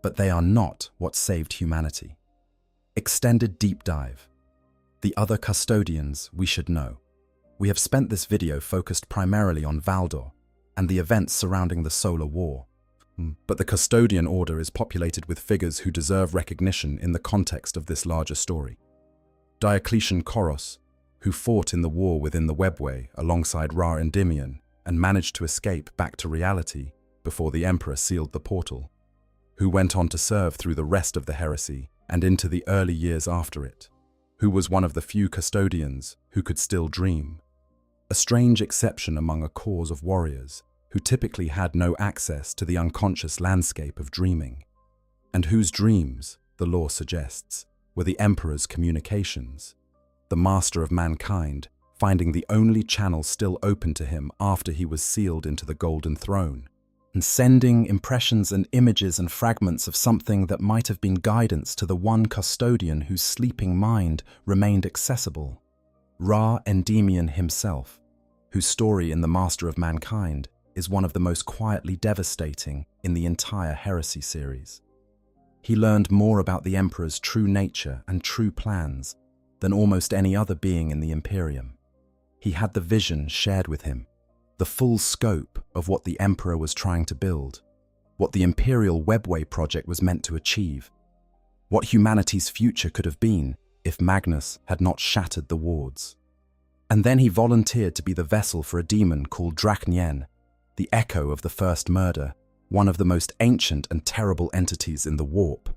but they are not what saved humanity. Extended deep dive. The other custodians we should know. We have spent this video focused primarily on Valdor and the events surrounding the Solar War. But the Custodian Order is populated with figures who deserve recognition in the context of this larger story. Diocletian Koros, who fought in the war within the Webway alongside Ra Endymion and managed to escape back to reality before the Emperor sealed the portal, who went on to serve through the rest of the heresy and into the early years after it, who was one of the few custodians who could still dream. A strange exception among a cause of warriors who typically had no access to the unconscious landscape of dreaming, and whose dreams, the lore suggests, were the Emperor's communications, the master of mankind finding the only channel still open to him after he was sealed into the Golden Throne, and sending impressions and images and fragments of something that might have been guidance to the one custodian whose sleeping mind remained accessible, Ra Endymion himself, whose story in The Master of Mankind is one of the most quietly devastating in the entire Heresy series. He learned more about the Emperor's true nature and true plans than almost any other being in the Imperium. He had the vision shared with him, the full scope of what the Emperor was trying to build, what the Imperial Webway project was meant to achieve, what humanity's future could have been if Magnus had not shattered the wards. And then he volunteered to be the vessel for a demon called Drachnien, the echo of the first murder, one of the most ancient and terrible entities in the warp,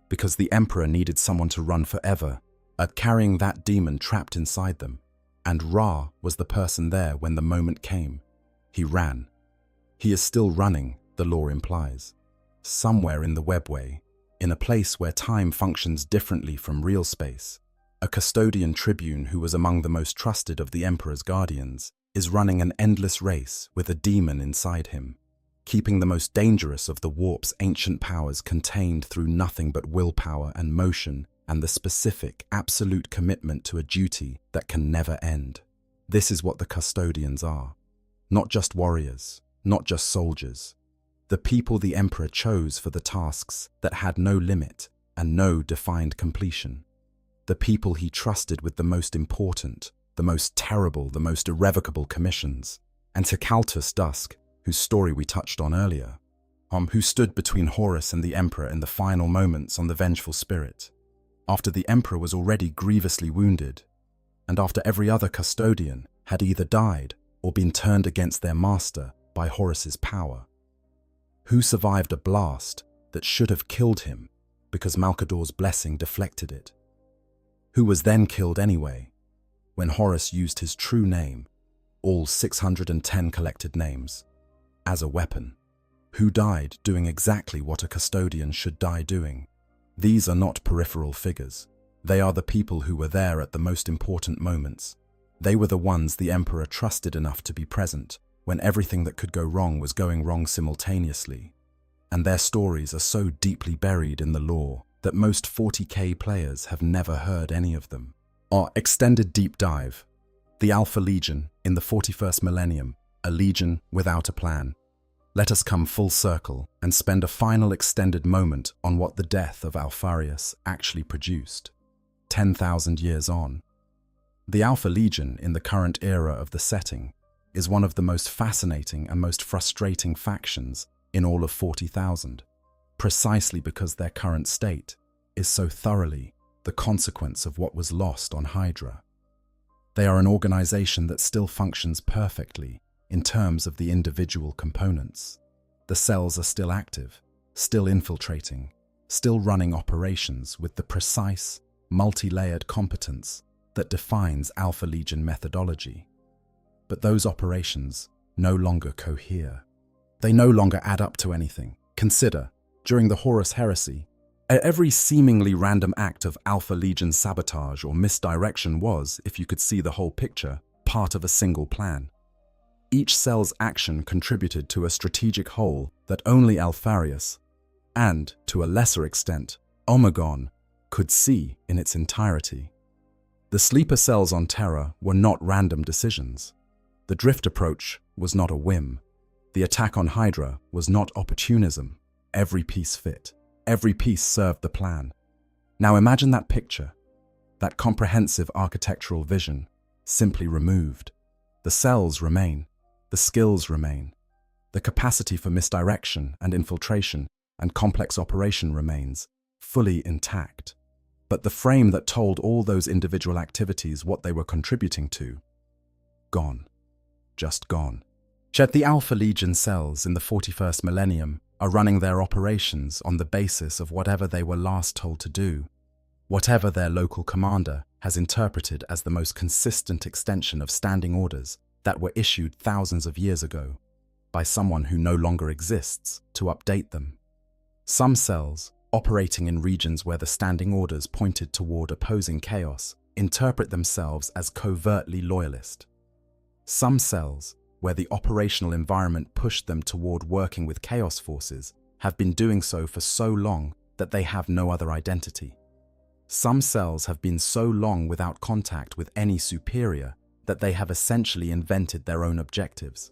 because the Emperor needed someone to run forever, carrying that demon trapped inside them. And Ra was the person there when the moment came. He ran. He is still running, the lore implies. Somewhere in the Webway, in a place where time functions differently from real space, a custodian tribune who was among the most trusted of the Emperor's guardians is running an endless race with a demon inside him, keeping the most dangerous of the warp's ancient powers contained through nothing but willpower and motion and the specific, absolute commitment to a duty that can never end. This is what the custodians are. Not just warriors, not just soldiers. The people the Emperor chose for the tasks that had no limit and no defined completion. The people he trusted with the most important, the most terrible, the most irrevocable commissions. And to Caltus Dusk, whose story we touched on earlier, who stood between Horus and the Emperor in the final moments on the Vengeful Spirit, after the Emperor was already grievously wounded, and after every other custodian had either died or been turned against their master by Horus's power. Who survived a blast that should have killed him because Malcador's blessing deflected it? Who was then killed anyway, when Horus used his true name, all 610 collected names, as a weapon? Who died doing exactly what a custodian should die doing? These are not peripheral figures. They are the people who were there at the most important moments. They were the ones the Emperor trusted enough to be present when everything that could go wrong was going wrong simultaneously. And their stories are so deeply buried in the lore that most 40K players have never heard any of them. Our extended deep dive. The Alpha Legion in the 41st Millennium, a legion without a plan. Let us come full circle and spend a final extended moment on what the death of Alfarius actually produced, 10,000 years on. The Alpha Legion in the current era of the setting is one of the most fascinating and most frustrating factions in all of 40,000, precisely because their current state is so thoroughly the consequence of what was lost on Hydra. They are an organization that still functions perfectly in terms of the individual components. The cells are still active, still infiltrating, still running operations with the precise, multi-layered competence that defines Alpha Legion methodology. But those operations no longer cohere. They no longer add up to anything. Consider, during the Horus Heresy, every seemingly random act of Alpha Legion sabotage or misdirection was, if you could see the whole picture, part of a single plan. Each cell's action contributed to a strategic whole that only Alfarius, and, to a lesser extent, Omegon, could see in its entirety. The sleeper cells on Terra were not random decisions. The drift approach was not a whim. The attack on Hydra was not opportunism. Every piece fit. Every piece served the plan. Now imagine that picture, that comprehensive architectural vision, simply removed. The cells remain. The skills remain. The capacity for misdirection and infiltration and complex operation remains, fully intact. But the frame that told all those individual activities what they were contributing to, gone. Just gone. Yet the Alpha Legion cells in the 41st Millennium are running their operations on the basis of whatever they were last told to do, whatever their local commander has interpreted as the most consistent extension of standing orders that were issued thousands of years ago by someone who no longer exists to update them. Some cells, operating in regions where the standing orders pointed toward opposing chaos, interpret themselves as covertly loyalist. Some cells, where the operational environment pushed them toward working with chaos forces, have been doing so for so long that they have no other identity. Some cells have been so long without contact with any superior that they have essentially invented their own objectives.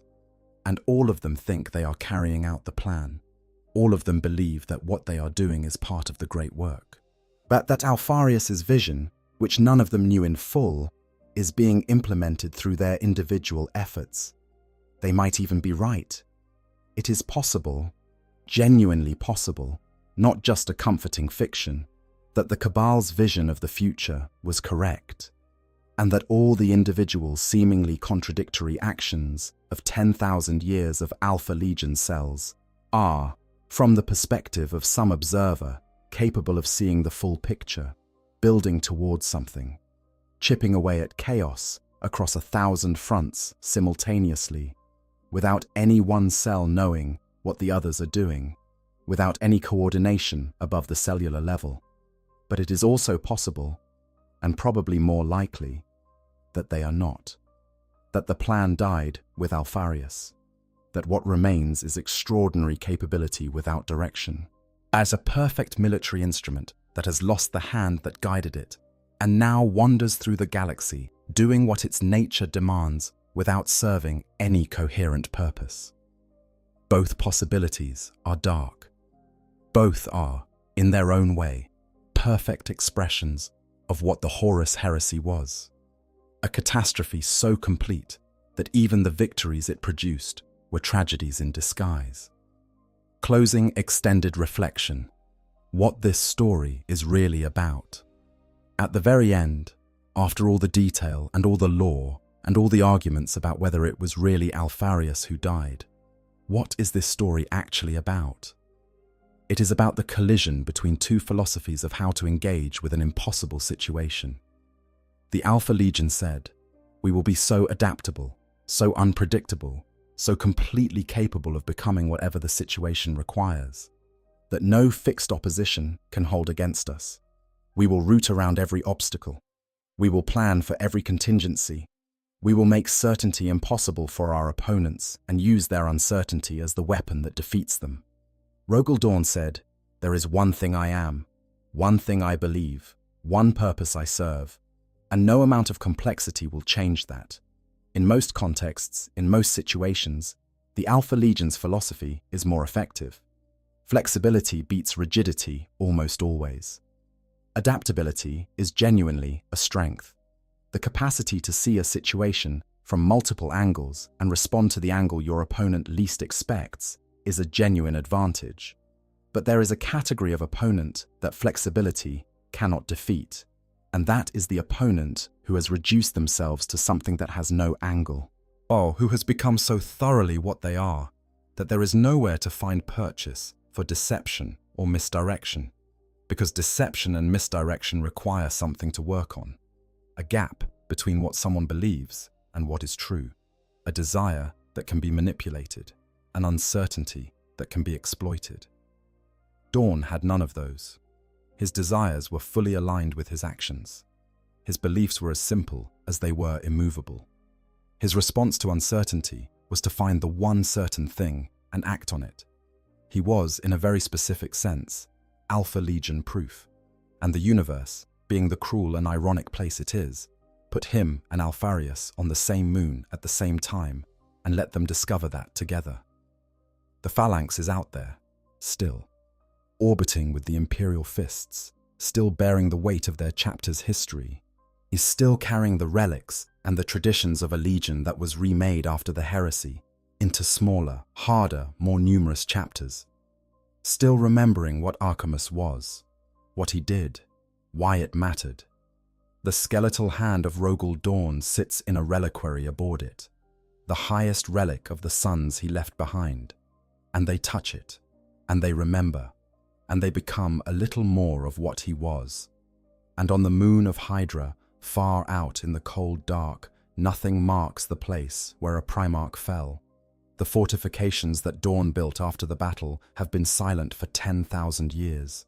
And all of them think they are carrying out the plan. All of them believe that what they are doing is part of the great work. But that Alfarius's vision, which none of them knew in full, is being implemented through their individual efforts. They might even be right. It is possible, genuinely possible, not just a comforting fiction, that the Cabal's vision of the future was correct, and that all the individual seemingly contradictory actions of 10,000 years of Alpha Legion cells are, from the perspective of some observer, capable of seeing the full picture, building towards something, chipping away at chaos across 1,000 fronts simultaneously, without any one cell knowing what the others are doing, without any coordination above the cellular level. But it is also possible, and probably more likely, that they are not. That the plan died with Alfarius. That what remains is extraordinary capability without direction. As a perfect military instrument that has lost the hand that guided it, and now wanders through the galaxy, doing what its nature demands without serving any coherent purpose. Both possibilities are dark. Both are, in their own way, perfect expressions of what the Horus Heresy was. A catastrophe so complete that even the victories it produced were tragedies in disguise. Closing extended reflection. What this story is really about. At the very end, after all the detail and all the lore and all the arguments about whether it was really Alfarius who died, what is this story actually about? It is about the collision between two philosophies of how to engage with an impossible situation. The Alpha Legion said, "We will be so adaptable, so unpredictable, so completely capable of becoming whatever the situation requires, that no fixed opposition can hold against us. We will root around every obstacle. We will plan for every contingency. We will make certainty impossible for our opponents and use their uncertainty as the weapon that defeats them. Rogal Dorn said, "There is one thing I am, one thing I believe, one purpose I serve, and no amount of complexity will change that." In most contexts, in most situations, the Alpha Legion's philosophy is more effective. Flexibility beats rigidity almost always. Adaptability is genuinely a strength. The capacity to see a situation from multiple angles and respond to the angle your opponent least expects is a genuine advantage. But there is a category of opponent that flexibility cannot defeat, and that is the opponent who has reduced themselves to something that has no angle, or who has become so thoroughly what they are that there is nowhere to find purchase for deception or misdirection, because deception and misdirection require something to work on. A gap between what someone believes and what is true, a desire that can be manipulated, an uncertainty that can be exploited. Dorn had none of those. His desires were fully aligned with his actions. His beliefs were as simple as they were immovable. His response to uncertainty was to find the one certain thing and act on it. He was, in a very specific sense, Alpha Legion proof, and the universe, being the cruel and ironic place it is, put him and Alpharius on the same moon at the same time and let them discover that together. The Phalanx is out there, still, orbiting with the Imperial fists, still bearing the weight of their chapter's history, is still carrying the relics and the traditions of a legion that was remade after the heresy into smaller, harder, more numerous chapters, still remembering what Archimus was, what he did, why it mattered. The skeletal hand of Rogal Dorn sits in a reliquary aboard it, the highest relic of the sons he left behind, and they touch it, and they remember, and they become a little more of what he was. And on the moon of Hydra, far out in the cold dark, nothing marks the place where a Primarch fell. The fortifications that Dorn built after the battle have been silent for 10,000 years.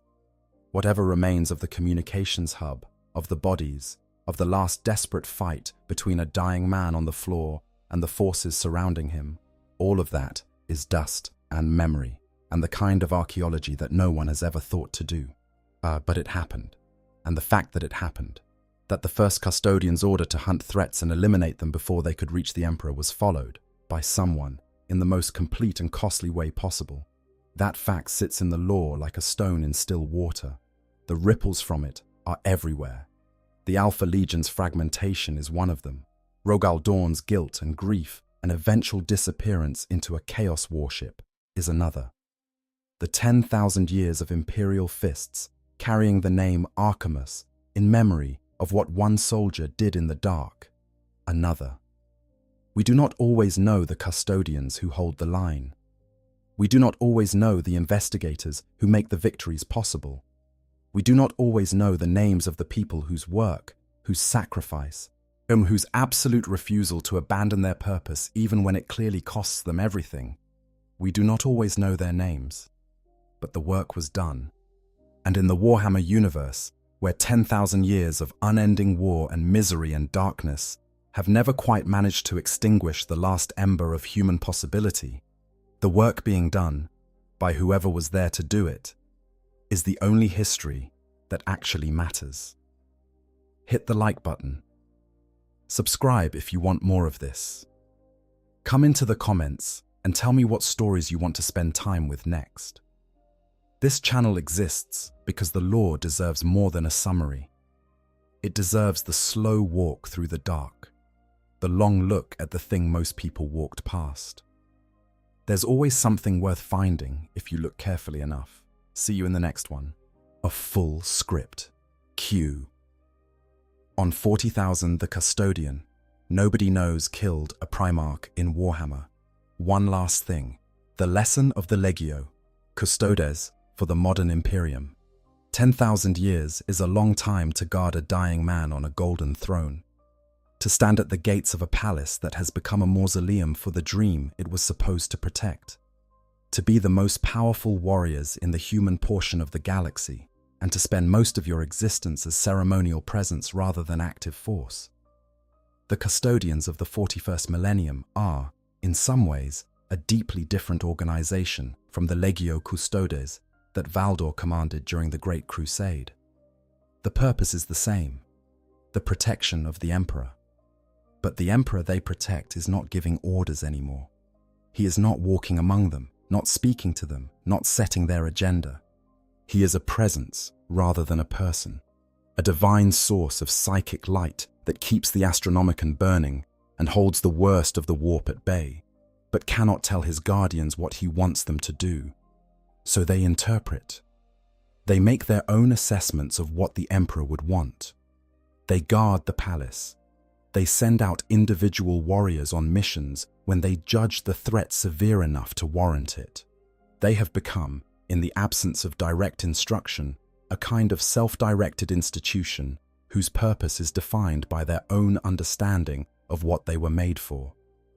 Whatever remains of the communications hub, of the bodies, of the last desperate fight between a dying man on the floor and the forces surrounding him, all of that is dust and memory, and the kind of archaeology that no one has ever thought to do. But it happened. And the fact that it happened, that the first Custodian's order to hunt threats and eliminate them before they could reach the Emperor was followed by someone in the most complete and costly way possible, that fact sits in the lore like a stone in still water. The ripples from it are everywhere. The Alpha Legion's fragmentation is one of them. Rogal Dorn's guilt and grief and eventual disappearance into a chaos warship is another. The 10,000 years of Imperial fists carrying the name Archimus in memory of what one soldier did in the dark, another. We do not always know the custodians who hold the line. We do not always know the investigators who make the victories possible. We do not always know the names of the people whose work, whose sacrifice, whose absolute refusal to abandon their purpose even when it clearly costs them everything. We do not always know their names, but the work was done. And in the Warhammer universe, where 10,000 years of unending war and misery and darkness have never quite managed to extinguish the last ember of human possibility, the work being done, by whoever was there to do it, is the only history that actually matters. Hit the like button. Subscribe if you want more of this. Come into the comments and tell me what stories you want to spend time with next. This channel exists because the lore deserves more than a summary. It deserves the slow walk through the dark, the long look at the thing most people walked past. There's always something worth finding if you look carefully enough. See you in the next one. A full script. Q. On 40,000 the Custodian, nobody knows killed a Primarch in Warhammer. One last thing. The lesson of the Legio. Custodes for the modern Imperium. 10,000 years is a long time to guard a dying man on a golden throne. To stand at the gates of a palace that has become a mausoleum for the dream it was supposed to protect. To be the most powerful warriors in the human portion of the galaxy, and to spend most of your existence as ceremonial presence rather than active force. The custodians of the 41st millennium are, in some ways, a deeply different organization from the Legio Custodes that Valdor commanded during the Great Crusade. The purpose is the same, the protection of the Emperor. But the Emperor they protect is not giving orders anymore. He is not walking among them, not speaking to them, not setting their agenda. He is a presence rather than a person, a divine source of psychic light that keeps the Astronomicon burning and holds the worst of the warp at bay, but cannot tell his guardians what he wants them to do. So they interpret. They make their own assessments of what the Emperor would want. They guard the palace. They send out individual warriors on missions when they judge the threat severe enough to warrant it. They have become, in the absence of direct instruction, a kind of self-directed institution whose purpose is defined by their own understanding of what they were made for.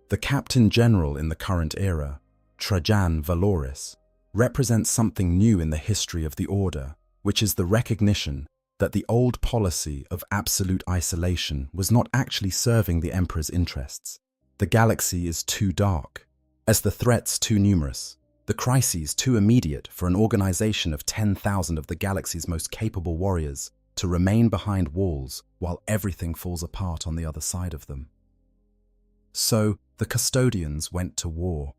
The Captain General in the current era, Trajan Valoris, represents something new in the history of the Order, which is the recognition that the old policy of absolute isolation was not actually serving the Emperor's interests. The galaxy is too dark, as the threats too numerous, the crises too immediate for an organization of 10,000 of the galaxy's most capable warriors to remain behind walls while everything falls apart on the other side of them. So, the Custodians went to war,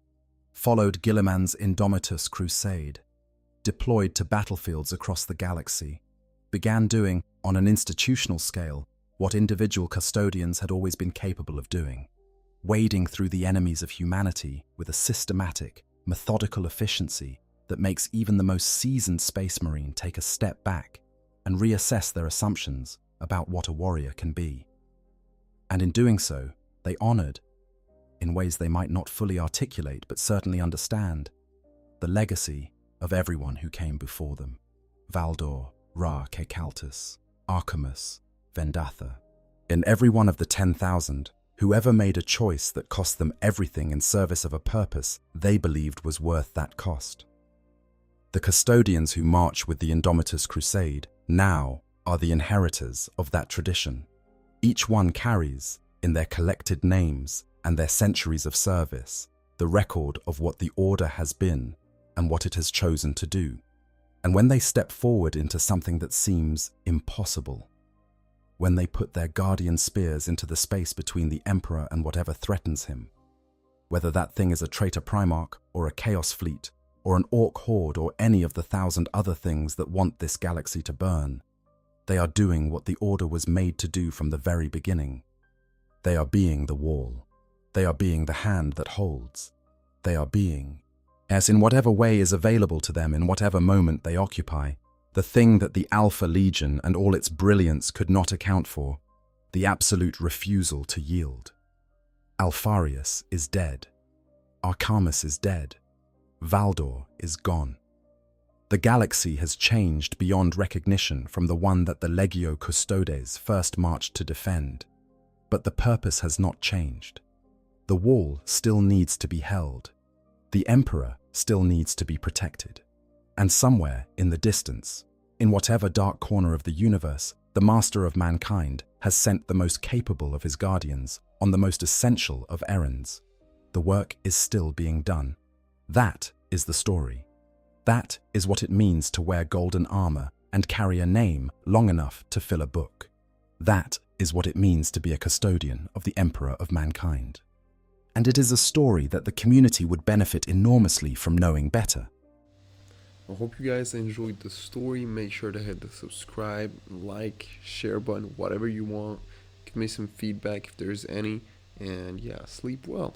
followed Guilliman's Indomitus crusade, deployed to battlefields across the galaxy, began doing, on an institutional scale, what individual custodians had always been capable of doing, wading through the enemies of humanity with a systematic, methodical efficiency that makes even the most seasoned space marine take a step back and reassess their assumptions about what a warrior can be. And in doing so, they honored, in ways they might not fully articulate but certainly understand, the legacy of everyone who came before them. Valdor, Ra Kecaltus, Archimus, Vendatha. In every one of the 10,000, whoever made a choice that cost them everything in service of a purpose they believed was worth that cost. The custodians who march with the Indomitus Crusade now are the inheritors of that tradition. Each one carries, in their collected names and their centuries of service, the record of what the Order has been and what it has chosen to do. And when they step forward into something that seems impossible, when they put their guardian spears into the space between the Emperor and whatever threatens him, whether that thing is a traitor Primarch or a chaos fleet or an orc horde or any of the 1,000 other things that want this galaxy to burn, they are doing what the Order was made to do from the very beginning. They are being the wall. They are being the hand that holds. They are being, as in whatever way is available to them in whatever moment they occupy, the thing that the Alpha Legion and all its brilliance could not account for, the absolute refusal to yield. Alfarius is dead. Arcamus is dead. Valdor is gone. The galaxy has changed beyond recognition from the one that the Legio Custodes first marched to defend. But the purpose has not changed. The wall still needs to be held. The Emperor still needs to be protected. And somewhere in the distance, in whatever dark corner of the universe, the Master of Mankind has sent the most capable of his guardians on the most essential of errands. The work is still being done. That is the story. That is what it means to wear golden armor and carry a name long enough to fill a book. That is what it means to be a custodian of the Emperor of Mankind. And it is a story that the community would benefit enormously from knowing better. I hope you guys enjoyed the story. Make sure to hit the subscribe, like, share button, whatever you want. Give me some feedback if there's any. And yeah, sleep well.